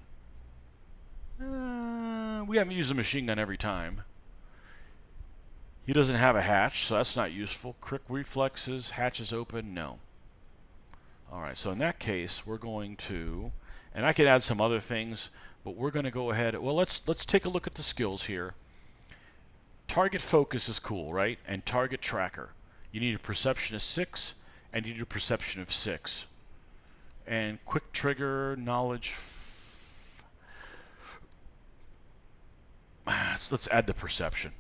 We haven't used a machine gun every time. He doesn't have a hatch, so that's not useful. Quick reflexes. Hatch is open. No. Alright, so in that case, we're going to... And I could add some other things, but we're going to go ahead... Well, let's take a look at the skills here. Target focus is cool, right? And target tracker. You need a perception of 6, and you need a perception of 6. And quick trigger, knowledge... Let's add the perception.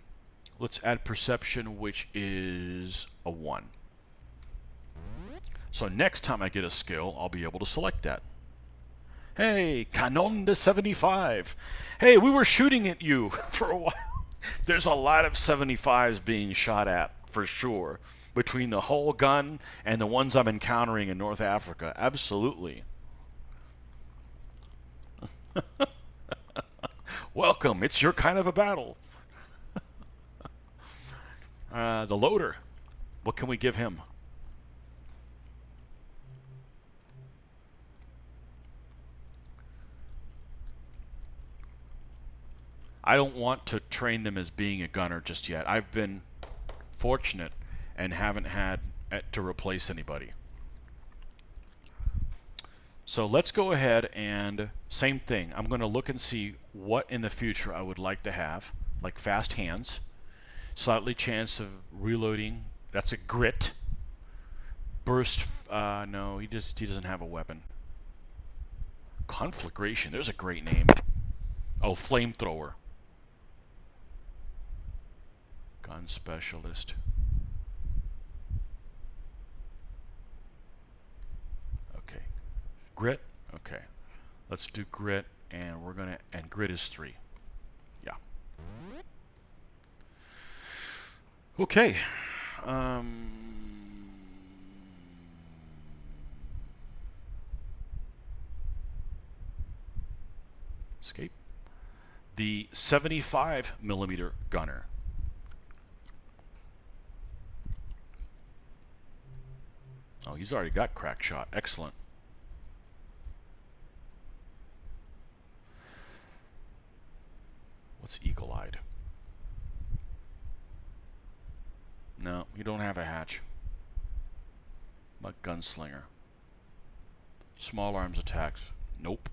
Let's add perception, which is a 1. So next time I get a skill, I'll be able to select that. Hey, Canon de 75. Hey, we were shooting at you for a while. There's a lot of 75s being shot at, for sure, between the whole gun and the ones I'm encountering in North Africa. Absolutely. Welcome. It's your kind of a battle. The loader. What can we give him? I don't want to train them as being a gunner just yet. I've been fortunate and haven't had to replace anybody. So let's go ahead and same thing. I'm going to look and see what in the future I would like to have, like fast hands, slightly chance of reloading. That's a grit. Burst. No, he doesn't have a weapon. Conflagration. There's a great name. Oh, flamethrower. Gun specialist. Okay. Grit. Okay. Let's do grit, and we're gonna. And grit is 3. Yeah. Okay. Escape. The 75mm gunner. Oh, he's already got crack shot. Excellent. What's eagle-eyed? No, you don't have a hatch. But gunslinger. Small arms attacks. Nope.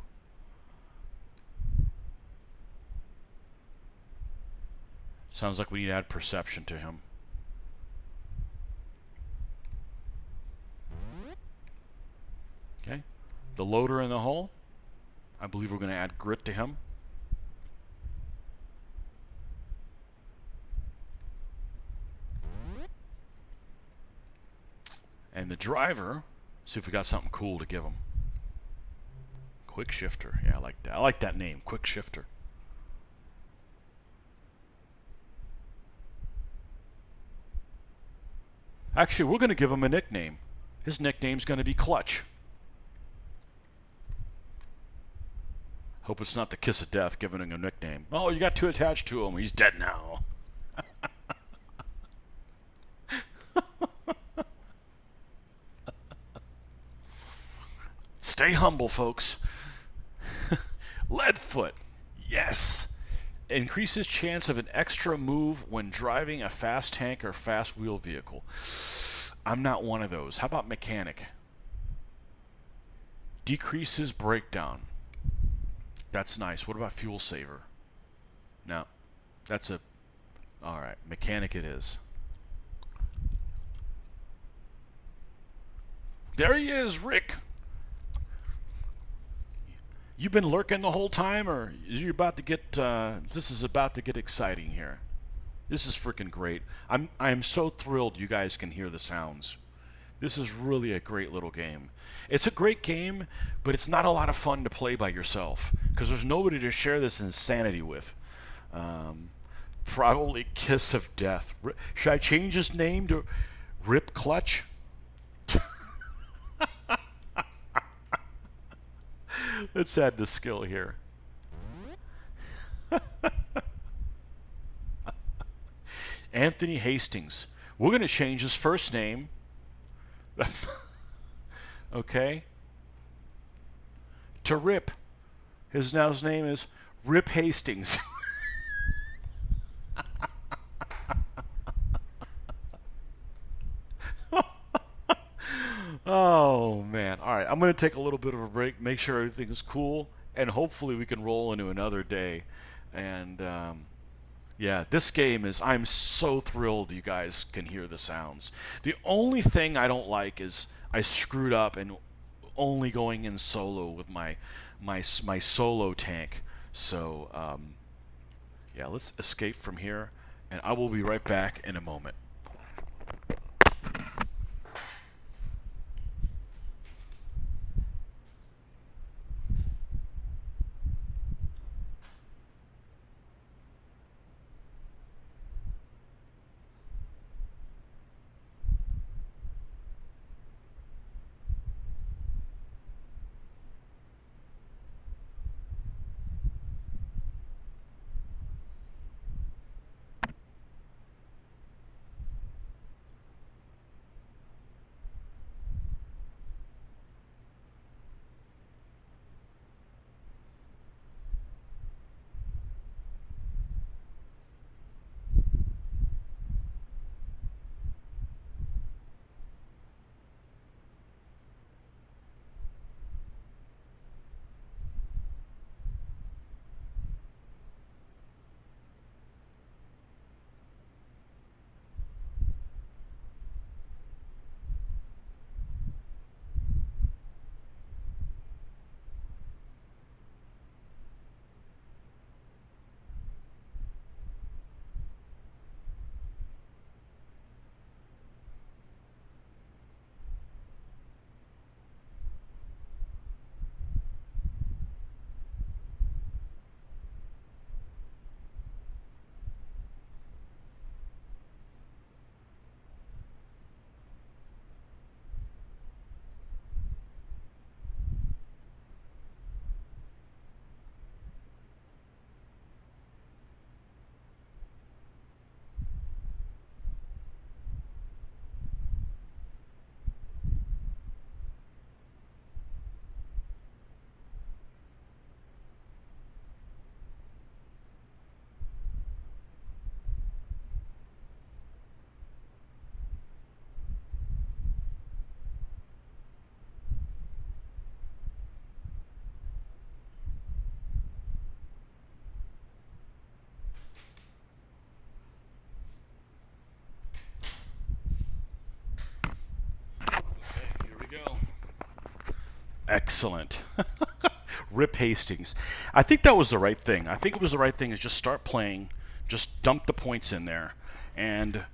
Sounds like we need to add perception to him. the loader in the hull. I believe we're going to add grit to him. And the driver, see if we got something cool to give him. Quick Shifter. Yeah, I like that. I like that name, Quick Shifter. Actually, we're going to give him a nickname. His nickname's going to be Clutch. Hope it's not the kiss of death giving him a nickname. Oh, you got too attached to him. He's dead now. Stay humble, folks. Leadfoot. Yes. Increases chance of an extra move when driving a fast tank or fast wheel vehicle. I'm not one of those. How about Mechanic? Decreases breakdown. That's nice. What about Fuel Saver? No. That's a... Alright. Mechanic it is. There he is, Rick. You been lurking the whole time, or is you about to get? This is about to get exciting here. This is freaking great. I'm so thrilled you guys can hear the sounds. This is really a great little game. It's a great game, but it's not a lot of fun to play by yourself because there's nobody to share this insanity with. Probably Kiss of Death. Should I change his name to Rip Clutch? Let's add the skill here. Anthony Hastings. We're going to change his first name. Okay. To Rip. His name is Rip Hastings. Oh, man. All right, I'm going to take a little bit of a break, make sure everything is cool, and hopefully we can roll into another day. And, yeah, this game is... I'm so thrilled you guys can hear the sounds. The only thing I don't like is I screwed up and only going in solo with my solo tank. So, yeah, let's escape from here, and I will be right back in a moment. Excellent. Rip Hastings. I think that was the right thing. I think it was the right thing is just start playing, just dump the points in there, and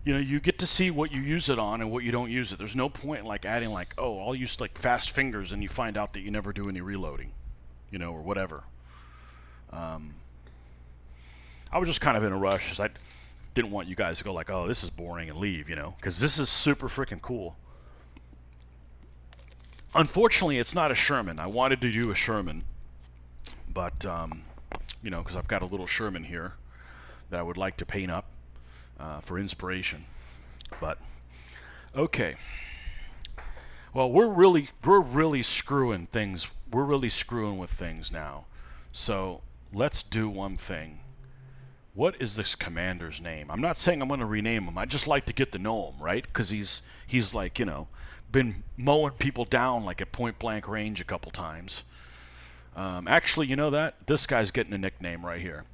you know you get to see what you use it on and what you don't use it. There's no point in like adding like, oh, I'll use like fast fingers, and you find out that you never do any reloading, you know, or whatever. I was just kind of in a rush because I didn't want you guys to go like, oh, this is boring and leave, you know, because this is super freaking cool. Unfortunately, it's not a Sherman. I wanted to do a Sherman, but, you know, because I've got a little Sherman here that I would like to paint up for inspiration. But, okay. Well, we're really screwing things. We're really screwing with things now. So, let's do one thing. What is this commander's name? I'm not saying I'm going to rename him. I just like to get to know him, right? Because he's like, you know, been mowing people down like at point blank range a couple times. Actually, you know that? This guy's getting a nickname right here.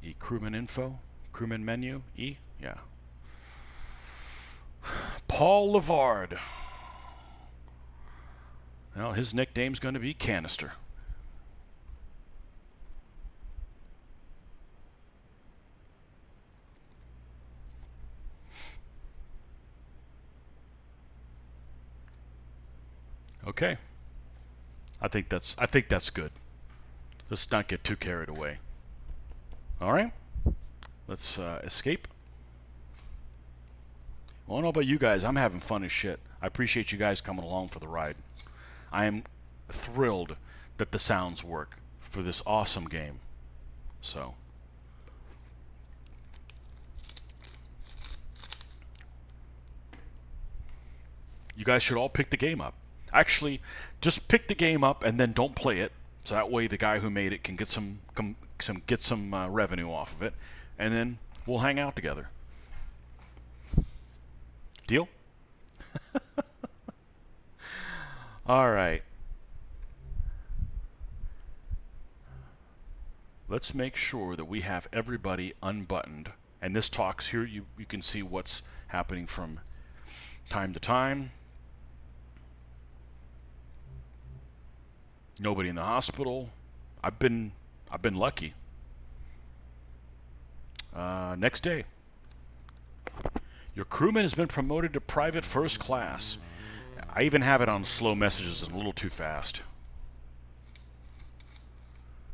E crewman info? Crewman menu? E? Yeah. Paul Lavard. Well, his nickname's going to be Canister. Okay. I think that's good. Let's not get too carried away. All right. Let's escape. Well, I don't know about you guys. I'm having fun as shit. I appreciate you guys coming along for the ride. I am thrilled that the sounds work for this awesome game. So. You guys should all pick the game up. Actually, just pick the game up and then don't play it, so that way the guy who made it can get some revenue off of it, and then we'll hang out together. Deal? All right. Let's make sure that we have everybody unbuttoned, and this talks here. You can see what's happening from time to time. Nobody in the hospital. I've been lucky. Next day. Your crewman has been promoted to private first class. I even have it on slow messages and a little too fast.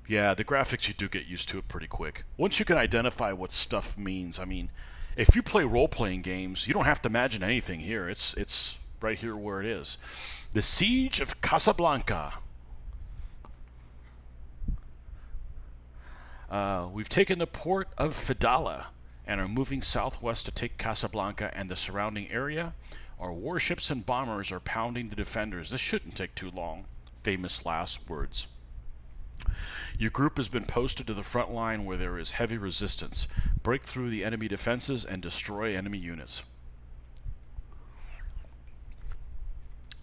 Yeah, the graphics, you do get used to it pretty quick. Once you can identify what stuff means, I mean, if you play role-playing games, you don't have to imagine anything here. It's right here where it is. The Siege of Casablanca. We've taken the port of Fidala and are moving southwest to take Casablanca and the surrounding area. Our warships and bombers are pounding the defenders. This shouldn't take too long. Famous last words. Your group has been posted to the front line where there is heavy resistance. Break through the enemy defenses and destroy enemy units.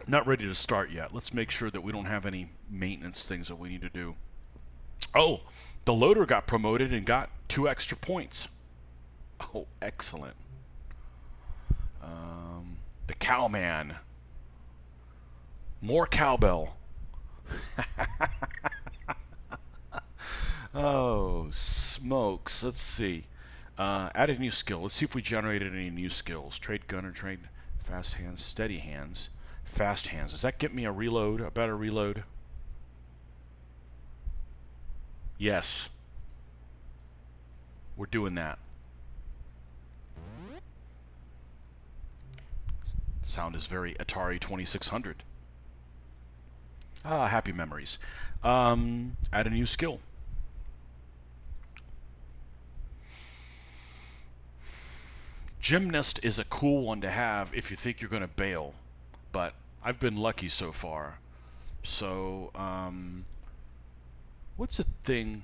Not ready to start yet. Let's make sure that we don't have any maintenance things that we need to do. Oh, the loader got promoted and got 2 extra points. Oh, excellent. The cowman. More cowbell. Oh, smokes. Let's see. Add a new skill. Let's see if we generated any new skills. Trade gunner, trade fast hands, steady hands, fast hands. Does that get me a reload, a better reload? Yes. We're doing that. Sound is very Atari 2600. Ah, happy memories. Add a new skill. Gymnast is a cool one to have if you think you're going to bail, but I've been lucky so far. So, what's a thing?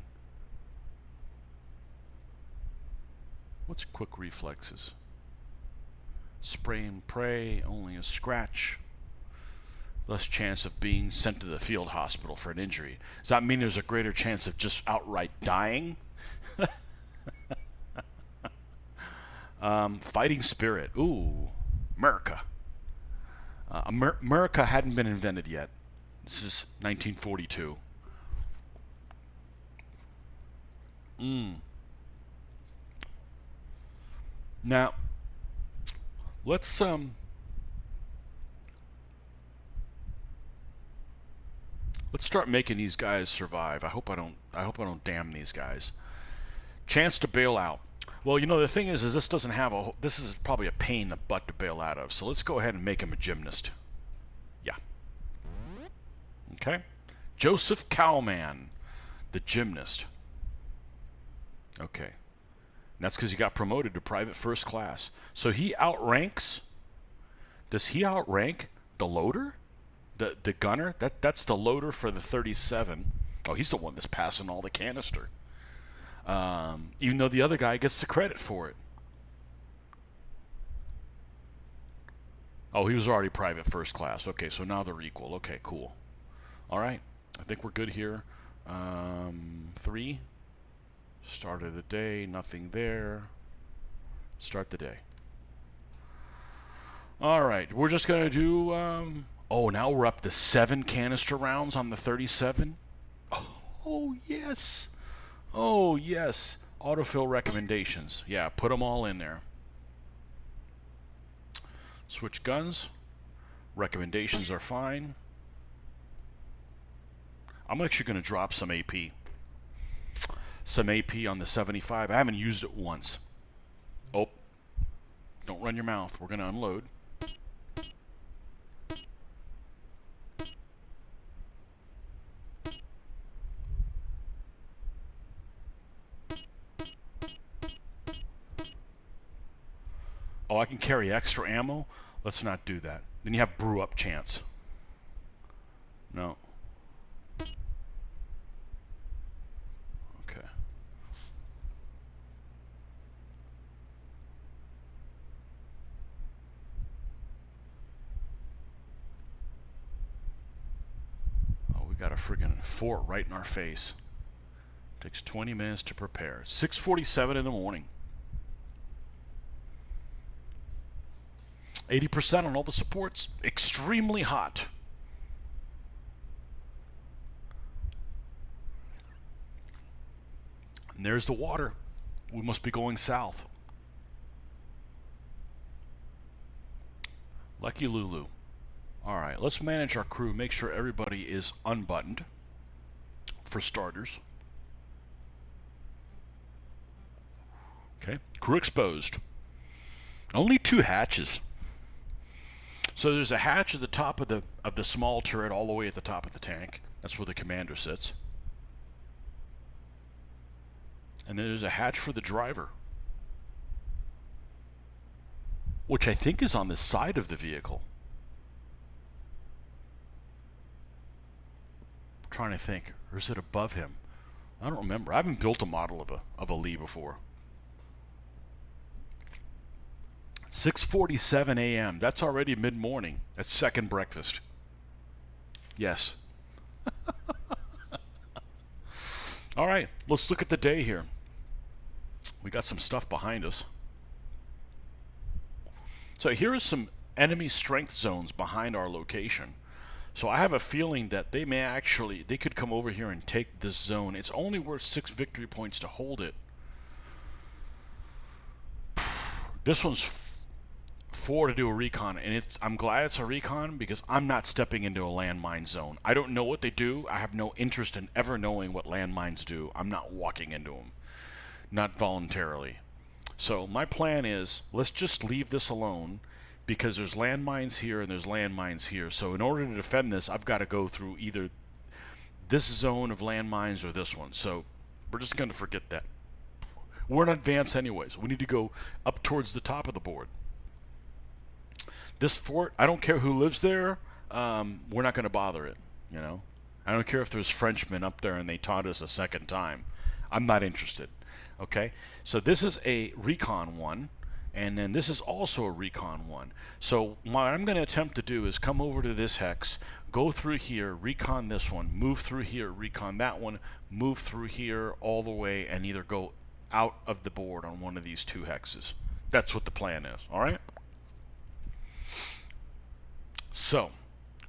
What's quick reflexes? Spray and pray, only a scratch. Less chance of being sent to the field hospital for an injury. Does that mean there's a greater chance of just outright dying? Fighting spirit. Ooh, America. America hadn't been invented yet. This is 1942. Now, let's start making these guys survive. I hope I don't damn these guys. Chance to bail out. Well, you know, the thing is this doesn't have a. This is probably a pain in the butt to bail out of. So let's go ahead and make him a gymnast. Yeah. Okay. Joseph Cowman, the gymnast. Okay. And that's because he got promoted to private first class. So he outranks. Does he outrank the loader? The gunner? That's the loader for the 37. Oh, he's the one that's passing all the canister. Even though the other guy gets the credit for it. Oh, he was already private first class. Okay, so now they're equal. Okay, cool. All right. I think we're good here. 3. Start of the day. Nothing there. Start the day. All right. We're just going to do... oh, now we're up to 7 canister rounds on the 37. Oh, yes. Oh, yes. Autofill recommendations. Yeah, put them all in there. Switch guns. Recommendations are fine. I'm actually going to drop some AP. Some AP on the 75. I haven't used it once. Oh. Don't run your mouth. We're going to unload. Oh, I can carry extra ammo? Let's not do that. Then you have brew up chance. No. Okay. Oh, we got a friggin' fort right in our face. Takes 20 minutes to prepare. 6:47 in the morning. 80% on all the supports. Extremely hot. And there's the water. We must be going south. Lucky Lulu. Alright, let's manage our crew. Make sure everybody is unbuttoned. For starters. Okay. Crew exposed. Only 2 hatches. So there's a hatch at the top of the small turret all the way at the top of the tank. That's where the commander sits. And then there's a hatch for the driver. Which I think is on the side of the vehicle. I'm trying to think. Or is it above him? I don't remember. I haven't built a model of a Lee before. 6:47 a.m. That's already mid-morning. That's second breakfast. Yes. All right, let's look at the day here. We got some stuff behind us. So here are some enemy strength zones behind our location. So I have a feeling that they could come over here and take this zone. It's only worth 6 victory points to hold it. This one's 4 to do a recon, and I'm glad it's a recon because I'm not stepping into a landmine zone. I don't know what they do. I have no interest in ever knowing what landmines do. I'm not walking into them. Not voluntarily. So my plan is, let's just leave this alone because there's landmines here and there's landmines here. So in order to defend this, I've got to go through either this zone of landmines or this one. So we're just going to forget that. We're in advance anyways. We need to go up towards the top of the board. This fort, I don't care who lives there. We're not going to bother it, you know. I don't care if there's Frenchmen up there and they taunt us a second time. I'm not interested. Okay, so this is a recon one, and then this is also a recon one. So what I'm going to attempt to do is come over to this hex, go through here, recon this one, move through here, recon that one, move through here all the way, and either go out of the board on one of these 2 hexes. That's what the plan is. All right. So,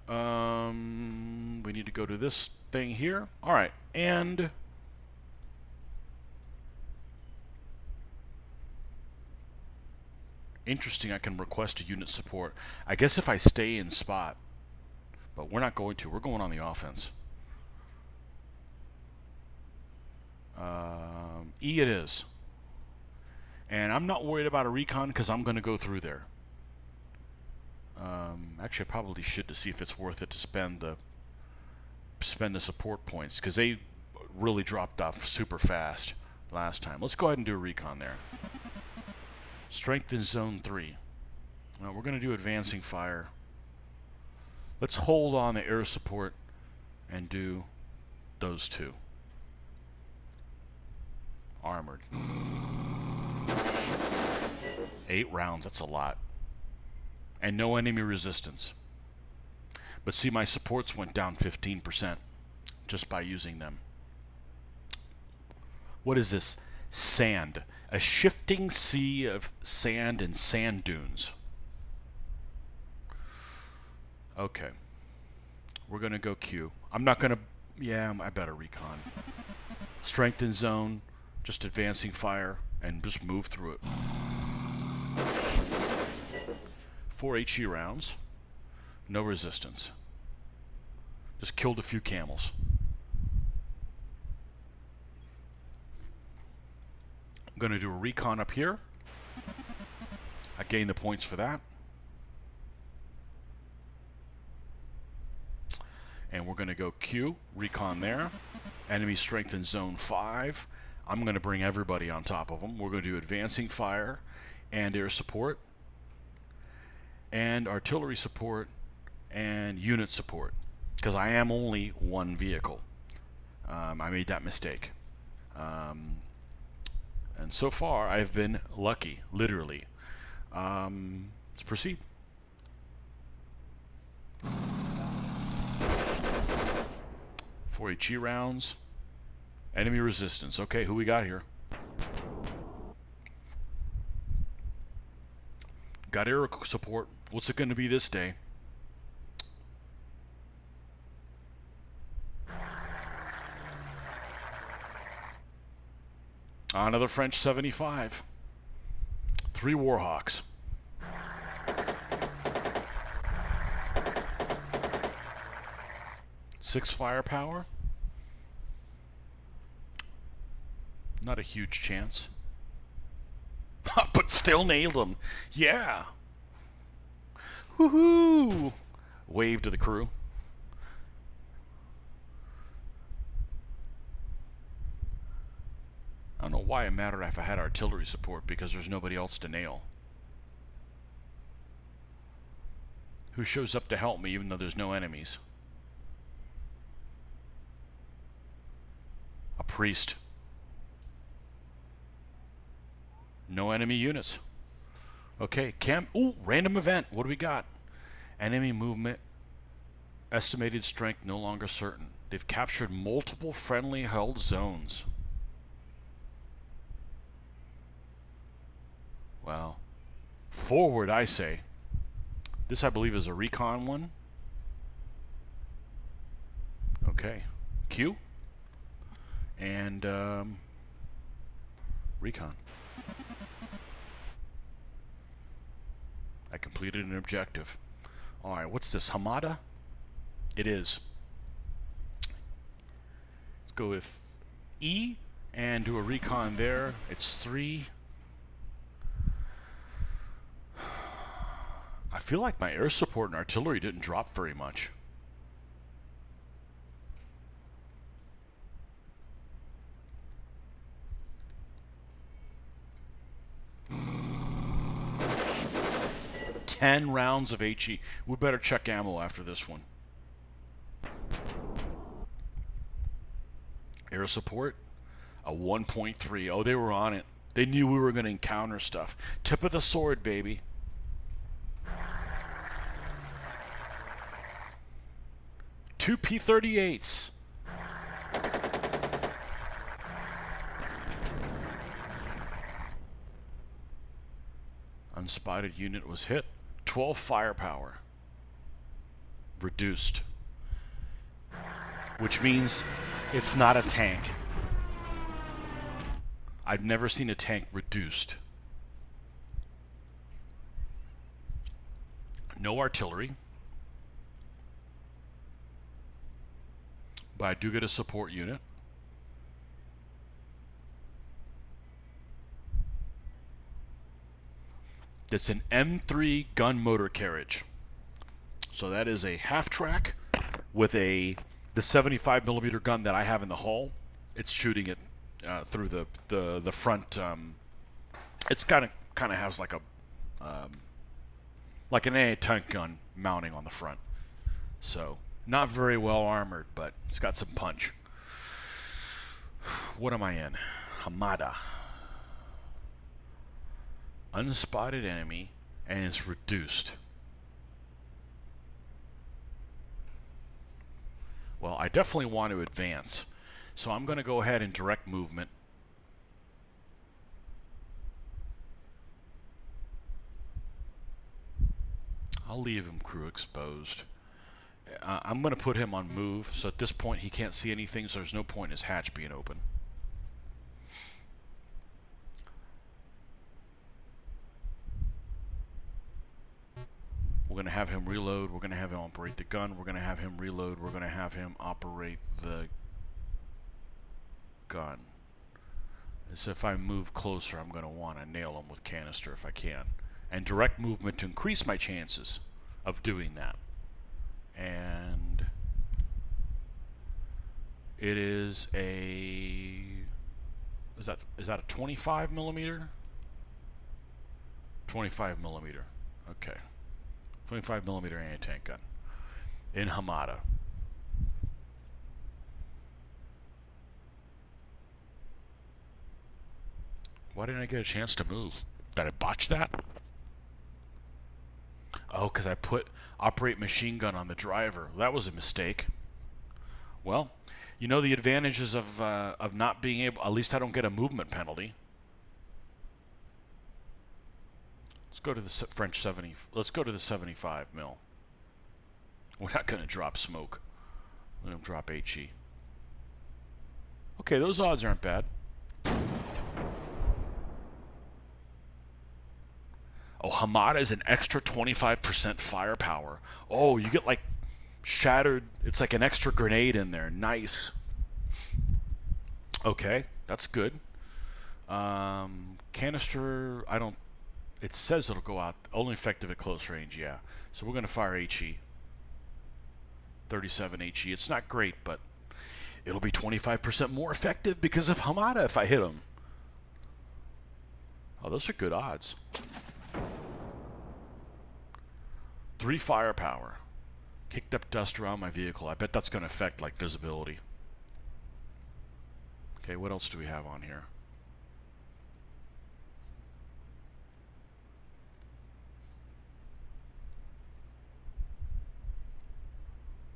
we need to go to this thing here. All right, and interesting, I can request a unit support. I guess if I stay in spot, but we're not going to. We're going on the offense. E it is. And I'm not worried about a recon because I'm going to go through there. Actually, I probably should to see if it's worth it to spend the support points because they really dropped off super fast last time. Let's go ahead and do a recon there. Strength in zone 3. Now we're going to do advancing fire. Let's hold on the air support and do those two. Armored. 8 rounds, that's a lot. And no enemy resistance. But see, my supports went down 15% just by using them. What is this? Sand. A shifting sea of sand and sand dunes. Okay. We're going to go Q. I'm not going to... Yeah, I better recon. Strength in zone. Just advancing fire. And just move through it. 4 HE rounds. No resistance. Just killed a few camels. I'm going to do a recon up here. I gain the points for that. And we're going to go Q, recon there. Enemy strength in zone 5. I'm going to bring everybody on top of them. We're going to do advancing fire and air support and artillery support and unit support because I am only one vehicle. I made that mistake. And so far, I've been lucky, literally. Let's proceed. Four HE rounds. Enemy resistance. Okay, who we got here? Got air support. What's it going to be this day? Another French 75. 3 Warhawks. Six firepower. Not a huge chance. But still nailed him. Yeah. Woohoo! Wave to the crew. I don't know why it mattered if I had artillery support because there's nobody else to nail. Who shows up to help me even though there's no enemies? A priest. No enemy units. Okay, ooh, random event. What do we got? Enemy movement. Estimated strength no longer certain. They've captured multiple friendly held zones. Wow. Forward, I say. This, I believe, is a recon one. Okay. Q. And, recon. I completed an objective. Alright, what's this? Hamada? It is. Let's go with E and do a recon there. It's 3. I feel like my air support and artillery didn't drop very much. Ten rounds of HE. We better check ammo after this one. Air support, a 1.3. Oh, they were on it. They knew we were going to encounter stuff. Tip of the sword, baby. Two P-38s. Unspotted unit was hit. 12 firepower. reduced, which means it's not a tank. I've never seen a tank reduced. No artillery, but I do get a support unit. It's an M3 gun motor carriage. So that is a half track with the 75 millimeter gun that I have in the hull. It's shooting it through the front. It's kind of has like an anti-tank gun mounting on the front. So not very well armored, but it's got some punch. What am I in? Hamada. Unspotted enemy, and it's reduced. Well, I definitely want to advance, so I'm going to go ahead and direct movement. I'll leave him crew exposed. I'm going to put him on move, so at this point he can't see anything, so there's no point in his hatch being open. We're going to have him reload. We're going to have him operate the gun. We're going to have him reload. We're going to have him operate the gun. So if I move closer, I'm going to want to nail him with canister if I can. And direct movement to increase my chances of doing that. And it is a... Is that a 25 millimeter? 25 millimeter. Okay. 25 millimeter anti-tank gun in Hamada. Why didn't I get a chance to move? Did I botch that? Oh, because I put operate machine gun on the driver. That was a mistake. Well, you know the advantages of not being able. At least I don't get a movement penalty. Let's go to the French 70. Let's go to the 75 mil. We're not going to drop smoke. We're going to drop HE. Okay, those odds aren't bad. Oh, Hamada is an extra 25% firepower. Oh, you get like shattered. It's like an extra grenade in there. Nice. Okay, that's good. Canister, I don't. It says it'll go out, only effective at close range, yeah. So we're going to fire HE. 37 HE. It's not great, but it'll be 25% more effective because of Hamada if I hit him. Oh, those are good odds. 3 firepower. Kicked up dust around my vehicle. I bet that's going to affect, like, visibility. Okay, what else do we have on here?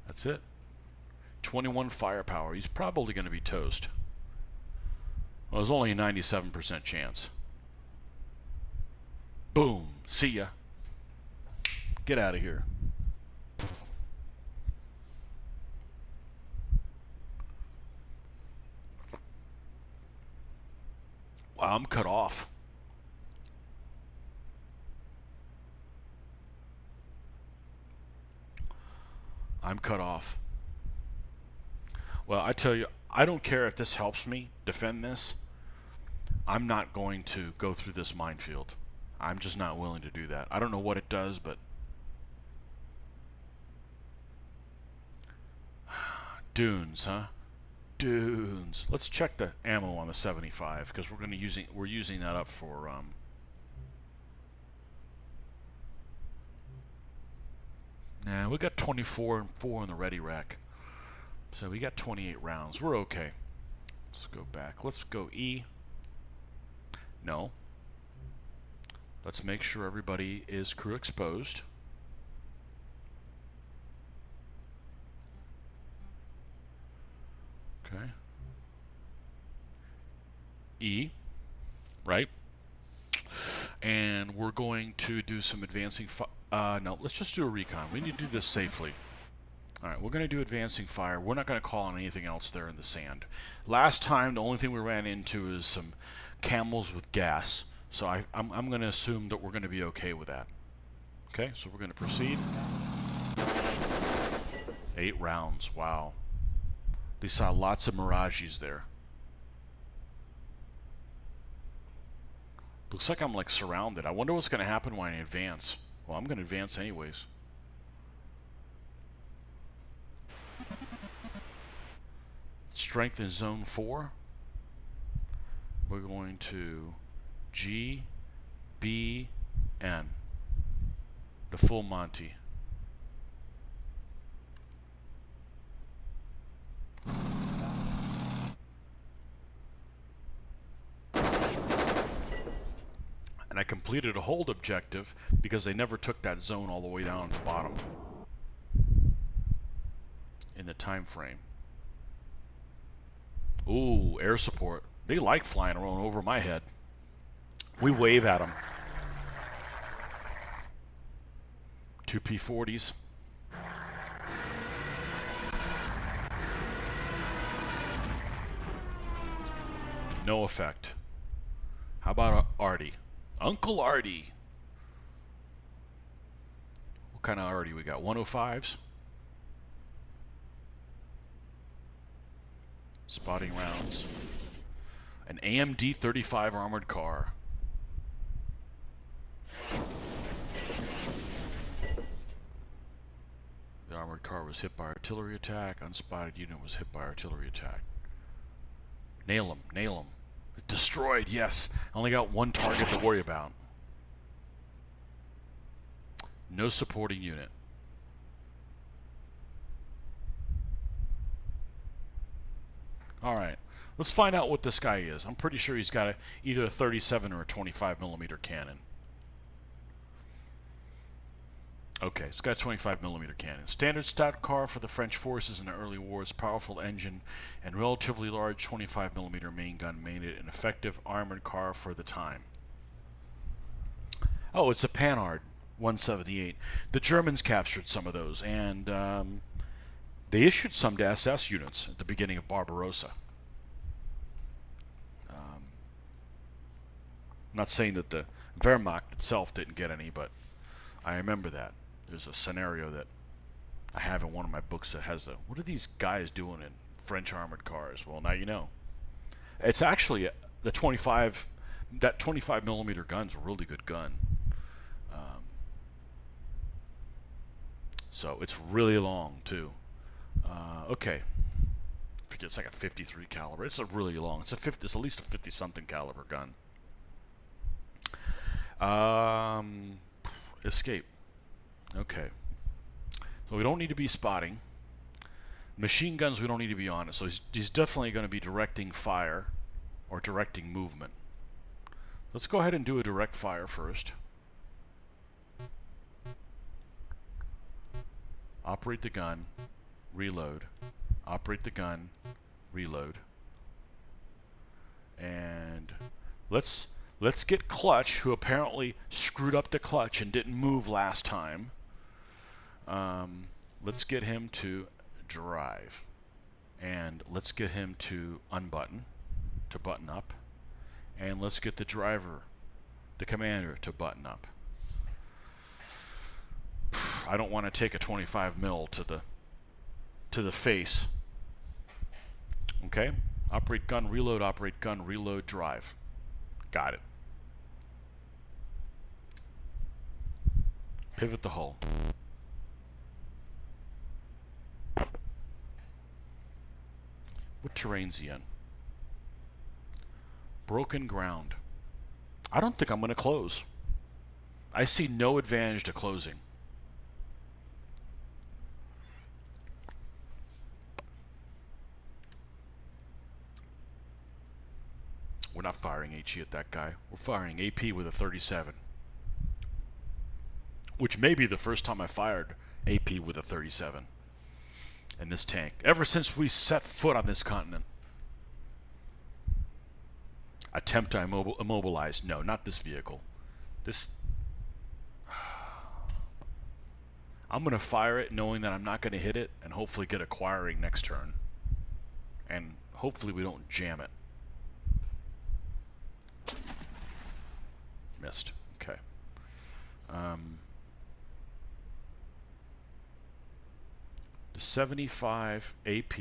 That's it. 21 firepower. He's probably going to be toast. Well, there's only a 97% chance. Boom. See ya. Get out of here. Wow, I'm cut off. I'm cut off. Well, I tell you, I don't care if this helps me defend this. I'm not going to go through this minefield. I'm just not willing to do that. I don't know what it does, but... Dunes, huh? Dunes. Let's check the ammo on the 75, because we're using that up for... Nah, we got 24 and 4 in the ready rack. So we got 28 rounds. We're okay. Let's go back. Let's go E. No. Let's make sure everybody is crew exposed. Okay. E. Right? And we're going to do some advancing... no, let's just do a recon. We need to do this safely. Alright, we're going to do advancing fire. We're not going to call on anything else there in the sand. Last time, the only thing we ran into is some camels with gas. So I'm going to assume that we're going to be okay with that. Okay, so we're going to proceed. 8 rounds, wow. They saw lots of mirages there. Looks like I'm like surrounded. I wonder what's going to happen when I advance. Well, I'm going to advance anyways. Strength in zone 4. We're going to G, B, N. The full Monty. And I completed a hold objective because they never took that zone all the way down to the bottom in the time frame. Ooh, air support. They like flying around over my head. We wave at them. 2 P-40s. No effect. How about Artie? Uncle Artie. What kind of Artie we got? 105s? Spotting rounds. An AMD 35 armored car. The armored car was hit by artillery attack. Unspotted unit was hit by artillery attack. Nail him, nail him. Destroyed, yes. Only got one target to worry about. No supporting unit. Alright, let's find out what this guy is. I'm pretty sure he's got either a 37 or a 25mm cannon. Okay, it's got a 25mm cannon. Standard stat car for the French forces in the early wars, powerful engine and relatively large 25mm main gun made it an effective armored car for the time. Oh, it's a Panhard 178. The Germans captured some of those, and they issued some to SS units at the beginning of Barbarossa. I'm not saying that the Wehrmacht itself didn't get any, but I remember that. There's a scenario that I have in one of my books that has what are these guys doing in French armored cars? Well, now you know. It's actually the 25, that 25mm gun's a really good gun. So it's really long too. Okay. I forget, it's like a 53 caliber. It's a really long. It's at least a 50 something caliber gun. Escape. Okay. So we don't need to be spotting. Machine guns we don't need to be on it. So he's definitely going to be directing fire or directing movement. Let's go ahead and do a direct fire first. Operate the gun. Reload. Operate the gun. Reload. And let's get Clutch, who apparently screwed up the clutch and didn't move last time. Let's get him to drive. And let's get him to unbutton, to button up. And let's get the driver, the commander, to button up. I don't want to take a 25mm to the face. Okay? Operate gun, reload, drive. Got it. Pivot the hull. What terrain's he in? Broken ground. I don't think I'm going to close. I see no advantage to closing. We're not firing HE at that guy. We're firing AP with a 37. Which may be the first time I fired AP with a 37 in this tank, ever since we set foot on this continent. Attempt to immobilize. No, not this vehicle. This... I'm going to fire it knowing that I'm not going to hit it and hopefully get acquiring next turn. And hopefully we don't jam it. Missed. Okay. The 75 AP,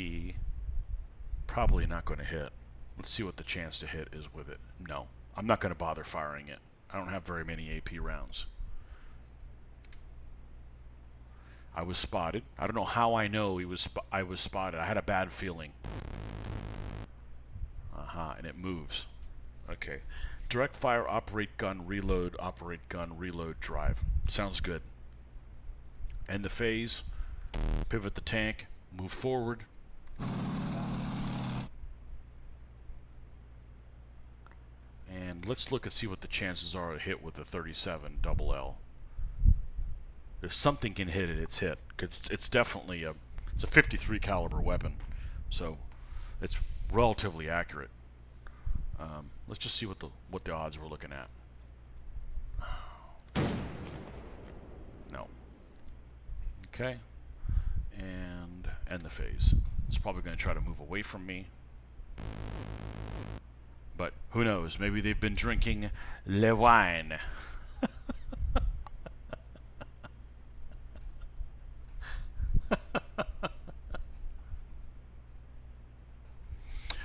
probably not going to hit. Let's see what the chance to hit is with it. No, I'm not going to bother firing it. I don't have very many AP rounds. I was spotted. I don't know how I know I was spotted. I had a bad feeling. And it moves. Okay. Direct fire, operate gun, reload, drive. Sounds good. End the phase. Pivot the tank. Move forward. And let's look and see what the chances are to hit with the 37 double L. If something can hit it, it's hit. It's definitely it's a 53 caliber weapon, so it's relatively accurate. Let's just see what the odds we're looking at. No. Okay. And end the phase. It's probably going to try to move away from me. But who knows? Maybe they've been drinking le wine.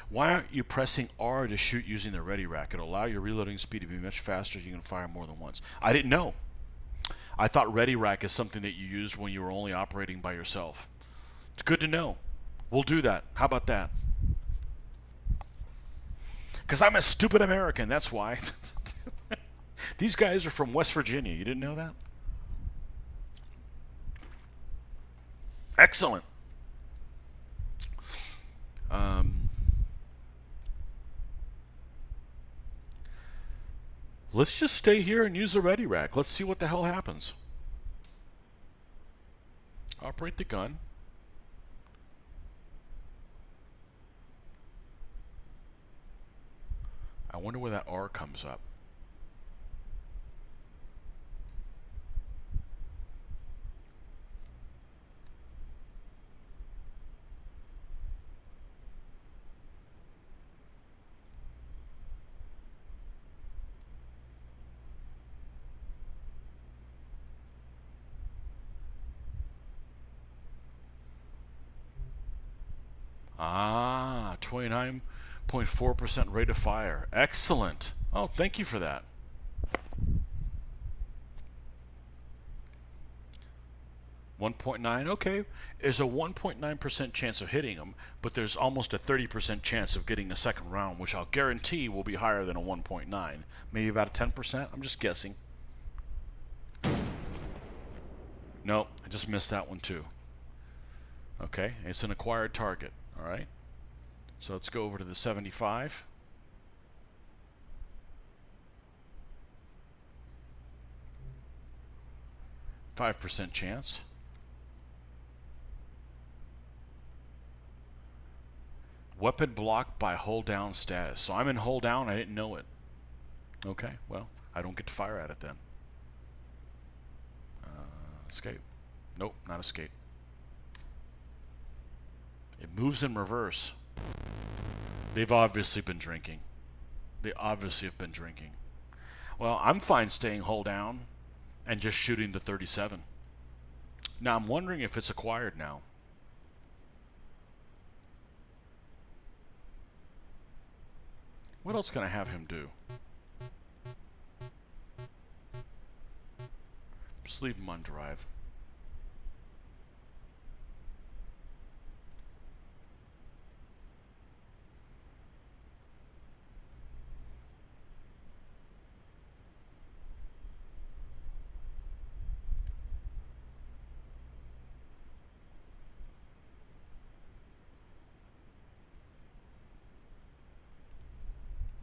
Why aren't you pressing R to shoot using the ready rack? It'll allow your reloading speed to be much faster. You can fire more than once. I didn't know. I thought ready rack is something that you used when you were only operating by yourself. It's good to know. We'll do that. How about that? Because I'm a stupid American, that's why. These guys are from West Virginia. You didn't know that? Excellent. Let's just stay here and use the ready rack. Let's see what the hell happens. Operate the gun. I wonder where that R comes up. Ah, 29.4% rate of fire. Excellent. Oh, thank you for that. .9, okay. There's a 1.9% chance of hitting them, but there's almost a 30% chance of getting the second round, which I'll guarantee will be higher than a 1.9. Maybe about a 10%? I'm just guessing. No, I just missed that one too. Okay, it's an acquired target. All right, so let's go over to the 75. .5% chance. Weapon blocked by hold down status. So I'm in hold down. I didn't know it. Okay, well, I don't get to fire at it then. Escape. Nope, not escape. It moves in reverse. They've obviously been drinking. They obviously have been drinking. Well, I'm fine staying hold down and just shooting the 37. Now, I'm wondering if it's acquired now. What else can I have him do? Just leave him on drive.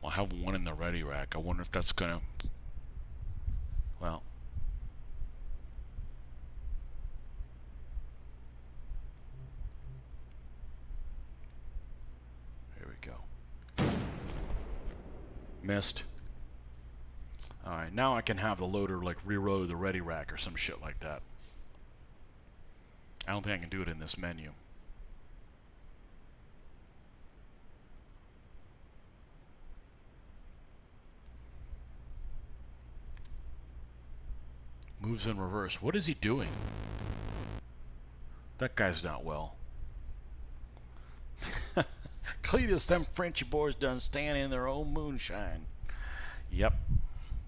I have one in the ready rack. I wonder if that's gonna... Well... Here we go. Missed. Alright, now I can have the loader like reload the ready rack or some shit like that. I don't think I can do it in this menu. Moves in reverse. What is he doing? That guy's not well. Cletus, them Frenchy boys done stand in their own moonshine. Yep.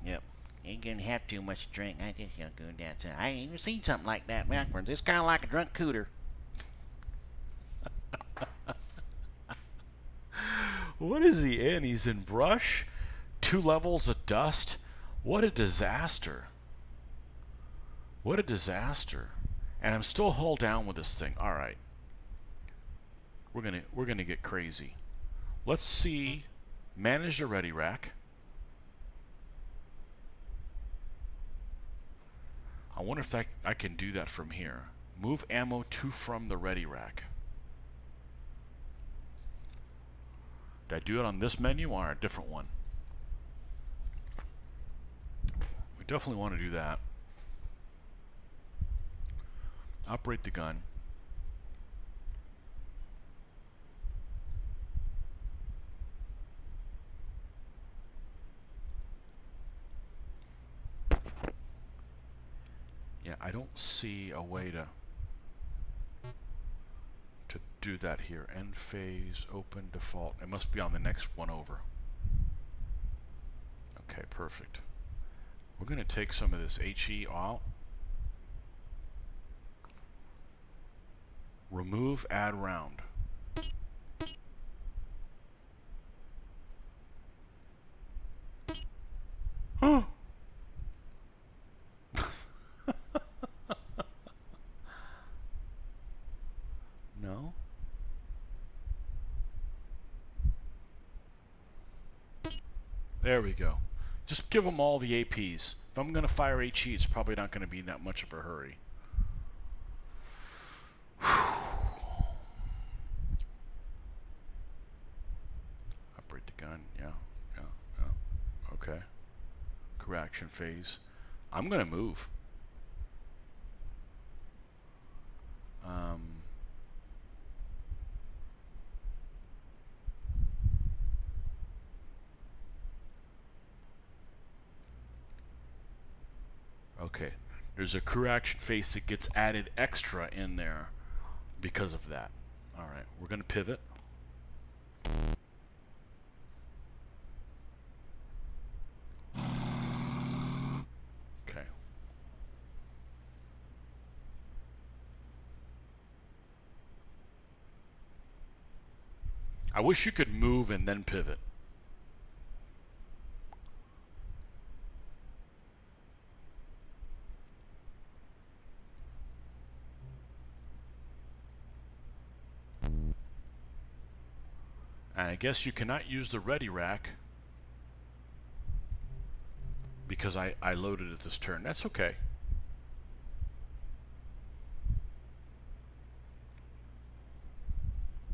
Yep.
Ain't gonna have too much to drink. I just gonna go down to. I ain't even seen something like that backwards. It's kind of like a drunk cooter.
What is he in? He's in brush? 2 levels of dust? What a disaster. What a disaster. And I'm still hull down with this thing. All right. We're gonna get crazy. Let's see. Manage the ready rack. I wonder if I can do that from here. Move ammo to from the ready rack. Did I do it on this menu or a different one? We definitely want to do that. Operate the gun. Yeah, I don't see a way to do that here. End phase, open, default. It must be on the next one over. Okay, perfect. We're going to take some of this HE out. Remove, add round. Huh. No. There we go. Just give them all the APs. If I'm going to fire HE, it's probably not going to be in that much of a hurry. Operate the gun. Yeah. Okay. Correction phase. I'm going to move. Okay. There's a crew action phase that gets added extra in there because of that. All right. We're going to pivot. Okay. I wish you could move and then pivot. And I guess you cannot use the ready rack because I loaded it this turn. That's okay.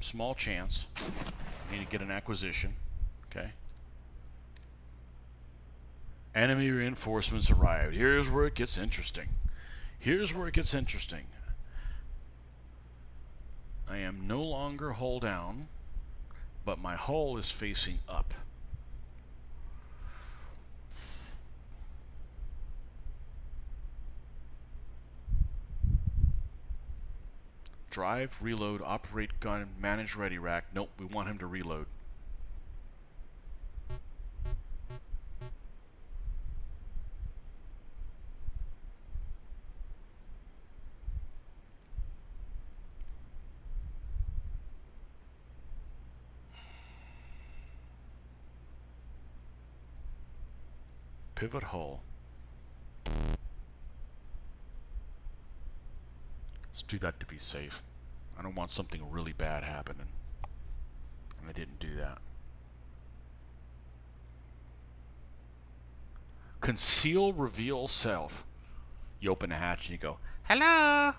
Small chance. Need to get an acquisition. Okay. Enemy reinforcements arrived. Here's where it gets interesting. Here's where it gets interesting. I am no longer hull down, but my hull is facing up. Drive, reload, operate gun, manage ready rack. Nope, we want him to reload. Pivot hull. Let's do that to be safe. I don't want something really bad happening. And I didn't do that. Conceal, reveal self. You open the hatch and you go, hello!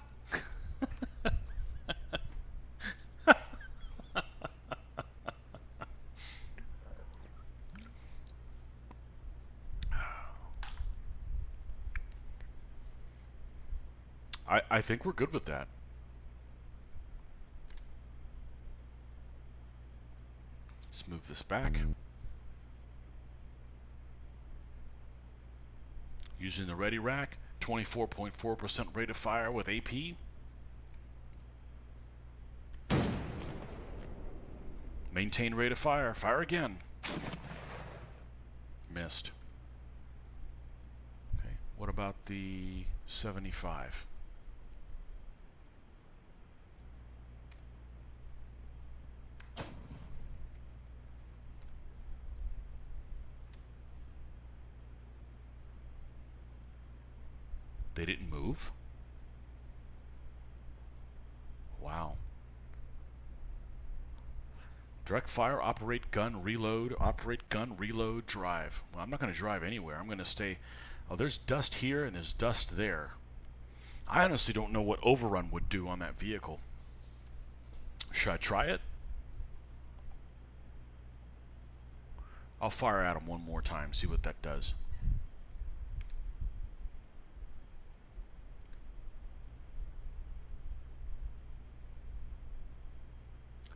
I think we're good with that. this back. Using the ready rack, 24.4% rate of fire with AP. Maintain rate of fire. Fire again. Missed. Okay, what about the 75? They didn't move? Wow. Direct fire, operate gun, reload, drive. Well, I'm not going to drive anywhere. I'm going to stay. Oh, there's dust here and there's dust there. I honestly don't know what Overrun would do on that vehicle. Should I try it? I'll fire at him one more time, see what that does.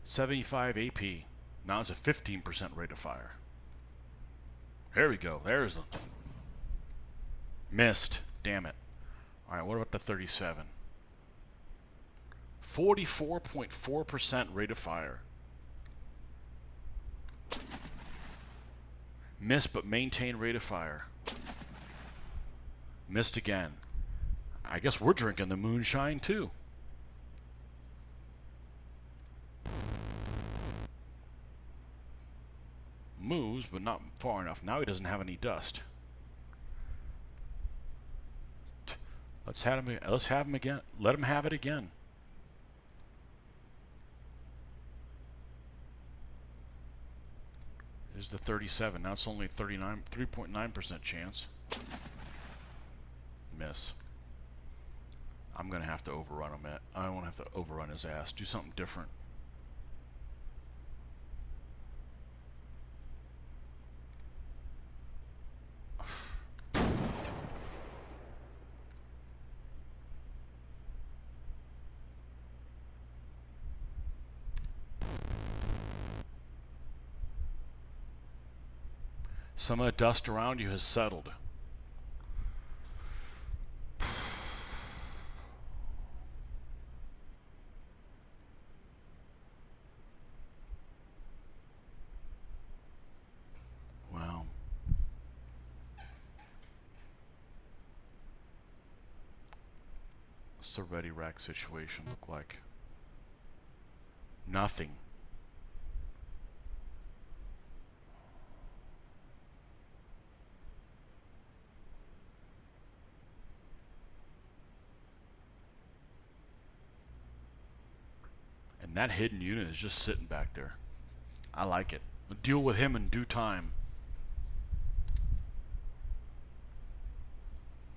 .75 AP. Now it's a 15% rate of fire. There we go. There's the... Missed. Damn it. Alright, what about the 37? 44.4% rate of fire. Missed, but maintain rate of fire. Missed again. I guess we're drinking the moonshine too. Moves, but not far enough. Now he doesn't have any dust. Let's have him again. Let him have it again. There's the 37. Now it's only 3.9% chance. Miss. I'm gonna have to overrun him. I don't have to overrun his ass. Do something different. Some of the dust around you has settled. Wow. What's the ready rack situation look like? Nothing. And that hidden unit is just sitting back there. I like it. We'll deal with him in due time.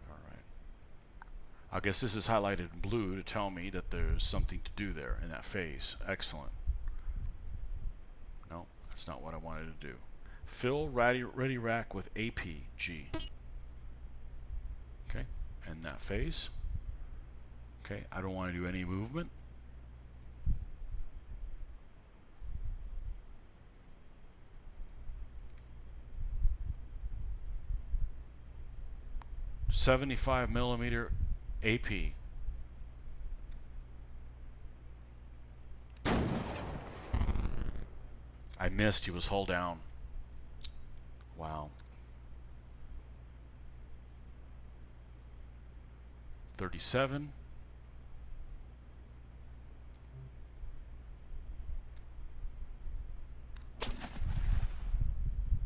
Alright. I guess this is highlighted in blue to tell me that there's something to do there in that phase. Excellent. No, that's not what I wanted to do. Fill ready rack with APG. Okay, and that phase. Okay, I don't want to do any movement. .75mm AP. I missed. He was hull down. Wow. 37.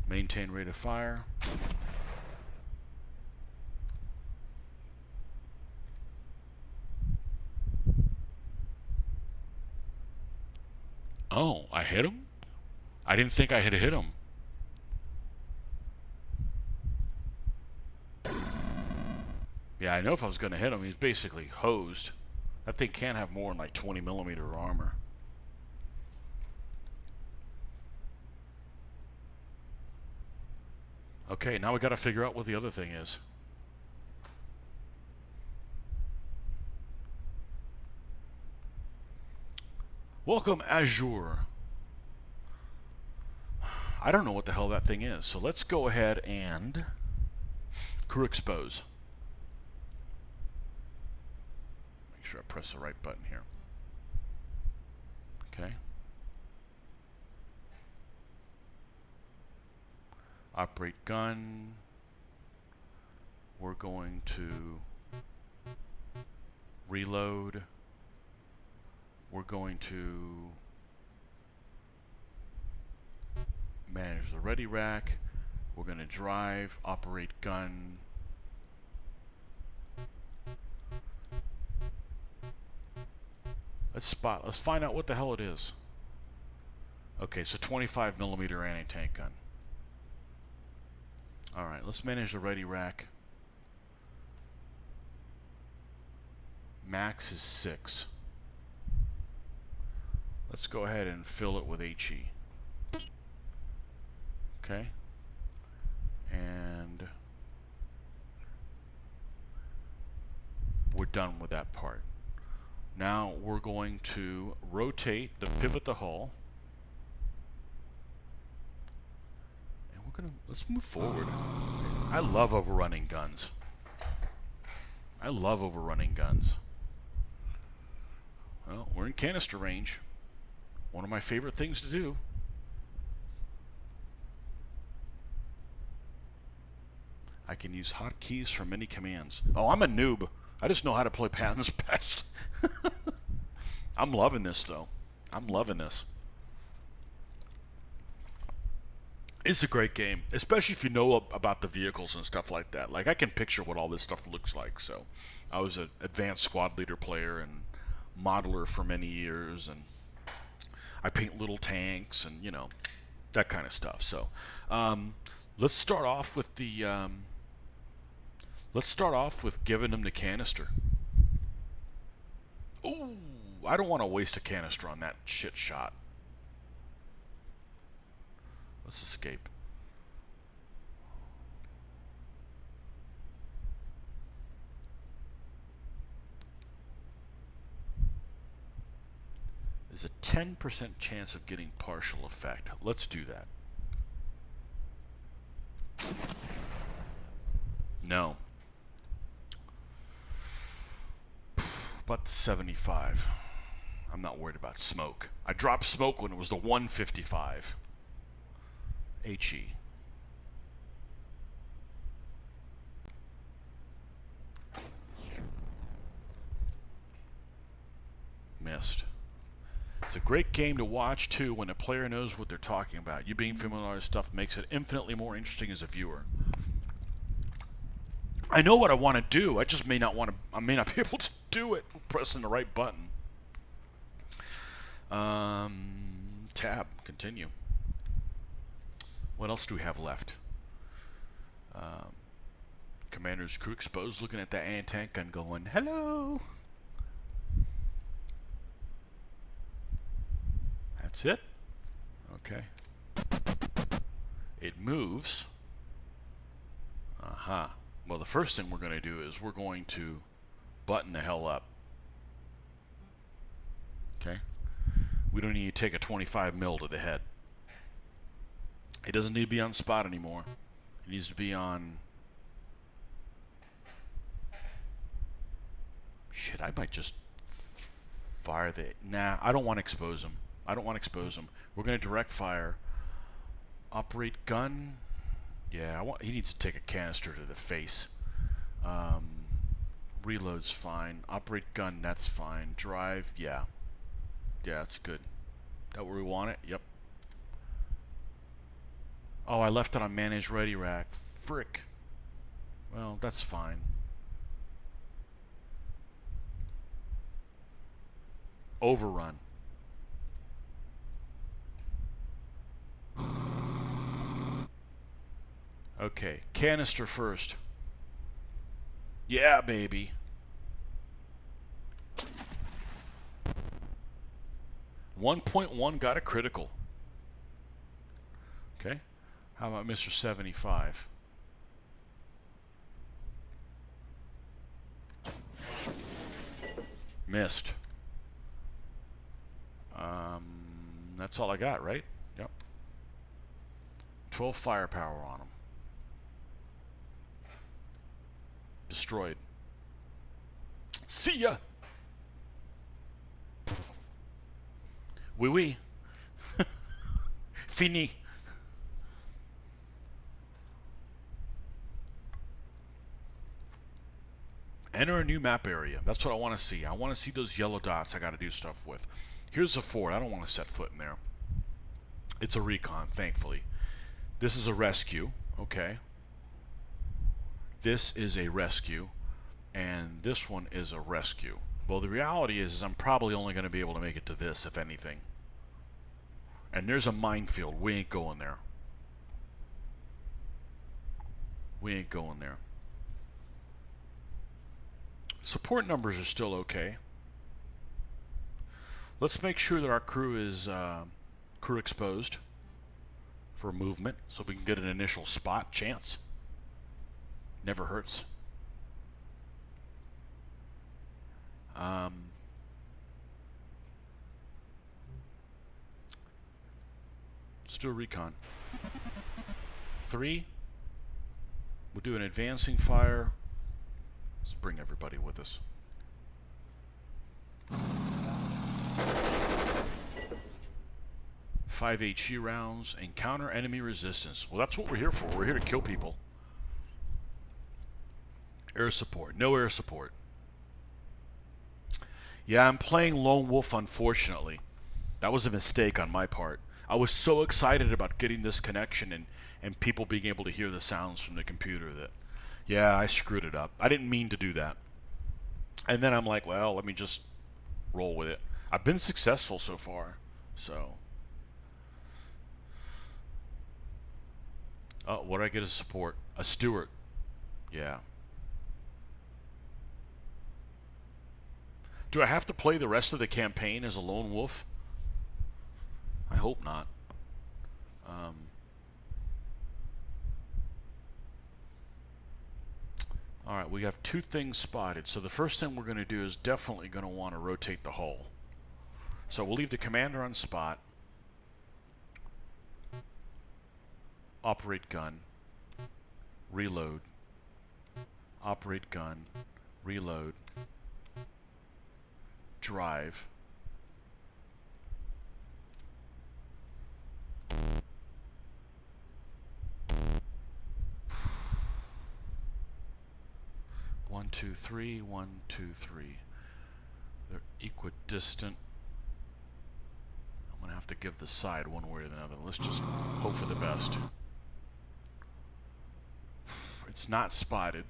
Maintain rate of fire. Oh, I hit him? I didn't think I had hit him. Yeah, I know if I was going to hit him, he's basically hosed. That thing can't have more than like 20mm armor. Okay, now we got to figure out what the other thing is. Welcome, Azure. I don't know what the hell that thing is. So let's go ahead and crew expose. Make sure I press the right button here. Okay. Operate gun. We're going to reload. We're going to manage the ready rack. We're going to drive, operate gun. Let's find out what the hell it is. Okay, so 25 millimeter anti-tank gun. All right, let's manage the ready rack. Max is 6. Let's go ahead and fill it with HE. Okay. And we're done with that part. Now we're going to rotate the pivot the hull. And let's move forward. I love overrunning guns. I love overrunning guns. Well, we're in canister range. One of my favorite things to do. I can use hotkeys for many commands. Oh, I'm a noob. I just know how to play patterns best. I'm loving this, though. I'm loving this. It's a great game, especially if you know about the vehicles and stuff like that. Like, I can picture what all this stuff looks like. So, I was an advanced squad leader player and modeler for many years, and I paint little tanks and, you know, that kind of stuff. So, let's start off with the giving them the canister. Ooh, I don't want to waste a canister on that shit shot. Let's escape. There's a 10% chance of getting partial effect. Let's do that. No. About the 75. I'm not worried about smoke. I dropped smoke when it was the 155. HE. Missed. It's a great game to watch, too, when a player knows what they're talking about. You being familiar with stuff makes it infinitely more interesting as a viewer. I know what I want to do. I just may not want to. I may not be able to do it pressing the right button. Tab. Continue. What else do we have left? Commander's crew exposed, looking at that anti-tank gun, going, "Hello." That's it. Okay. It moves. Aha. Well, the first thing we're going to do is we're going to button the hell up. Okay. We don't need to take a 25 mil to the head. It doesn't need to be on spot anymore. It needs to be on... Shit, I might just fire the... Nah, I don't want to expose him. I don't want to expose him. We're going to direct fire. Operate gun. Yeah, he needs to take a canister to the face. Reload's fine. Operate gun, that's fine. Drive, yeah. Yeah, that's good. That where we want it? Yep. Oh, I left it on manage ready rack. Frick. Well, that's fine. Overrun. Okay, canister first. Yeah, baby. 1.1 got a critical. Okay. How about Mr. 75? Missed. That's all I got, right? Yep. 12 firepower on them. Destroyed. See ya! Oui, oui. Fini. Enter a new map area. That's what I want to see. I want to see those yellow dots I got to do stuff with. Here's a fort. I don't want to set foot in there. It's a recon, thankfully. This is a rescue. Okay. This is a rescue. And this one is a rescue. Well, the reality is I'm probably only going to be able to make it to this, if anything. And there's a minefield. We ain't going there. We ain't going there. Support numbers are still okay. Let's make sure that our crew is crew exposed for movement, so we can get an initial spot chance. Never hurts. Let's do a recon. 3. We'll do an advancing fire. Let's bring everybody with us. Five HE rounds. Encounter enemy resistance. Well, that's what we're here for. We're here to kill people. Air support. No air support. Yeah, I'm playing Lone Wolf, unfortunately. That was a mistake on my part. I was so excited about getting this connection and people being able to hear the sounds from the computer that, yeah, I screwed it up. I didn't mean to do that. And then I'm like, well, let me just roll with it. I've been successful so far, so. Oh, what did I get as support? A steward. Yeah. Do I have to play the rest of the campaign as a lone wolf? I hope not. Alright, we have 2 things spotted. So the first thing we're going to do is definitely going to want to rotate the hull. So we'll leave the commander on spot. Operate gun. Reload. Operate gun. Reload. Drive. One, two, three. 1, 2, 3. They're equidistant. I'm gonna have to give the side one way or another. Let's just hope for the best. It's not spotted.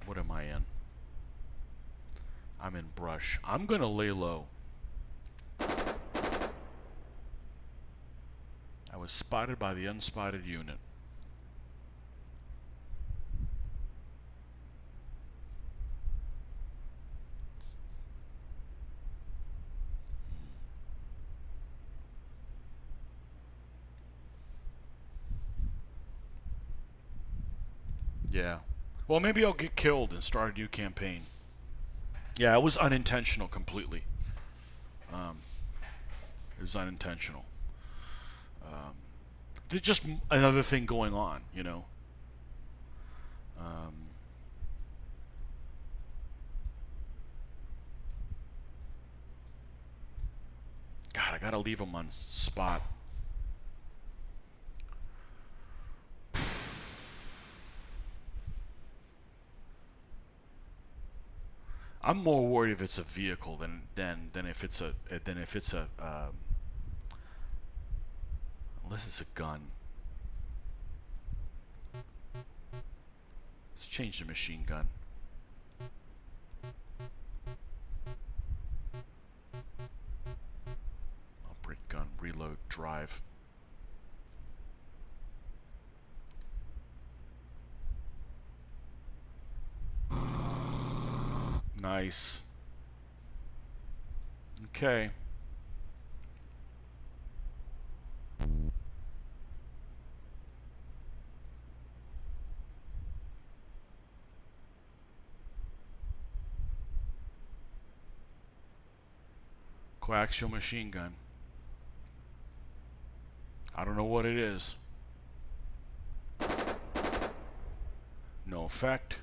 What am I in? I'm in brush. I'm gonna lay low. I was spotted by the unspotted unit. Yeah. Well, maybe I'll get killed and start a new campaign. Yeah, it was unintentional completely. It was unintentional. There's just another thing going on, you know. God, I gotta leave him on spot. I'm more worried if it's a vehicle than if it's a unless it's a gun. Let's change the machine gun. Operate gun, reload, drive. Nice. Okay. Coaxial Machine Gun. I don't know what it is. No effect.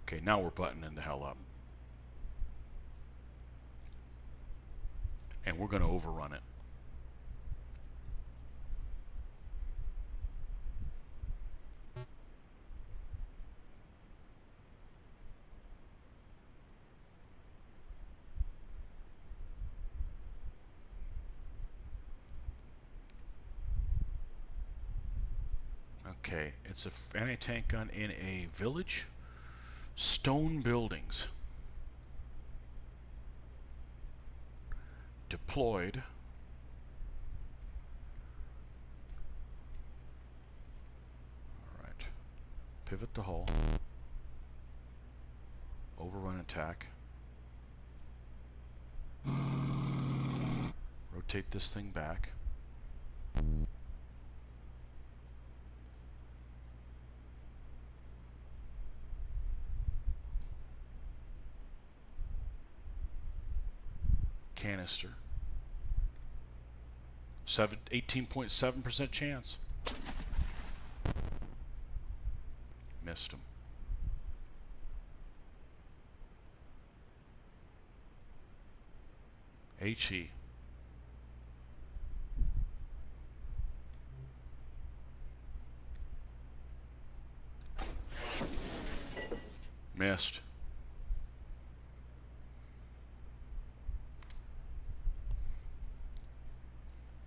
Okay, now we're buttoning the hell up. And we're going to overrun it. Okay, it's a anti-tank gun in a village. Stone buildings. Deployed. Alright. Pivot the hull. Overrun attack. Rotate this thing back. Canister. 18.7% chance. Missed him. HE. Missed.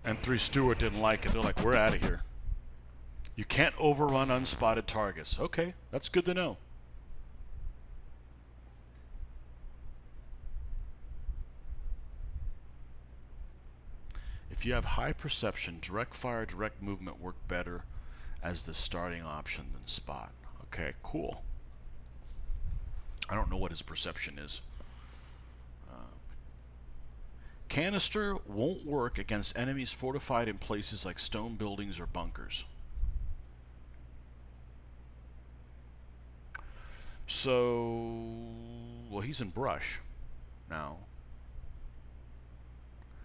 And 3 Stewart didn't like it. They're like, we're out of here. You can't overrun unspotted targets. Okay, that's good to know. If you have high perception, direct fire, direct movement work better as the starting option than spot. Okay, cool. I don't know what his perception is. Canister won't work against enemies fortified in places like stone buildings or bunkers. So, well, he's in brush now.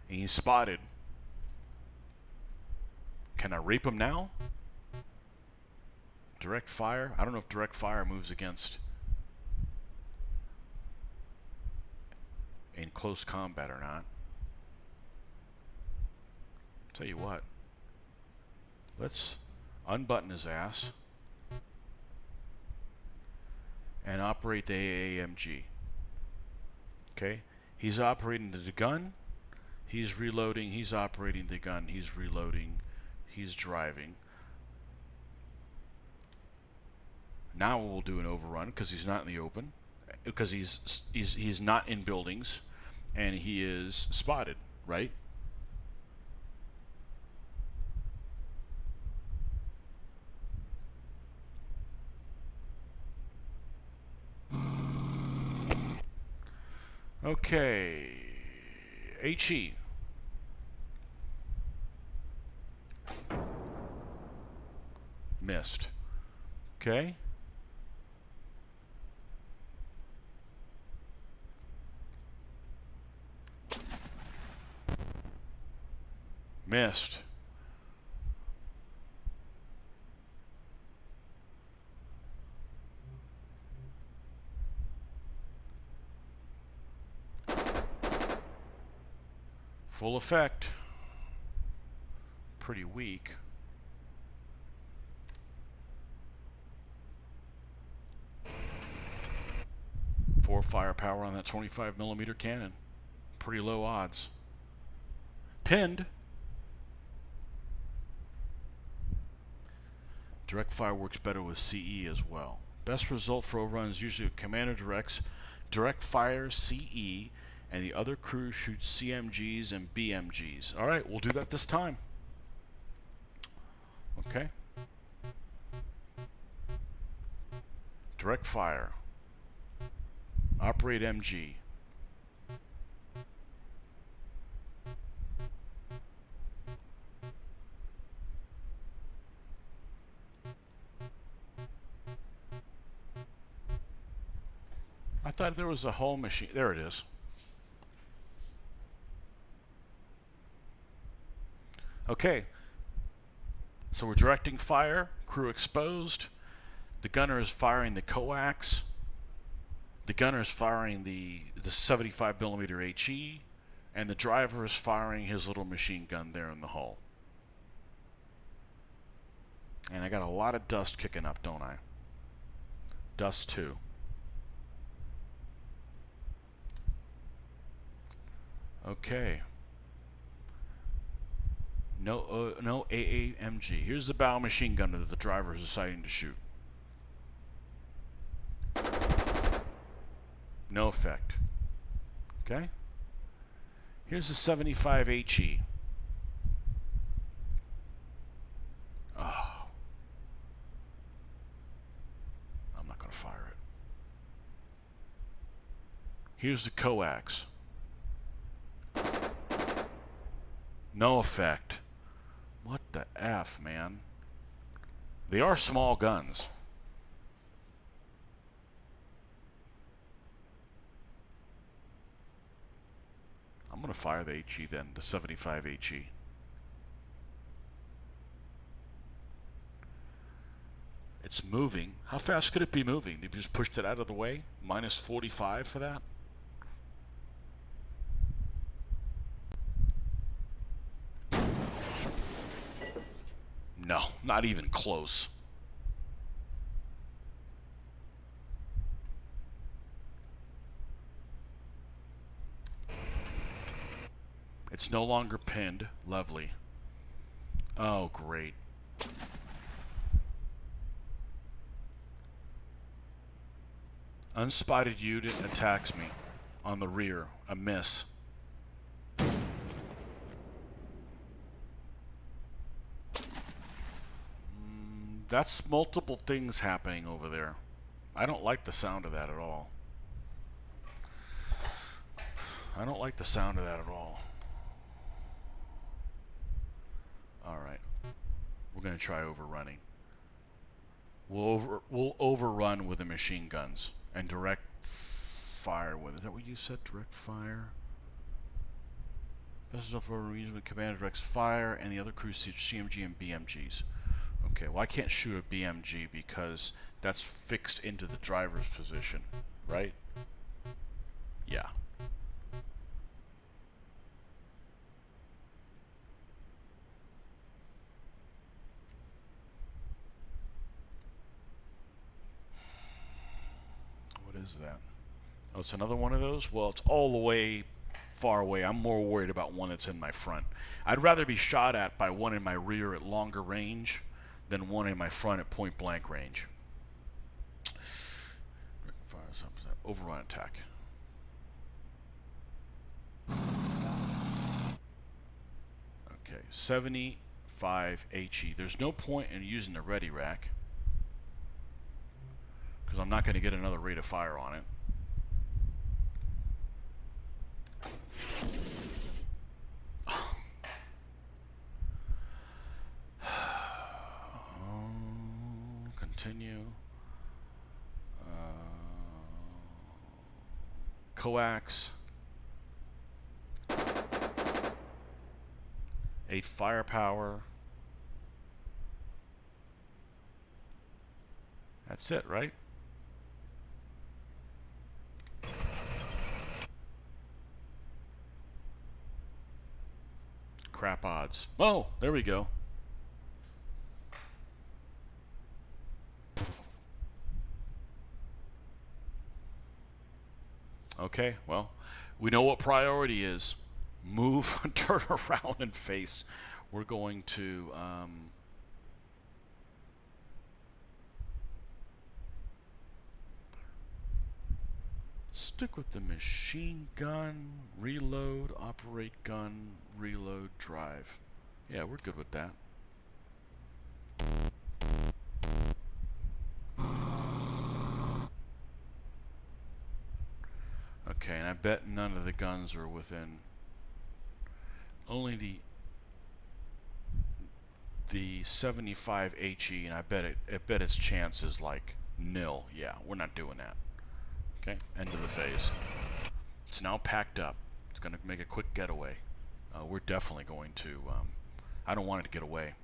And he's spotted. Can I rape him now? Direct fire? I don't know if direct fire moves against in close combat or not. Tell you what, let's unbutton his ass and operate the AAMG. Okay, he's operating the gun, he's reloading, he's operating the gun, he's reloading, he's driving. Now we'll do an overrun because he's not in the open, because he's not in buildings, and he is spotted, right? Okay, HE. Missed. Okay. Missed. Full effect. Pretty weak. Four firepower on that 25mm cannon. Pretty low odds. Pinned. Direct fire works better with CE as well. Best result for overrun is usually commander directs direct fire CE, and the other crew shoots CMGs and BMGs. All right, we'll do that this time. Okay. Direct fire. Operate MG. thought there was a whole machine. There it is. Okay. So we're directing fire. Crew exposed. The gunner is firing the coax. The gunner is firing the 75mm HE. And the driver is firing his little machine gun there in the hull. And I got a lot of dust kicking up, don't I? Dust 2. Okay. No AAMG. Here's the bow machine gun that the driver is deciding to shoot. No effect. Okay. Here's the 75 HE. Oh. I'm not going to fire it. Here's the coax. No effect. What the F, man? They are small guns. I'm going to fire the HE then, the 75 HE. It's moving. How fast could it be moving? They just pushed it out of the way? Minus 45 for that? No, not even close. It's no longer pinned. Lovely. Oh, great. Unspotted unit attacks me on the rear. A miss. That's multiple things happening over there. I don't like the sound of that at all. I don't like the sound of that at all. Alright. We're going to try overrunning. We'll overrun with the machine guns and direct fire with. Is that what you said? Direct fire? Vessels for a reason the commander directs fire and the other crews see CMG and BMGs. Okay, well I can't shoot a BMG because that's fixed into the driver's position, right? Yeah. What is that? Oh, it's another one of those? Well, it's all the way far away. I'm more worried about one that's in my front. I'd rather be shot at by one in my rear at longer range than one in my front at point blank range. Overrun attack. Okay, 75 HE. There's no point in using the ready rack because I'm not going to get another rate of fire on it. Continue. Coax. 8 firepower. That's it, right? Crap odds. Oh, there we go. Okay, well, we know what priority is. Move, turn around and face. We're going to stick with the machine gun, reload, operate gun, reload, drive. Yeah, we're good with that. Okay, and I bet none of the guns are within. Only the 75 HE, and I bet its chance is like nil. Yeah, we're not doing that. Okay, end of the phase. It's now packed up. It's going to make a quick getaway. We're definitely going to... I don't want it to get away.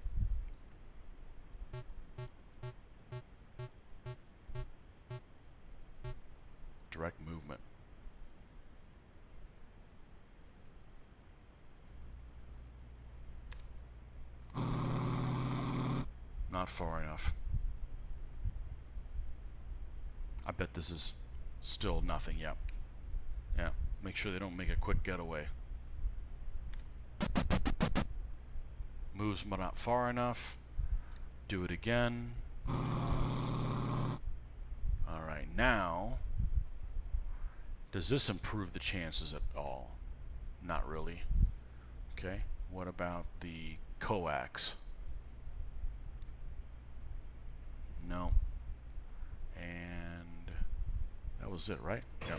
Direct movement. Not far enough. I bet this is still nothing. Yep. Yeah. Make sure they don't make a quick getaway. Moves but not far enough. Do it again. Alright, now... Does this improve the chances at all? Not really. Okay, what about the coax? No. And that was it, right? Yeah.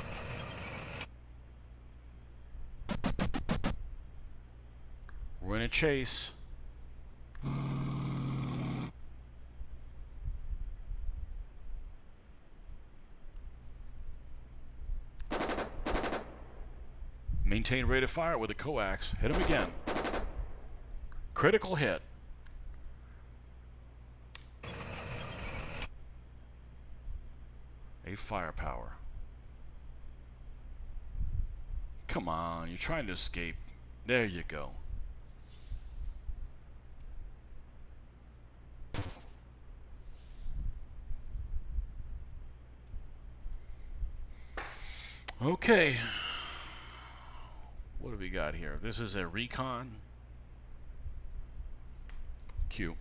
We're in a chase. Maintain rate of fire with a coax. Hit him again. Critical hit. A firepower. Come on, you're trying to escape. There you go. Okay. What do we got here? This is a recon. Q.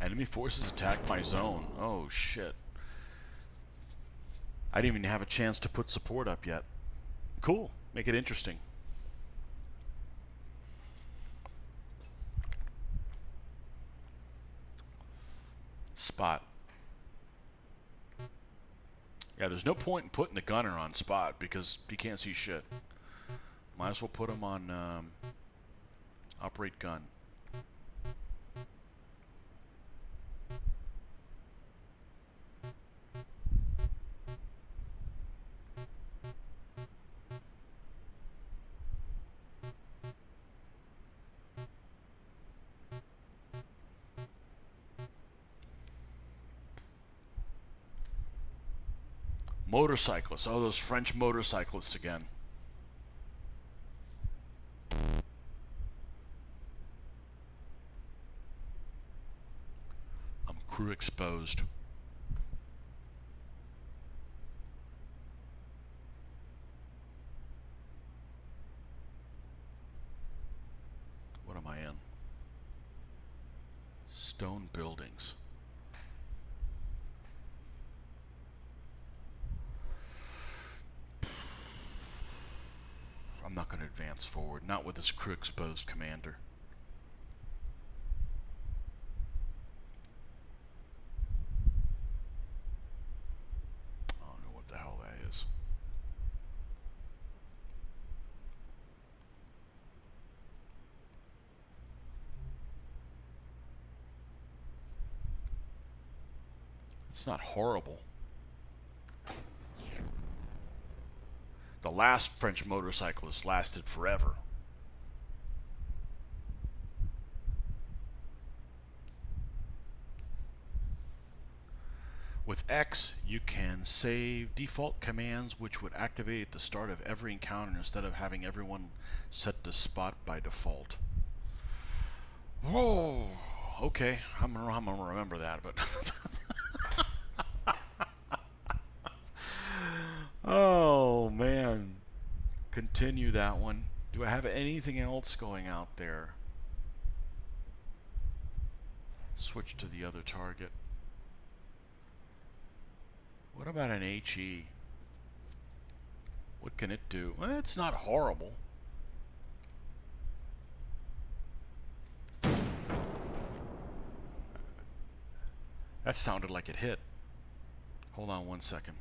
Enemy forces attack my zone. Oh shit. I didn't even have a chance to put support up yet. Cool. Make it interesting. Spot. Yeah, there's no point in putting the gunner on spot because he can't see shit. Might as well put him on operate gun. Motorcyclists. Oh, those French motorcyclists again. I'm crew exposed. What am I in? Stone buildings. I'm not going to advance forward. Not with this crew exposed commander. I don't know what the hell that is. It's not horrible. The last French motorcyclist lasted forever. With X, you can save default commands which would activate at the start of every encounter instead of having everyone set to spot by default. Whoa, okay, I'm gonna remember that, but oh man, continue that one. Do I have anything else going out there? Switch to the other target. What about an HE? What can it do? Well, it's not horrible. That sounded like it hit. Hold on one second.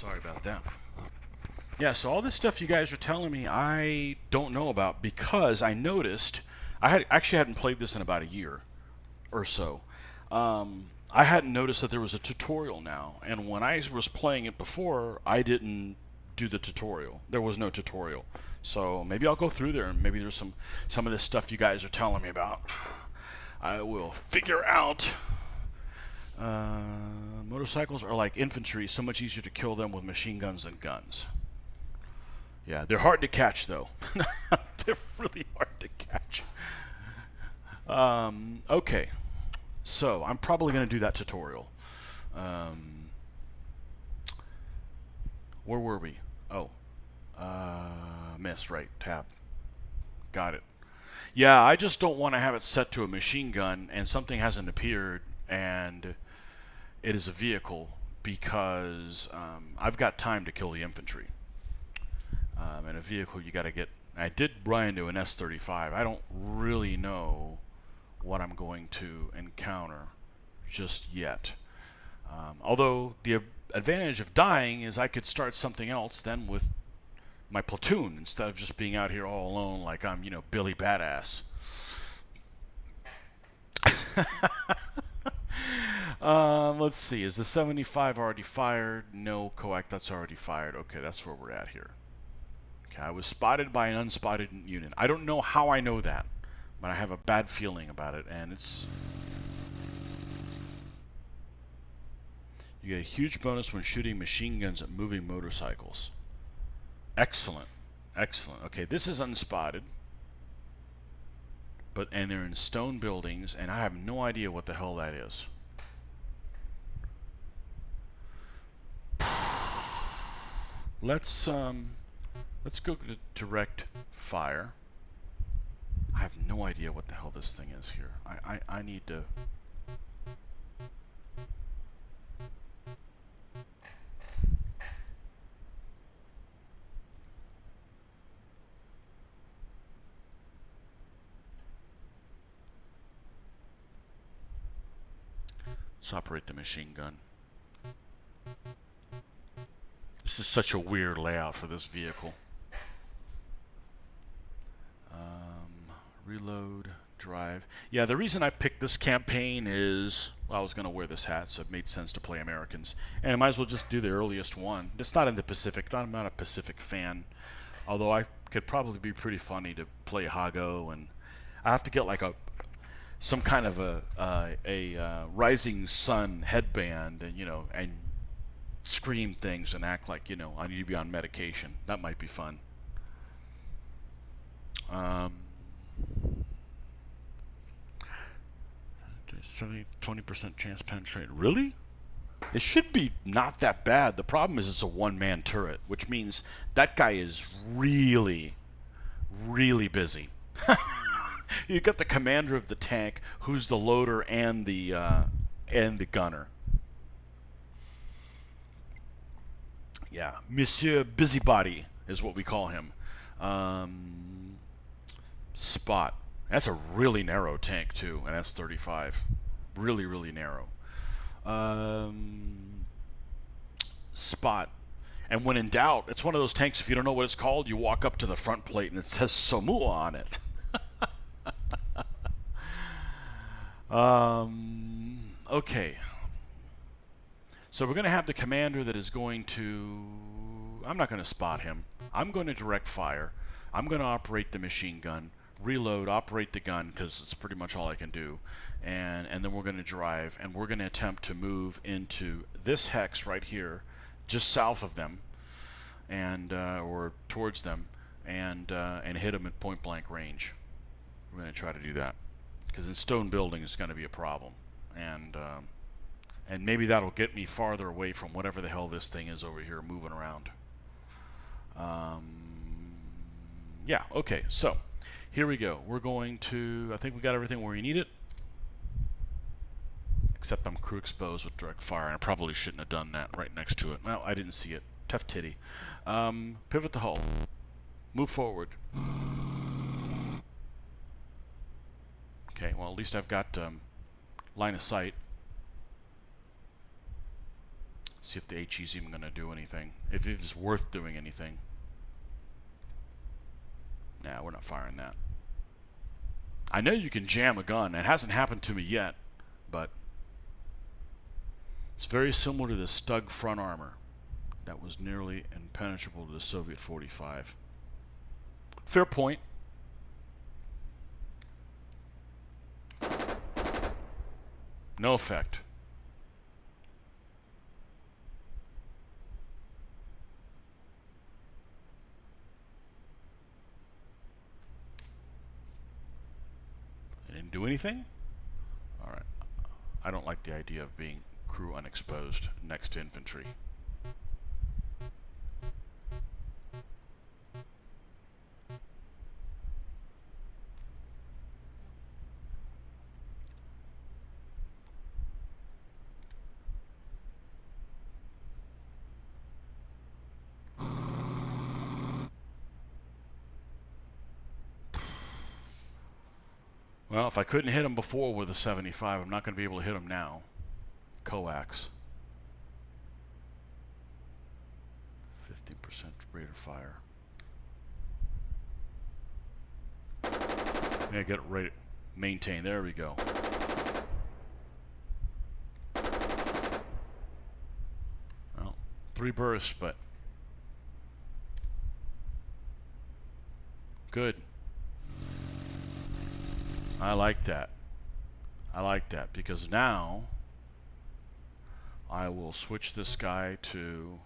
Sorry about that. Yeah, so all this stuff you guys are telling me I don't know about because I noticed actually hadn't played this in about a year or so. I hadn't noticed that there was a tutorial now, and when I was playing it before, I didn't do the tutorial. There was no tutorial. So maybe I'll go through there and maybe there's some of this stuff you guys are telling me about. I will figure out. Motorcycles are like infantry, so much easier to kill them with machine guns than guns. Yeah, they're hard to catch though. They're really hard to catch. Okay, so I'm probably going to do that tutorial. Where were we? Oh, miss, right, tab. Got it. Yeah, I just don't want to have it set to a machine gun and something hasn't appeared and it is a vehicle because I've got time to kill the infantry. And a vehicle you got to get. I did run into an S-35. I don't really know what I'm going to encounter just yet. Although the advantage of dying is I could start something else then with my platoon instead of just being out here all alone like I'm, you know, Billy Badass. Let's see. Is the 75 already fired? No, Coax, that's already fired. Okay, that's where we're at here. Okay, I was spotted by an unspotted unit. I don't know how I know that, but I have a bad feeling about it, and it's... You get a huge bonus when shooting machine guns at moving motorcycles. Excellent. Excellent. Okay, this is unspotted. And they're in stone buildings, and I have no idea what the hell that is. Let's go to direct fire. I have no idea what the hell this thing is here. I need to... Let's operate the machine gun. This is such a weird layout for this vehicle. Reload, drive. Yeah, the reason I picked this campaign is, well, I was going to wear this hat, so it made sense to play Americans. And I might as well just do the earliest one. It's not in the Pacific. I'm not a Pacific fan. Although I could probably be pretty funny to play Hago, and I have to get like some kind of a rising sun headband, and you know, and scream things and act like, you know, I need to be on medication. That might be fun. 20% chance penetrate. Really? It should be not that bad. The problem is it's a one-man turret, which means that guy is really, really busy. You got the commander of the tank, who's the loader and the gunner. Yeah, Monsieur Busybody is what we call him. Spot. That's a really narrow tank too, an S-35. Really, really narrow. Spot. And when in doubt, it's one of those tanks, if you don't know what it's called, you walk up to the front plate and it says Somua on it. Okay. So we're going to have the commander that is going to... I'm not going to spot him. I'm going to direct fire. I'm going to operate the machine gun. Reload, operate the gun, because it's pretty much all I can do. And then we're going to drive, and we're going to attempt to move into this hex right here, just south of them, and or towards them, and hit them at point-blank range. We're going to try to do that, because in stone building it's going to be a problem, and maybe that'll get me farther away from whatever the hell this thing is over here moving around. Yeah, okay, so here we go. We're going to, I think we got everything where we need it. Except I'm crew exposed with direct fire, and I probably shouldn't have done that right next to it. Well, I didn't see it. Tough titty. Pivot the hull. Move forward. Okay, well, at least I've got line of sight. See if the HE's even going to do anything. If it's worth doing anything. Nah, we're not firing that. I know you can jam a gun. It hasn't happened to me yet, but it's very similar to the Stug front armor that was nearly impenetrable to the Soviet 45. Fair point. No effect. It didn't do anything? Alright. I don't like the idea of being crew unexposed next to infantry. Well, if I couldn't hit him before with a 75, I'm not going to be able to hit him now. Coax. 15% rate of fire. Yeah, get it right. Maintain. There we go. Well, 3 bursts, but good. I like that. I like that because now I will switch this guy to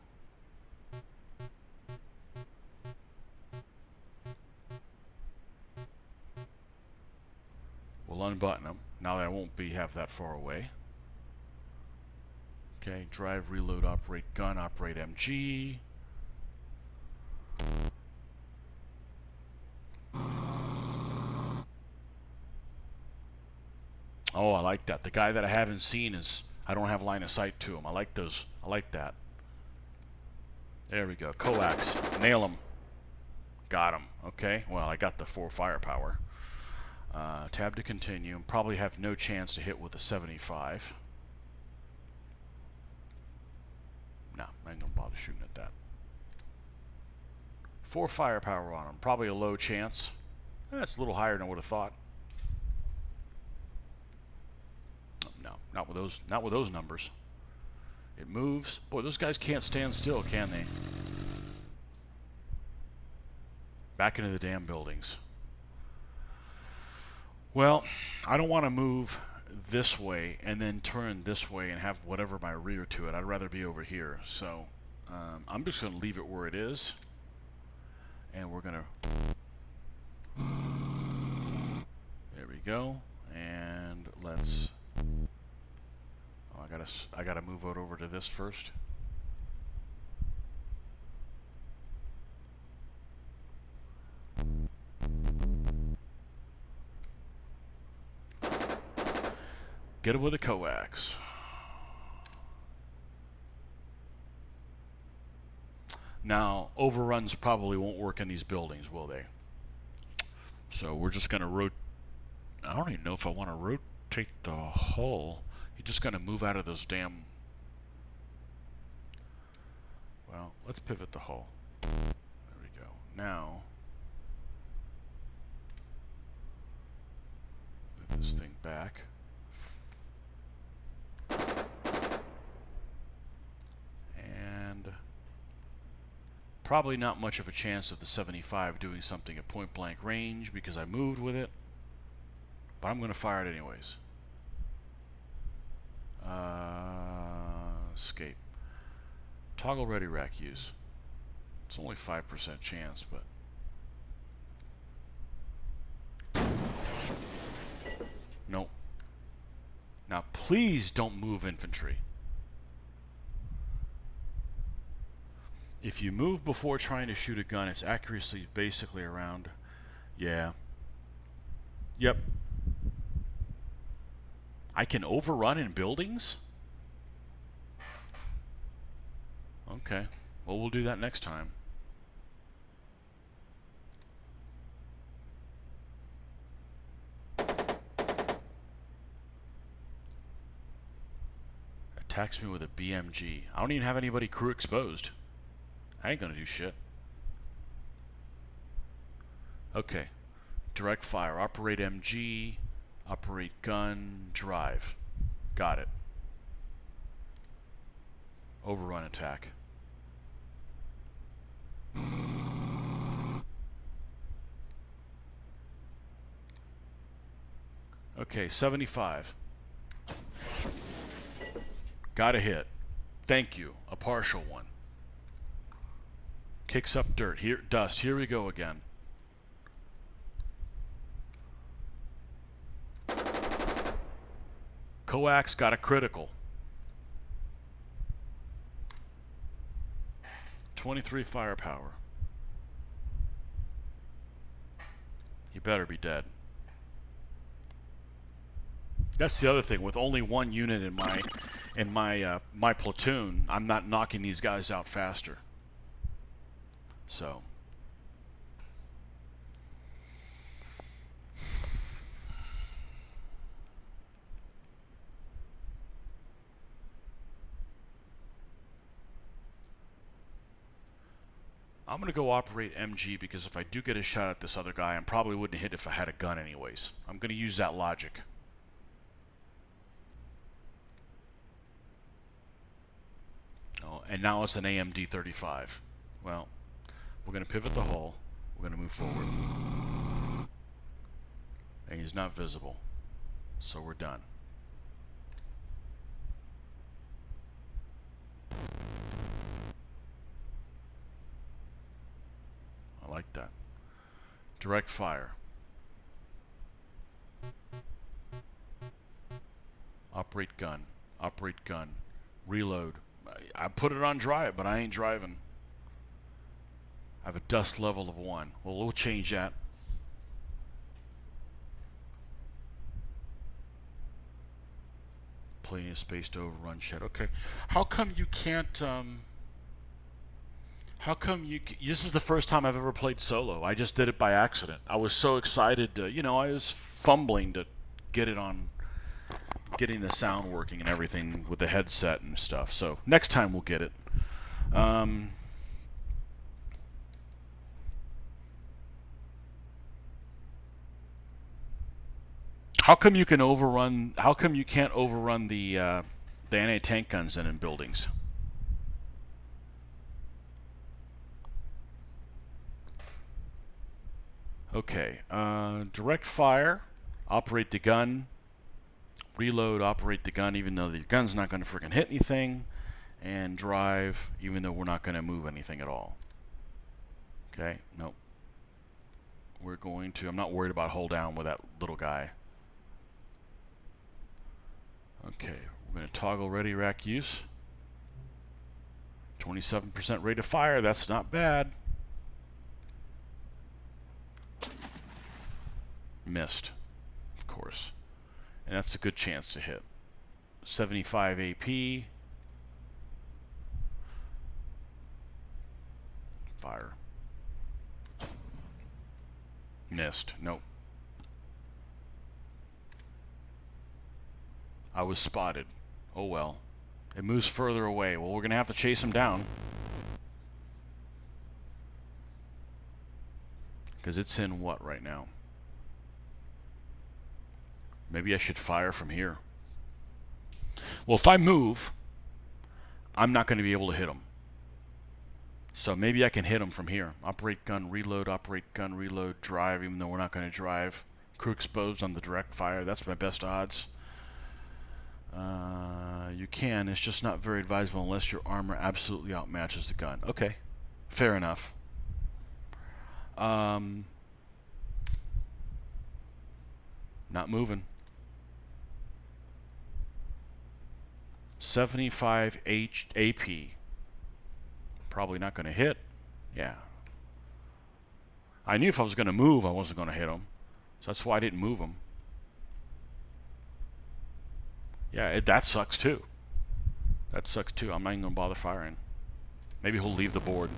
we'll unbutton him now that I won't be have that far away. Okay, drive, reload, operate gun, operate MG. Oh, I like that. The guy that I haven't seen is, I don't have line of sight to him. I like those. I like that. There we go. Coax. Nail him. Got him. Okay. Well, I got the 4 firepower. Tab to continue. Probably have no chance to hit with a 75. No, I ain't gonna bother shooting at that. 4 firepower on him. Probably a low chance. That's a little higher than I would have thought. No, not with those. Not with those numbers. It moves. Boy, those guys can't stand still, can they? Back into the damn buildings. Well, I don't want to move this way and then turn this way and have whatever my rear to it. I'd rather be over here. So I'm just going to leave it where it is. And we're going to... There we go. And let's... Oh, I gotta move it over to this first. Get it with a coax. Now, overruns probably won't work in these buildings, will they? So we're just gonna rotate. I don't even know if I want to rotate the hull. You're just gonna move out of those damn... Well, let's pivot the hull. There we go. Now, move this thing back. And probably not much of a chance of the 75 doing something at point blank range because I moved with it. But I'm going to fire it anyways. Escape. Toggle ready rack use. It's only 5% chance, but... Nope. Now please don't move infantry. If you move before trying to shoot a gun, its accuracy is basically around... Yeah. Yep. I can overrun in buildings? Okay. Well, we'll do that next time. Attacks me with a BMG. I don't even have anybody crew exposed. I ain't gonna do shit. Okay. Direct fire. Operate MG. Operate gun. Drive. Got it. Overrun attack. Okay, 75. Got a hit. Thank you. A partial one. Kicks up dirt. Here, dust. Here we go again. Coax got a critical. 23 firepower. He better be dead. That's the other thing. With only one unit in my platoon, I'm not knocking these guys out faster. So. I'm going to go operate MG because if I do get a shot at this other guy, I probably wouldn't hit if I had a gun anyways. I'm going to use that logic. Oh, and now it's an AMD 35. Well, we're going to pivot the hull. We're going to move forward. And he's not visible. So we're done. I like that. Direct fire. Operate gun. Operate gun. Reload. I put it on drive, but I ain't driving. I have a dust level of 1. Well, we'll change that. Plenty of space to overrun shed. Okay. How come you can't... How come you... This is the first time I've ever played solo. I just did it by accident. I was so excited to... You know, I was fumbling to get it on... Getting the sound working and everything with the headset and stuff. So, next time we'll get it. How come you can overrun... How come you can't overrun the anti-tank guns in buildings? Okay, direct fire, operate the gun, reload, operate the gun even though the gun's not going to freaking hit anything, and drive even though we're not going to move anything at all. Okay, nope. We're going to, I'm not worried about hold down with that little guy. Okay, we're going to toggle ready rack use. 27% rate of fire, that's not bad. Missed, of course. And that's a good chance to hit. 75 AP. Fire. Missed. Nope. I was spotted. Oh well. It moves further away. Well, we're going to have to chase him down. Because it's in what right now? Maybe I should fire from here. Well, if I move, I'm not going to be able to hit him. So maybe I can hit him from here. Operate gun, reload, drive, even though we're not going to drive. Crew exposed on the direct fire. That's my best odds. You can. It's just not very advisable unless your armor absolutely outmatches the gun. Okay. Fair enough. Not moving. 75 AP. Probably not going to hit. Yeah. I knew if I was going to move, I wasn't going to hit him. So that's why I didn't move him. Yeah, that sucks too. That sucks too. I'm not even going to bother firing. Maybe he'll leave the board.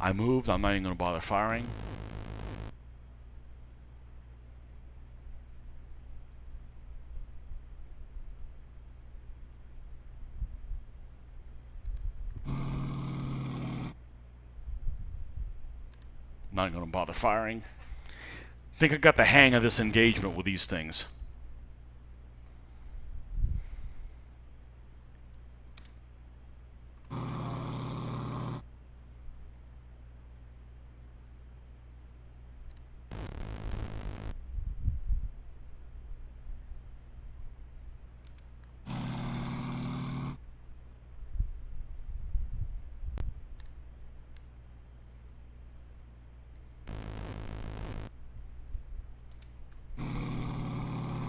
I moved. I'm not even going to bother firing. Not going to bother firing. I think I got the hang of this engagement with these things.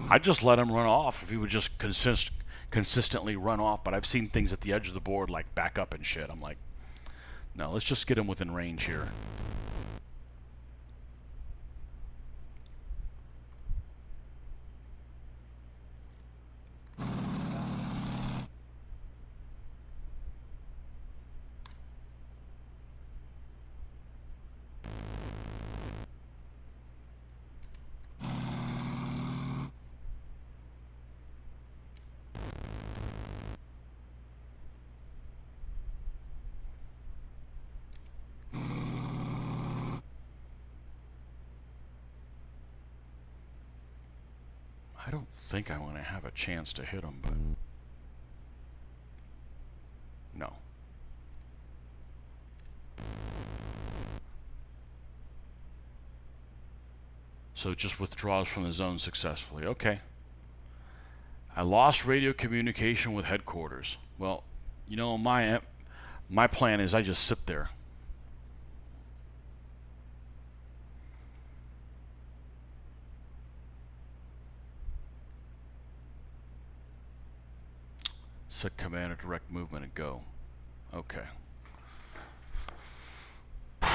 I'd just let him run off if he would just consistently run off, but I've seen things at the edge of the board like back up and shit. I'm like, no, let's just get him within range here. I don't think I want to have a chance to hit him, but no. So it just withdraws from the zone successfully. Okay. I lost radio communication with headquarters. Well, you know, my plan is I just sit there. Set command or direct movement and go. Okay. I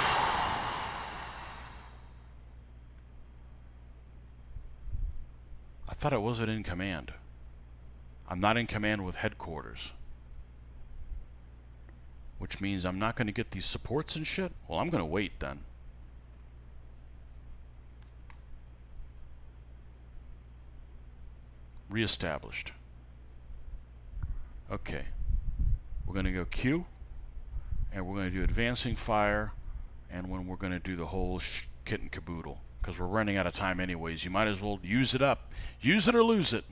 thought I wasn't in command. I'm not in command with headquarters. Which means I'm not going to get these supports and shit? Well, I'm going to wait then. Reestablished. Okay. We're going to go Q. And we're going to do advancing fire. And when we're going to do the whole kit and caboodle. Because we're running out of time anyways. You might as well use it up. Use it or lose it.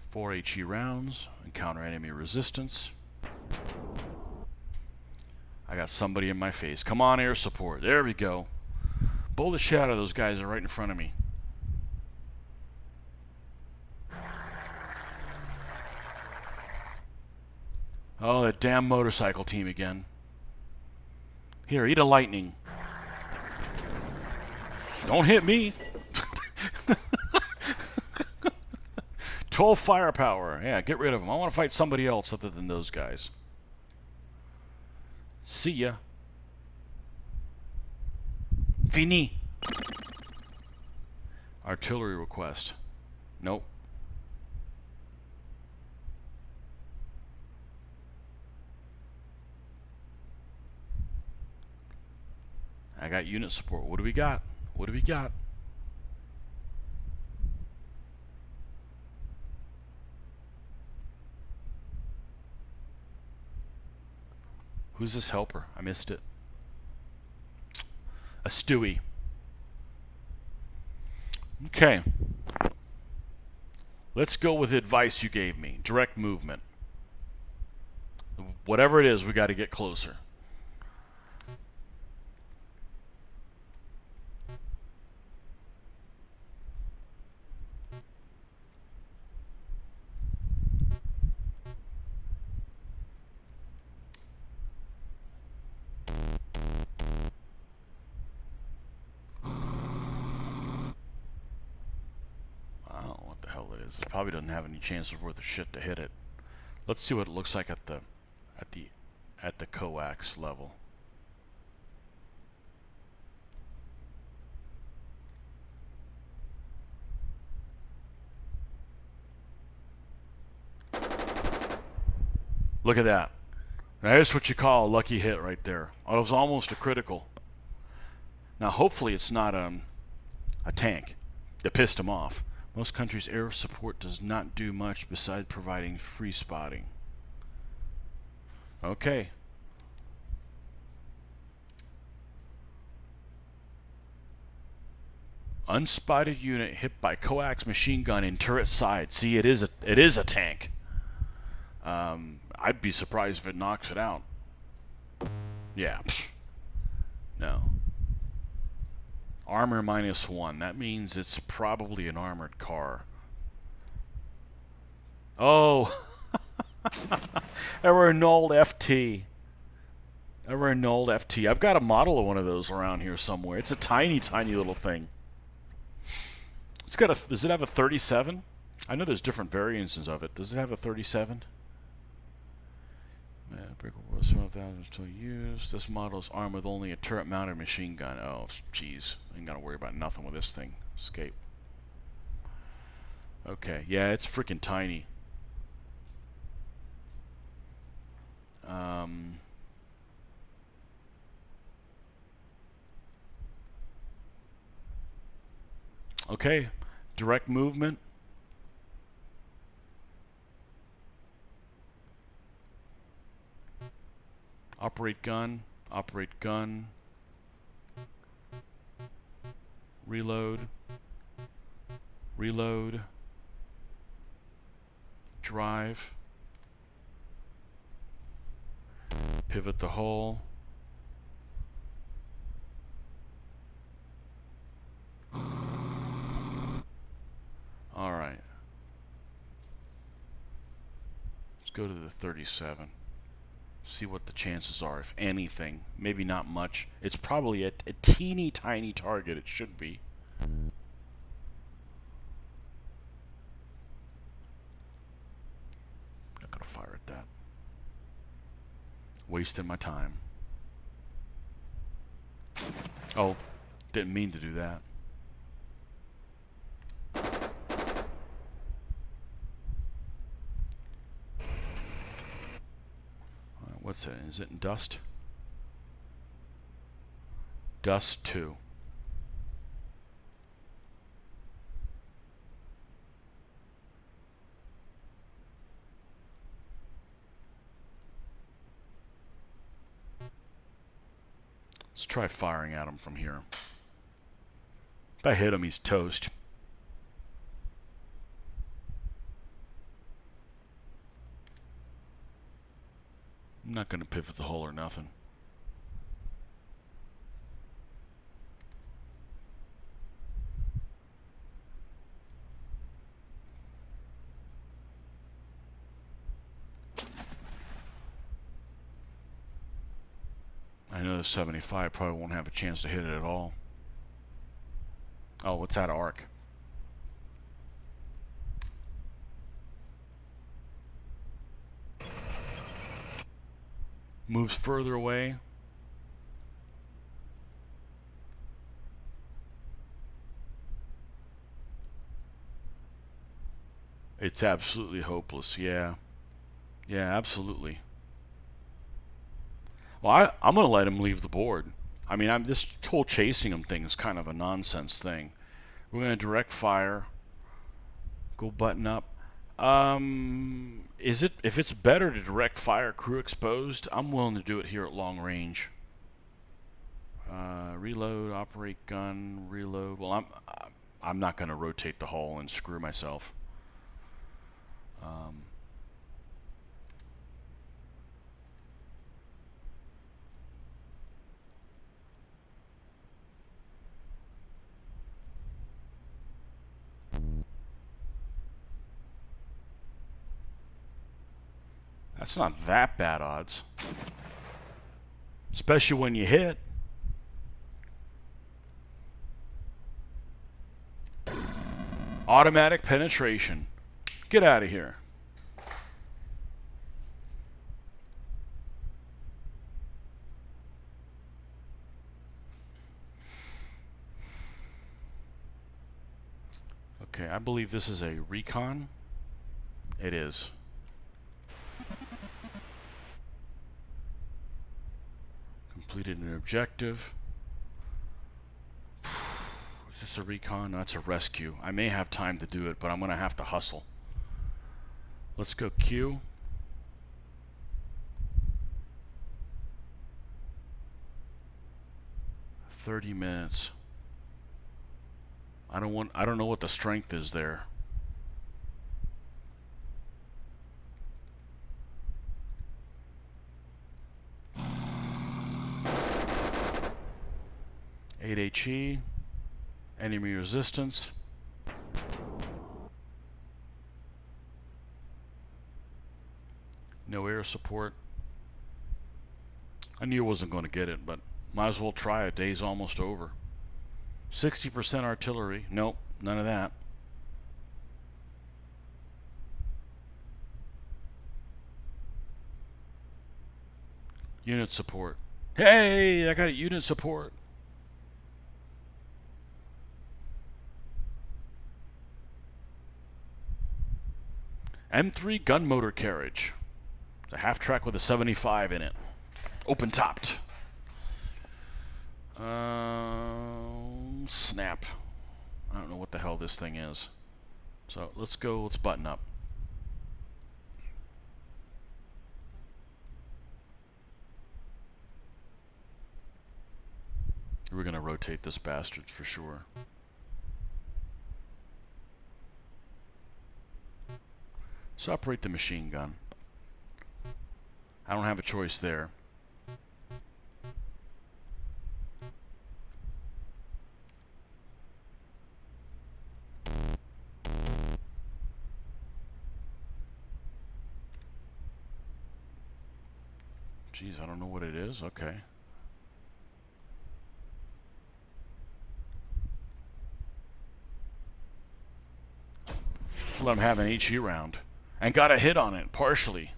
Four HE rounds. Encounter enemy resistance. I got somebody in my face. Come on, air support. There we go. Blow the shit out of those guys that are right in front of me. Oh, that damn motorcycle team again. Here, eat a lightning. Don't hit me. 12 firepower. Yeah, get rid of them. I want to fight somebody else other than those guys. See ya. Fini. Artillery request. Nope. I got unit support. What do we got? What do we got? Who's this helper? I missed it. A Stewie. Okay. Let's go with the advice you gave me. Direct movement. Whatever it is, we got to get closer. It probably doesn't have any chances worth of shit to hit it. Let's see what it looks like at the coax level. Look at that. That's what you call a lucky hit right there. Oh, it was almost a critical. Now, hopefully it's not a tank that pissed him off. Most countries' air support does not do much besides providing free spotting. Okay. Unspotted unit hit by coax machine gun in turret side. See, it is a tank. I'd be surprised if it knocks it out. Yeah. Pfft. No. Armor -1. That means it's probably an armored car. Oh. Ever annulled FT. Ever annulled FT. I've got a model of one of those around here somewhere. It's a tiny, tiny little thing. It's got a. Does it have a 37? I know there's different variances of it. Does it have a 37? Some of that is still used. This model is armed with only a turret-mounted machine gun. Oh, jeez. I ain't gotta worry about nothing with this thing. Escape. Okay, yeah, it's freaking tiny. Okay, direct movement. Operate gun, reload, drive, pivot the hull, all right, let's go to the 37. See what the chances are, if anything. Maybe not much. It's probably a teeny tiny target. It should be. Not gonna fire at that. Wasting my time. Oh, didn't mean to do that. What's that? Is it in dust? Dust 2. Let's try firing at him from here. If I hit him, he's toast. I'm not going to pivot the hull or nothing. I know the 75 probably won't have a chance to hit it at all. Oh, what's that arc? Moves further away. It's absolutely hopeless. Yeah. Yeah, absolutely. Well, I'm going to let him leave the board. I mean, this whole chasing him thing is kind of a nonsense thing. We're going to direct fire. Go button up. If it's better to direct fire crew exposed, I'm willing to do it here at long range. Reload, operate gun, reload. Well, I'm not going to rotate the hull and screw myself. That's not that bad odds. Especially when you hit. Automatic penetration. Get out of here. Okay, I believe this is a recon. It is. Completed an objective. Is this a recon? No, it's a rescue. I may have time to do it, but I'm going to have to hustle. Let's go Q. $30 minutes. I don't know what the strength is there. HE, enemy resistance. No air support. I knew I wasn't going to get it, but might as well try it. Day's almost over. 60% artillery. Nope, none of that. Unit support. Hey, I got a unit support. M3 gun motor carriage. It's a half track with a 75 in it. Open topped. Snap. I don't know what the hell this thing is. So let's go, let's button up. We're gonna rotate this bastard for sure. So operate the machine gun. I don't have a choice there. Jeez, I don't know what it is. Okay. Let him have an HE round. And got a hit on it, partially.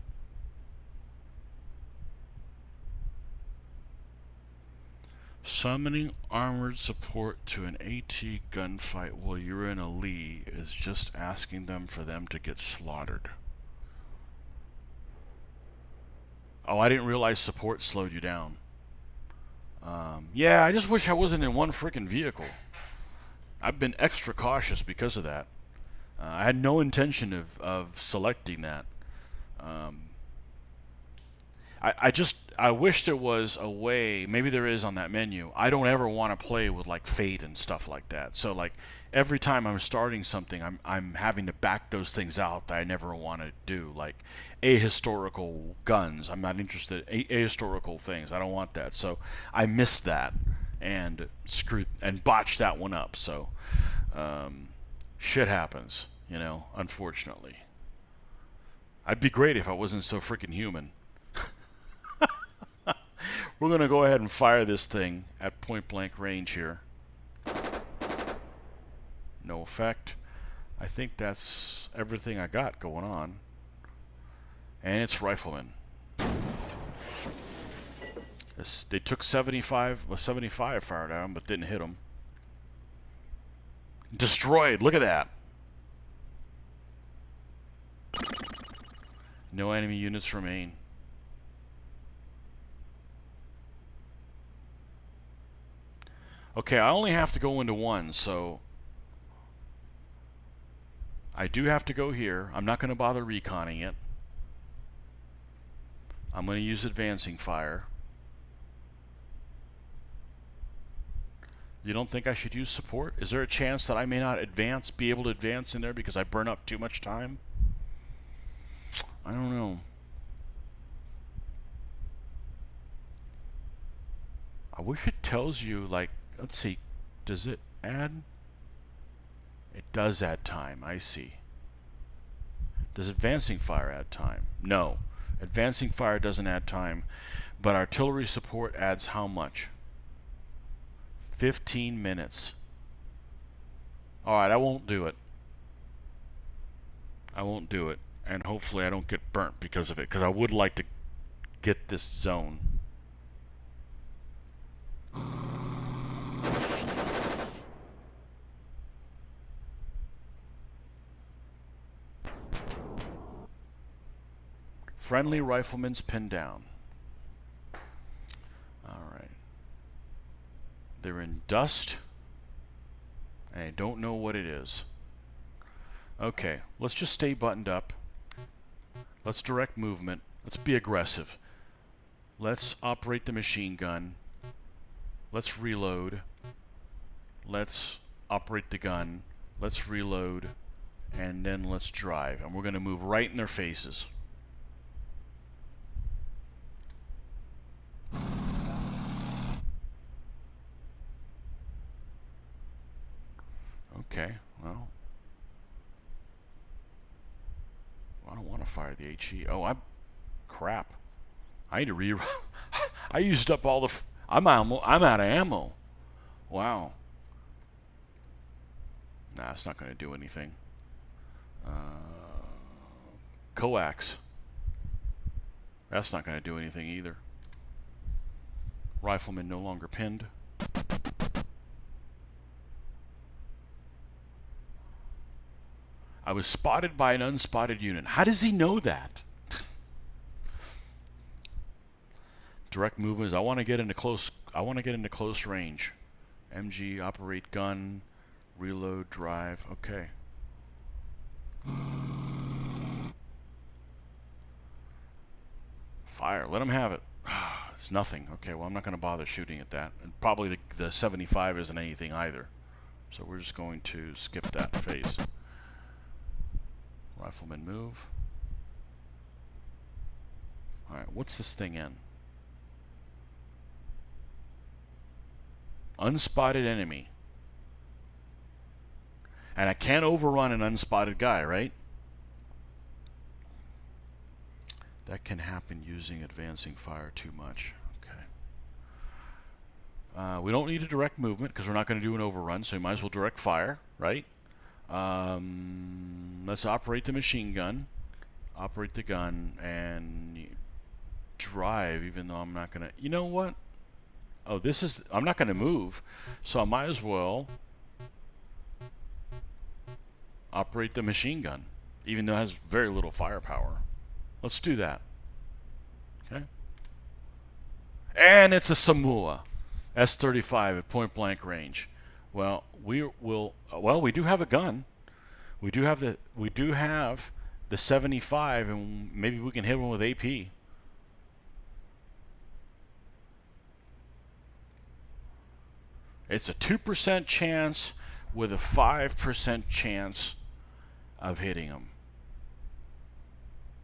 Summoning armored support to an AT gunfight while you're in a Lee is just asking them for them to get slaughtered. Oh, I didn't realize support slowed you down. Yeah, I just wish I wasn't in one freaking vehicle. I've been extra cautious because of that. I had no intention of selecting that. I wish there was a way, maybe there is on that menu. I don't ever want to play with like fate and stuff like that. So like every time I'm starting something, I'm having to back those things out that I never want to do. Like ahistorical guns, I'm not interested. Ahistorical things, I don't want that. So I missed that and screwed and botched that one up. So shit happens, you know, unfortunately. I'd be great if I wasn't so freaking human. We're going to go ahead and fire this thing at point blank range here. No effect. I think that's everything I got going on. And it's rifleman. They took 75 fired at him, but didn't hit him. Destroyed. Look at that. No enemy units remain. Okay, I only have to go into one, so I do have to go here. I'm not going to bother reconning it. I'm going to use advancing fire. You don't think I should use support? Is there a chance that I may not be able to advance in there because I burn up too much time? I don't know. I wish it tells you, like, let's see, does it add? It does add time, I see. Does advancing fire add time? No. Advancing fire doesn't add time, but artillery support adds how much? 15 minutes. Alright, I won't do it. I won't do it, and hopefully I don't get burnt because of it, because I would like to get this zone. Friendly rifleman's pinned down. Alright. They're in dust. And I don't know what it is. Okay, let's just stay buttoned up. Let's direct movement. Let's be aggressive. Let's operate the machine gun. Let's reload. Let's operate the gun. Let's reload. And then let's drive. And we're going to move right in their faces. Okay, well. I don't want to fire the HE. Oh, crap. I need to re... I used up all the... I'm out of ammo. Wow. Nah, it's not going to do anything. Coax. That's not going to do anything either. Rifleman no longer pinned. I was spotted by an unspotted unit. How does he know that? Direct movement is I want to get into close range. MG, operate gun, reload, drive. Okay. Fire. Let him have it. It's nothing. Okay, well, I'm not going to bother shooting at that. And probably the 75 isn't anything either. So we're just going to skip that phase. Rifleman move. Alright, what's this thing in? Unspotted enemy. And I can't overrun an unspotted guy, right? That can happen using advancing fire too much. Okay. We don't need a direct movement because we're not going to do an overrun, so we might as well direct fire, right? Let's operate the machine gun. Operate the gun and drive, even though I'm not going to... You know what? Oh, this is... I'm not going to move, so I might as well operate the machine gun, even though it has very little firepower. Let's do that. Okay. And it's a Samoa S-35 at point blank range. Well, we do have a gun. We do have the 75, and maybe we can hit one with AP. It's a 2% chance with a 5% chance of hitting him.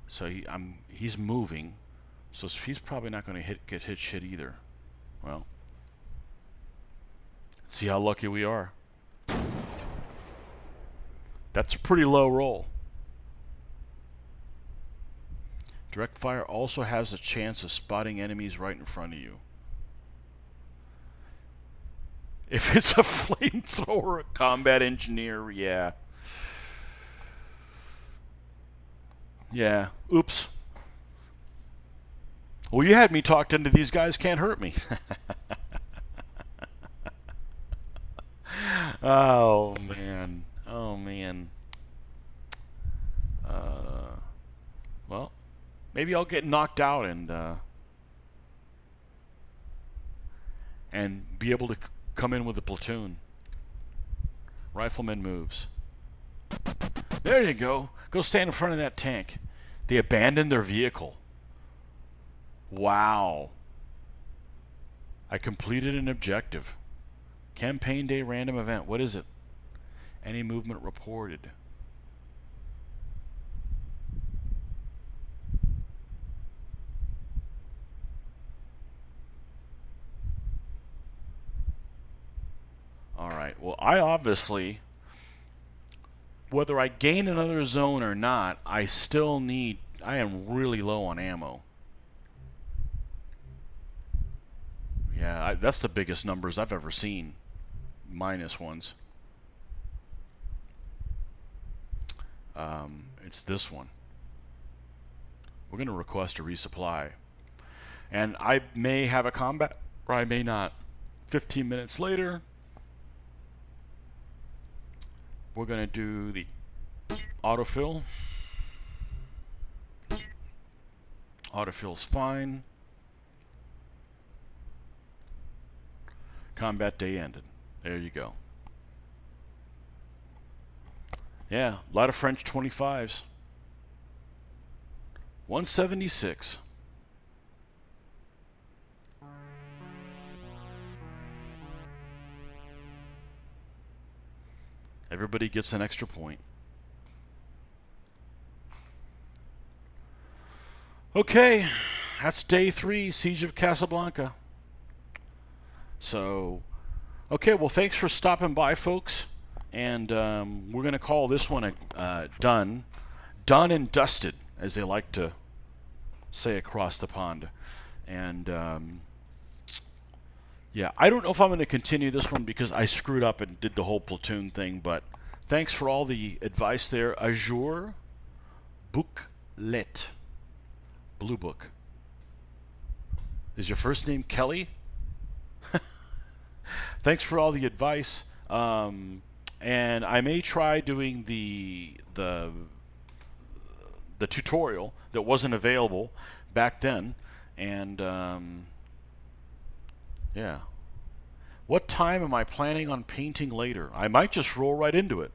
So he's moving, so he's probably not going to get hit shit either. Well, see how lucky we are. That's a pretty low roll. Direct fire also has a chance of spotting enemies right in front of you. If it's a flamethrower, a combat engineer, yeah. Yeah, oops. Well, you had me talked into these guys can't hurt me. Oh, man. Oh, man. Well, maybe I'll get knocked out and be able to come in with a platoon. Rifleman moves. There you go. Go stand in front of that tank. They abandoned their vehicle. Wow. I completed an objective. Campaign day random event. What is it? Any movement reported. Alright, well, I obviously, whether I gain another zone or not, I am really low on ammo. Yeah, that's the biggest numbers I've ever seen. Minus ones. It's this one. We're going to request a resupply. And I may have a combat, or I may not. 15 minutes later, we're going to do the autofill. Autofill's fine. Combat day ended. There you go. Yeah, a lot of French 25s. 176. Everybody gets an extra point. Okay, that's day 3, Siege of Casablanca. So, okay, well, thanks for stopping by, folks. And we're going to call this one done. Done and dusted, as they like to say across the pond. And, yeah, I don't know if I'm going to continue this one because I screwed up and did the whole platoon thing, but thanks for all the advice there. Azure Booklet. Blue Book. Is your first name Kelly? Thanks for all the advice. And I may try doing the tutorial that wasn't available back then. And yeah. What time am I planning on painting later? I might just roll right into it.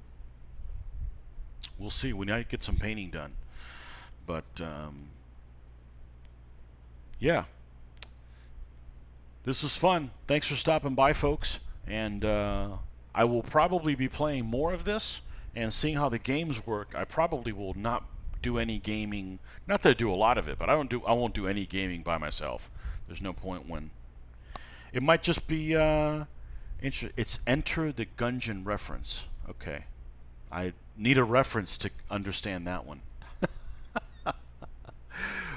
We'll see when I get some painting done. But yeah. This was fun. Thanks for stopping by, folks. And I will probably be playing more of this and seeing how the games work. I probably will not do any gaming. Not that I do a lot of it, but I won't do any gaming by myself. There's no point when. It might just be it's Enter the Gungeon reference. Okay. I need a reference to understand that one.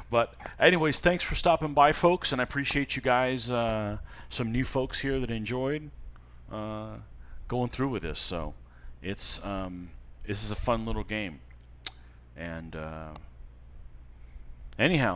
But anyways, thanks for stopping by, folks, and I appreciate you guys, some new folks here that enjoyed going through with this. So it's this is a fun little game. And anyhow,